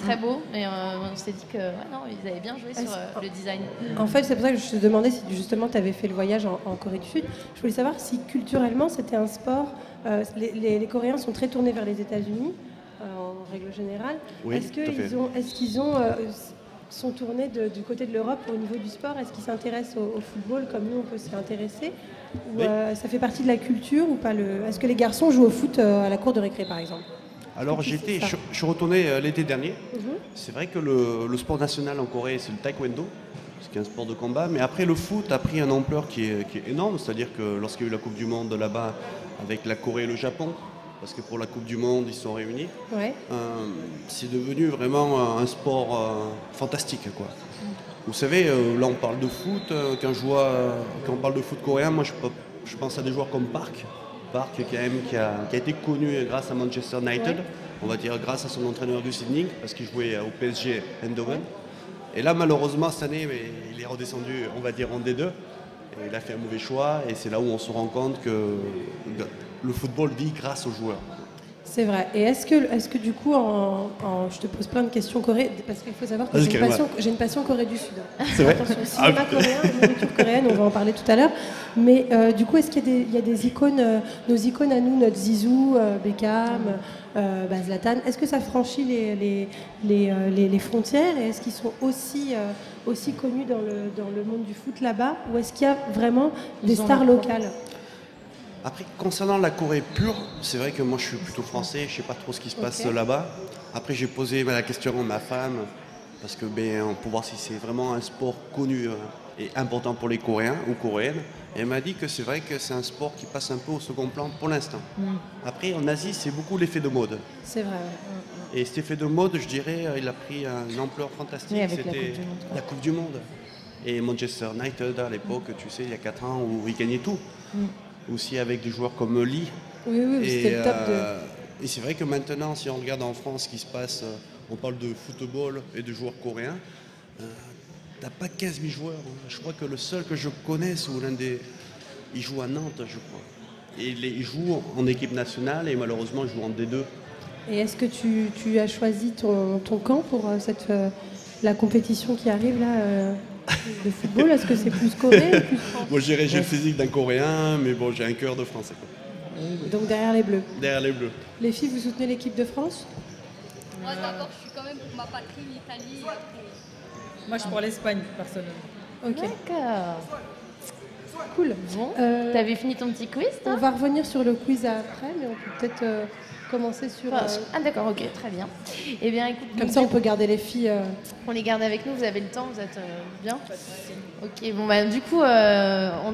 très beau. Et on s'est dit que non, ils avaient bien joué sur le design. En fait, c'est pour ça que je te demandais si justement tu avais fait le voyage en Corée du Sud. Je voulais savoir si culturellement c'était un sport. Les Coréens sont très tournés vers les États-Unis en règle générale. Oui, est-ce qu'ils sont tournés du côté de l'Europe au niveau du sport? Est-ce qu'ils s'intéressent au football comme nous on peut s'y intéresser? Ou ça fait partie de la culture ou pas? Est-ce que les garçons jouent au foot à la cour de récré par exemple? Alors je suis retourné l'été dernier. C'est vrai que le sport national en Corée c'est le taekwondo, qui est un sport de combat, mais après le foot a pris une ampleur qui est énorme, c'est-à-dire que lorsqu'il y a eu la Coupe du Monde là-bas avec la Corée et le Japon, parce que pour la Coupe du Monde ils sont réunis, c'est devenu vraiment un sport fantastique, quoi. Vous savez, là on parle de foot, quand on parle de foot coréen, moi je pense à des joueurs comme Park qui a été connu grâce à Manchester United, on va dire grâce à son entraîneur Gus Hiddink, parce qu'il jouait au PSG Eindhoven. Et là malheureusement cette année, il est redescendu, on va dire en D2, et il a fait un mauvais choix, et c'est là où on se rend compte que le football vit grâce aux joueurs. C'est vrai. Et est-ce que du coup, je te pose plein de questions Corée, parce qu'il faut savoir que j'ai une passion Corée du Sud. C'est vrai. Attention, cinéma coréen, nourriture coréenne, on va en parler tout à l'heure. Mais du coup, est-ce qu'il y a des icônes, nos icônes à nous, notre Zizou, Beckham, Zlatan, est-ce que ça franchit les frontières et est-ce qu'ils sont aussi connus dans le monde du foot là-bas, ou est-ce qu'il y a vraiment des stars locales? Après, concernant la Corée pure, c'est vrai que moi je suis plutôt français, je ne sais pas trop ce qui se passe là-bas. Après j'ai posé la question à ma femme, parce que pour voir si c'est vraiment un sport connu et important pour les Coréens ou Coréennes. Et elle m'a dit que c'est vrai que c'est un sport qui passe un peu au second plan pour l'instant. Après en Asie c'est beaucoup l'effet de mode. C'est vrai. Et cet effet de mode, je dirais, il a pris une ampleur fantastique. C'était la Coupe du Monde. Et Manchester United à l'époque, tu sais, il y a 4 ans, où ils gagnaient tout. Aussi avec des joueurs comme Lee. Oui, c'était le top Et c'est vrai que maintenant, si on regarde en France ce qui se passe, on parle de football et de joueurs coréens, t'as pas 15 000 joueurs. Je crois que le seul que je connaisse, ou il joue à Nantes, je crois. Et il joue en équipe nationale et malheureusement, il joue en D2. Et est-ce que tu as choisi ton camp pour la compétition qui arrive là de football? Est-ce que c'est plus Corée ou plus France? Moi, j'ai le physique d'un Coréen, mais bon, j'ai un cœur de Français. Donc derrière les Bleus. Derrière les Bleus. Les filles, vous soutenez l'équipe de France? Moi, d'abord, je suis quand même pour ma patrie, l'Italie. Moi, je suis pour l'Espagne, personnellement. Ok. D'accord. Cool. Bon, t'avais fini ton petit quiz, toi? On va revenir sur le quiz après, mais on peut peut-être commencer sur... Ah d'accord, ok, très bien. Eh bien, écoute... Comme ça, on peut garder les filles... On les garde avec nous, vous avez le temps, vous êtes bien? Ok, bon, du coup, on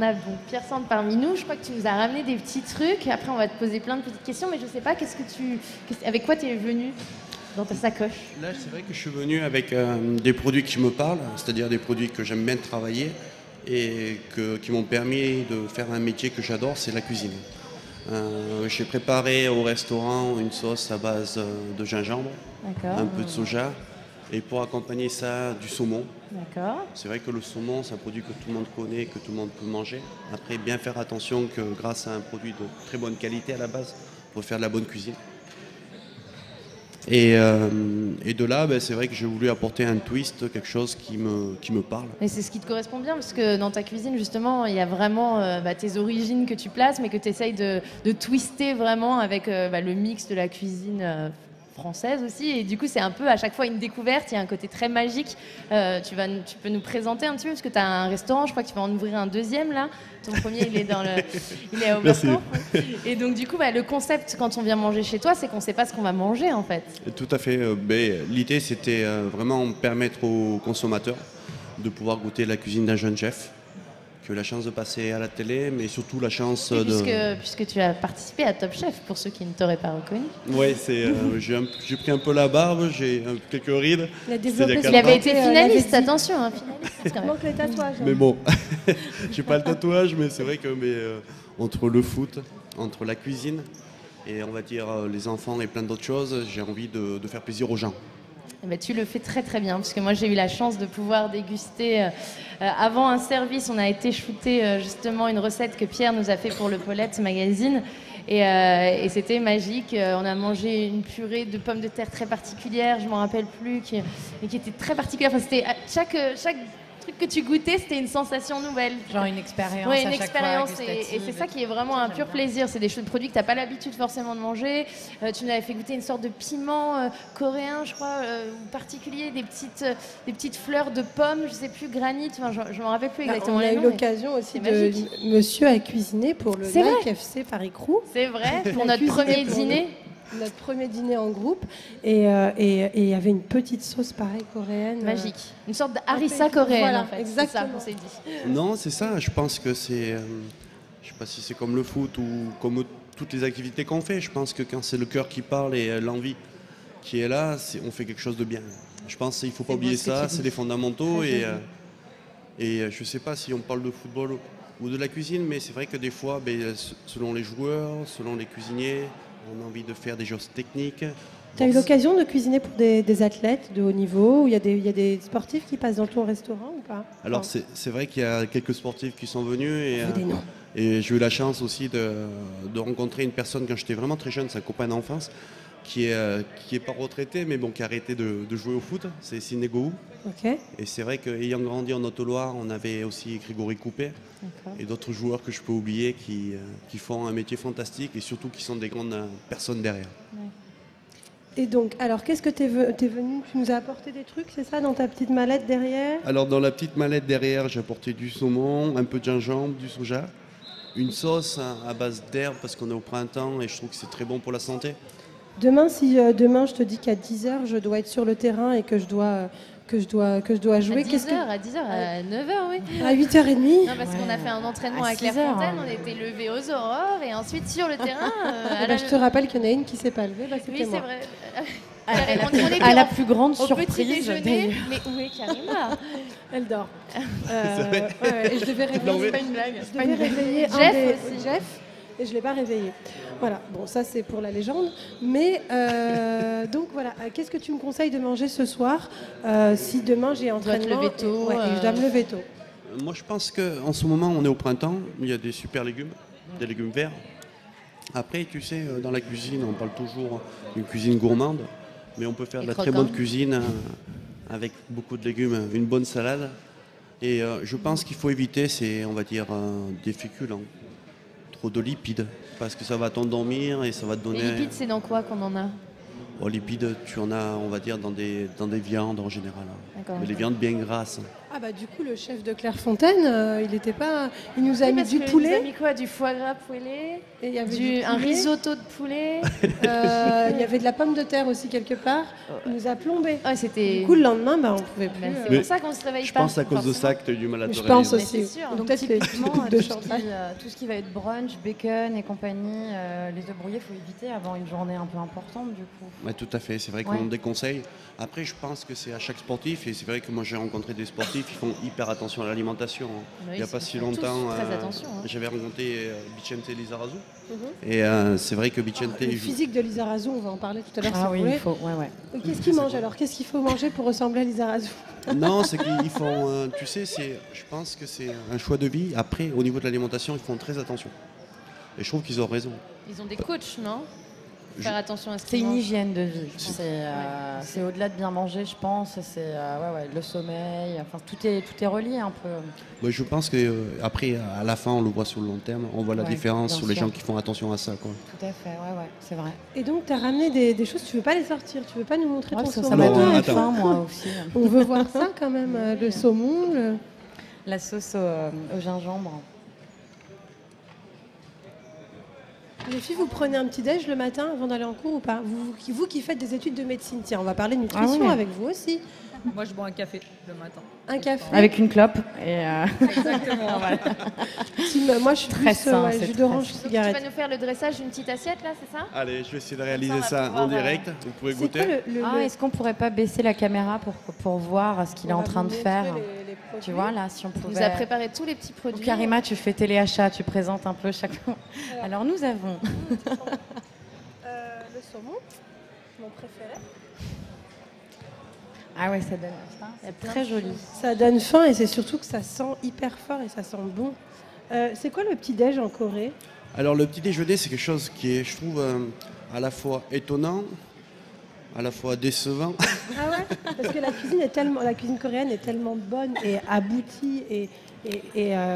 a Pierre Sand parmi nous. Je crois que tu nous as ramené des petits trucs. Après, on va te poser plein de petites questions, mais je sais pas, avec quoi tu es venu dans ta sacoche? Là, c'est vrai que je suis venu avec des produits qui me parlent, c'est-à-dire des produits que j'aime bien travailler et qui m'ont permis de faire un métier que j'adore, c'est la cuisine. J'ai préparé au restaurant une sauce à base de gingembre, un peu de soja, et pour accompagner ça, du saumon. C'est vrai que le saumon, c'est un produit que tout le monde connaît, que tout le monde peut manger. Après, bien faire attention que grâce à un produit de très bonne qualité à la base, pour faire de la bonne cuisine. Et de là, c'est vrai que j'ai voulu apporter un twist, quelque chose qui me parle. Et c'est ce qui te correspond bien, parce que dans ta cuisine, justement, il y a vraiment tes origines que tu places, mais que tu essayes de twister vraiment avec le mix de la cuisine française aussi. Et du coup, c'est un peu à chaque fois une découverte. Il y a un côté très magique. Tu peux nous présenter un petit peu, parce que tu as un restaurant, je crois que tu vas en ouvrir un deuxième là. Ton premier, il est à Oberkampf. Et donc, du coup, le concept quand on vient manger chez toi, c'est qu'on ne sait pas ce qu'on va manger en fait. Tout à fait. L'idée, c'était vraiment permettre aux consommateurs de pouvoir goûter la cuisine d'un jeune chef, qui a eu la chance de passer à la télé, mais surtout la chance Puisque tu as participé à Top Chef, pour ceux qui ne t'auraient pas reconnu. Oui, j'ai pris un peu la barbe, j'ai quelques rides. Il avait été finaliste, attention, finaliste. Il manque les tatouages. Mais bon, j'ai pas le tatouage, mais c'est vrai que entre le foot, entre la cuisine et on va dire les enfants et plein d'autres choses, j'ai envie de faire plaisir aux gens. Tu le fais très très bien, parce que moi j'ai eu la chance de pouvoir déguster avant un service. On a été shooter justement une recette que Pierre nous a fait pour le Paulette Magazine et c'était magique. On a mangé une purée de pommes de terre très particulière, je m'en rappelle plus, mais qui était très particulière. Enfin, c'était chaque truc que tu goûtais, c'était une sensation nouvelle. Genre une expérience. Oui, une expérience. Et c'est ça qui est vraiment un pur plaisir. C'est des choses de produits que tu n'as pas l'habitude forcément de manger. Tu nous avais fait goûter une sorte de piment coréen, je crois, particulier, des petites fleurs de pommes, je ne sais plus, granit. Enfin, je ne me rappelle plus exactement. On a eu l'occasion aussi de monsieur à cuisiner pour le KFC Paris Crew. C'est vrai, pour notre premier dîner. Notre premier dîner en groupe et il y avait une petite sauce pareille coréenne. Magique. Une sorte d'harissa coréenne, voilà, en fait. Exactement. C'est ça qu'on s'est dit. Non, c'est ça. Je pense que c'est... je sais pas si c'est comme le foot ou comme toutes les activités qu'on fait. Je pense que quand c'est le cœur qui parle et l'envie qui est là, on fait quelque chose de bien. Je pense qu'il ne faut pas oublier ça. C'est les fondamentaux. Et je ne sais pas si on parle de football ou de la cuisine, mais c'est vrai que des fois, selon les joueurs, selon les cuisiniers, on a envie de faire des choses techniques. Tu as eu l'occasion de cuisiner pour des athlètes de haut niveau, où il y a des sportifs qui passent dans ton restaurant ou pas? Alors c'est vrai qu'il y a quelques sportifs qui sont venus et j'ai eu la chance aussi de rencontrer une personne quand j'étais vraiment très jeune, c'est un copain d'enfance, qui est pas retraité mais bon, qui a arrêté de jouer au foot, c'est Sidney Gohou. Okay. Et c'est vrai qu'ayant grandi en Haute-Loire, on avait aussi Grégory Coupet et d'autres joueurs que je peux oublier qui font un métier fantastique et surtout qui sont des grandes personnes derrière. Ouais. Et donc, alors qu'est-ce que tu es venu, tu nous as apporté des trucs, c'est ça, dans ta petite mallette derrière? Alors dans la petite mallette derrière, j'ai apporté du saumon, un peu de gingembre, du soja, une sauce à base d'herbes parce qu'on est au printemps et je trouve que c'est très bon pour la santé. Demain, si demain je te dis qu'à 10h, je dois être sur le terrain et que je dois jouer. À 10h, à 9h, oui. À 8h30. Non, parce qu'on a fait un entraînement à Clairefontaine, on était levés aux aurores et ensuite sur le terrain. Je te rappelle qu'il y en a une qui s'est pas levée, c'était oui, moi. C'est vrai. À la plus grande au surprise. Petit déjeuner, mais où est Karima? Elle dort. Je devais réveiller. C'est pas une blague. Je devais réveiller Jeff. Et je ne l'ai pas réveillé. Voilà, bon, ça c'est pour la légende. Mais donc voilà, qu'est-ce que tu me conseilles de manger ce soir si demain j'ai entraînement? Tu dois te lever tôt. Et je dois me lever tôt. Moi je pense qu'en ce moment on est au printemps, il y a des super légumes, des légumes verts. Après tu sais, dans la cuisine on parle toujours d'une cuisine gourmande, mais on peut faire de la très bonne cuisine avec beaucoup de légumes, une bonne salade. Et je pense qu'il faut éviter, on va dire, des féculents. Trop de lipides, parce que ça va t'endormir et ça va te donner... Les lipides, c'est dans quoi qu'on en a? Lipides, tu en as, on va dire, dans des viandes en général. Mais les viandes bien grasses. Ah bah du coup, le chef de Clairefontaine, il nous a mis du poulet. Il nous a mis quoi? Du foie gras poêlé, et il y avait un risotto de poulet. Il y avait de la pomme de terre aussi quelque part. Il nous a plombé. C'était... Du coup, le lendemain, on pouvait plus. C'est pour ça qu'on se réveille pas. Je pense à cause de ça que tu as eu du mal à te réveiller. Je pense aussi. C'est sûr. Donc typiquement, tout ce qui va être brunch, bacon et compagnie, les œufs brouillés, il faut éviter avant une journée un peu importante du coup. Ouais, tout à fait, c'est vrai qu'on déconseille. Après, je pense que c'est à chaque sportif, et c'est vrai que moi j'ai rencontré des sportifs qui font hyper attention à l'alimentation. Il n'y a pas si longtemps, j'avais rencontré Vicente Lizarazu. Et c'est vrai que Vicente... Le physique de Lizarazu, on va en parler tout à l'heure si vous voulez. Il faut, Qu'est-ce qu'il mange alors? Qu'est-ce qu'il faut manger pour ressembler à Lizarazu? Non, c'est qu'ils font... tu sais, je pense que c'est un choix de vie. Après, au niveau de l'alimentation, ils font très attention. Et je trouve qu'ils ont raison. Ils ont des coachs, non? faire attention à ce C'est qu'ils une mangent. hygiène de vie. C'est au-delà de bien manger, je pense. C'est le sommeil. Enfin, tout est relié un peu. Ouais, je pense que après, à la fin, on le voit sur le long terme. On voit la différence bien sur les sûr. gens qui font attention à ça, quoi. Tout à fait, ouais, c'est vrai. Et donc, tu as ramené des choses, tu veux pas les sortir, tu veux pas nous montrer ton saumon. Ça m'a donné attends. faim, moi aussi. On veut voir ça quand même, le saumon. La sauce au gingembre. Les filles, vous prenez un petit déj le matin avant d'aller en cours ou pas vous qui faites des études de médecine, tiens, on va parler nutrition avec vous aussi. Moi, je bois un café le matin. Un café Avec une clope. Exactement. Moi, je suis très plus sain, jus d'orange, Donc, cigarette. tu vas nous faire le dressage d'une petite assiette là, c'est ça? Allez, je vais essayer de réaliser on va ça pouvoir, en direct. Vous pouvez C'est goûter. quoi Est-ce qu'on pourrait pas baisser la caméra pour voir ce qu'il est en train de faire? les produits. Tu vois, là, si on On pouvait... nous a préparé tous les petits Ou produits. Karima, tu fais téléachat, tu présentes un peu chaque fois. Alors, nous avons... Le saumon, mon préféré. Ah ouais, ça donne faim. C'est très joli. Ça donne faim et c'est surtout que ça sent hyper fort et ça sent bon. C'est quoi le petit déj en Corée? Alors, le petit déjeuner, c'est quelque chose qui est, je trouve, à la fois étonnant, à la fois décevant. Ah ouais? Parce que la cuisine coréenne est tellement bonne et aboutie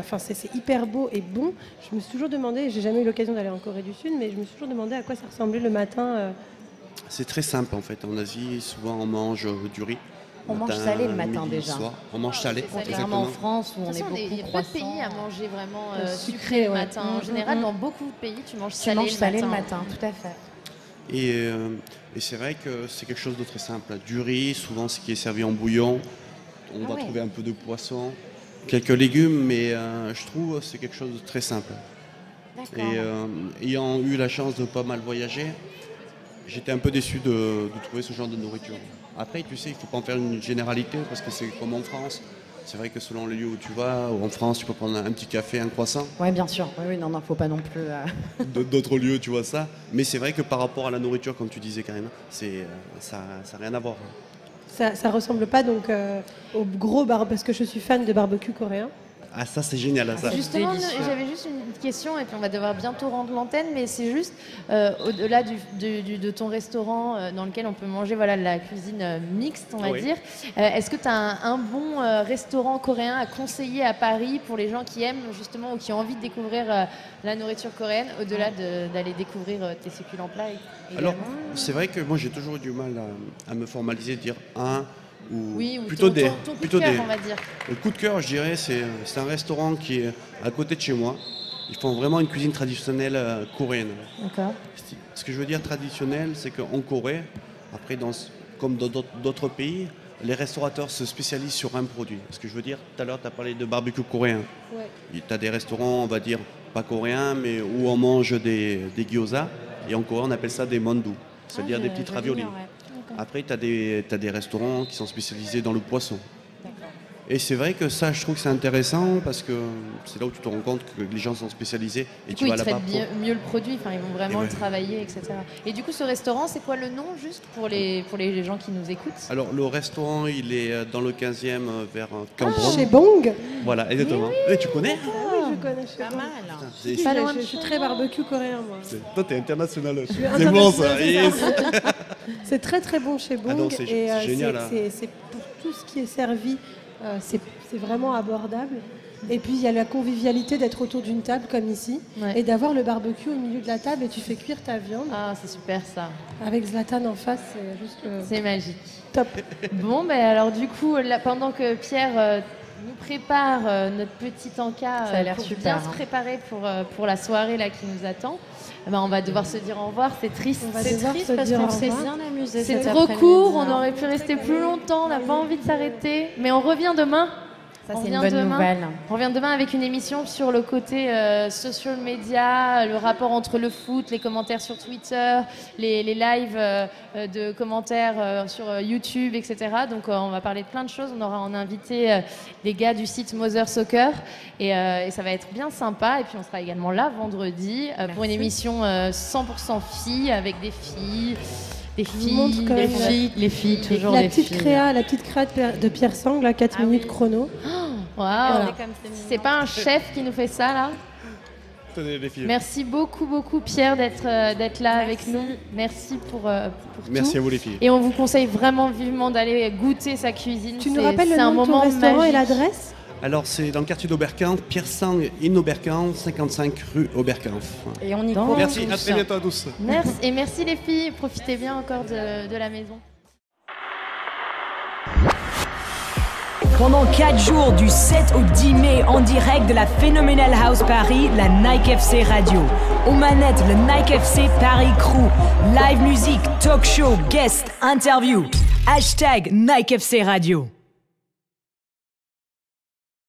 enfin c'est hyper beau et bon. Je me suis toujours demandé, j'ai jamais eu l'occasion d'aller en Corée du Sud, mais je me suis toujours demandé à quoi ça ressemblait le matin. C'est très simple, en fait. En Asie, souvent, on mange du riz. On mange salé le matin, midi, déjà. soir. On mange salé, Contrairement en exactement. France où on est De toute façon, beaucoup il y a peu de croissant. pays à manger vraiment Sucré, sucré le ouais. matin. En général, dans beaucoup de pays, tu manges Tu salé, manges salé le le matin. matin, tout à fait. Et c'est vrai que c'est quelque chose de très simple. Du riz, souvent ce qui est servi en bouillon. On va trouver un peu de poisson, quelques légumes, mais je trouve que c'est quelque chose de très simple. Et ayant eu la chance de pas mal voyager, j'étais un peu déçu de trouver ce genre de nourriture. Après, tu sais, il ne faut pas en faire une généralité parce que c'est comme en France. C'est vrai que selon les lieux où tu vas, ou en France, tu peux prendre un petit café, un croissant. Oui, bien sûr. Oui, non, faut pas non plus... D'autres lieux, tu vois ça. Mais c'est vrai que par rapport à la nourriture, comme tu disais, Karina, ça n'a rien à voir. Ça ressemble pas donc au gros barbecue, parce que je suis fan de barbecue coréen. Ah, ça, c'est génial, ça. Justement, j'avais juste une question, et puis on va devoir bientôt rendre l'antenne, mais c'est juste, au-delà de ton restaurant dans lequel on peut manger la cuisine mixte, on va dire, est-ce que tu as un bon restaurant coréen à conseiller à Paris pour les gens qui aiment justement ou qui ont envie de découvrir la nourriture coréenne, au-delà d'aller découvrir tes succulents plats Alors, c'est vrai que moi, j'ai toujours eu du mal à me formaliser, dire un... Ou plutôt des. Ton coup de cœur, on va dire. Le coup de cœur, je dirais, c'est un restaurant qui est à côté de chez moi. Ils font vraiment une cuisine traditionnelle coréenne. D'accord. Ce que je veux dire traditionnel, c'est qu'en Corée, après, comme dans d'autres pays, les restaurateurs se spécialisent sur un produit. Ce que je veux dire, tout à l'heure, tu as parlé de barbecue coréen. Tu as des restaurants, on va dire, pas coréens, mais où on mange des gyoza. Et en Corée, on appelle ça des mandu, c'est-à-dire des petites raviolis. Après, tu as des restaurants qui sont spécialisés dans le poisson. Et c'est vrai que ça, je trouve que c'est intéressant parce que c'est là où tu te rends compte que les gens sont spécialisés. Et tu vas ils là-bas traitent mieux le produit, ils vont vraiment le travailler, etc. Et du coup, ce restaurant, c'est quoi le nom, juste pour les gens qui nous écoutent? Alors, le restaurant, il est dans le 15e vers Cambron. Chez Bong. Voilà, exactement. Et tu connais? Oui, je connais. Pas mal. Je suis très barbecue coréen, moi. Toi, t'es international. C'est bon, ça. Yes. C'est très très bon chez Bong. Ah non, c'est génial. C'est pour tout ce qui est servi, c'est vraiment abordable. Et puis il y a la convivialité d'être autour d'une table comme ici et d'avoir le barbecue au milieu de la table et tu fais cuire ta viande. Ah, c'est super ça. Avec Zlatan en face, c'est juste... C'est magique. Top. Bon, alors du coup, pendant que Pierre nous prépare notre petit encas pour super, bien se préparer pour la soirée là, qui nous attend, on va devoir se dire au revoir. C'est triste. C'est triste parce qu'on s'est bien amusé. C'est trop court, on aurait pu rester plus longtemps, on n'a pas envie de s'arrêter. Mais on revient demain. Ça, c'est une bonne nouvelle. On revient demain avec une émission sur le côté social media, le rapport entre le foot, les commentaires sur Twitter, les lives de commentaires sur YouTube, etc. Donc on va parler de plein de choses. On a invité des gars du site Mother Soccer et ça va être bien sympa. Et puis on sera également là vendredi pour une émission 100% filles avec des filles. Les filles, toujours la des petite filles. La petite créa de Pierre Sang, là, 4 minutes chrono. Wow. C'est pas un chef qui nous fait ça, là? Tenez, les filles. Merci beaucoup, beaucoup, Pierre, d'être là avec nous. Merci pour Merci tout. à vous, les filles. Et on vous conseille vraiment vivement d'aller goûter sa cuisine. Tu nous rappelles le nom de ton restaurant magique. Et l'adresse? Alors, c'est dans le quartier d'Oberkampf, Pierre Sang in Oberkampf, 55 rue Oberkampf. Et on y court. Merci, à très bientôt à tous. Merci, et merci les filles, profitez bien encore de la maison. Pendant 4 jours, du 7 au 10 mai, en direct de la Phenomenal House Paris, la Nike FC Radio. Aux manettes, le Nike FC Paris Crew. Live musique, talk show, guest, interview. #Nike FC Radio.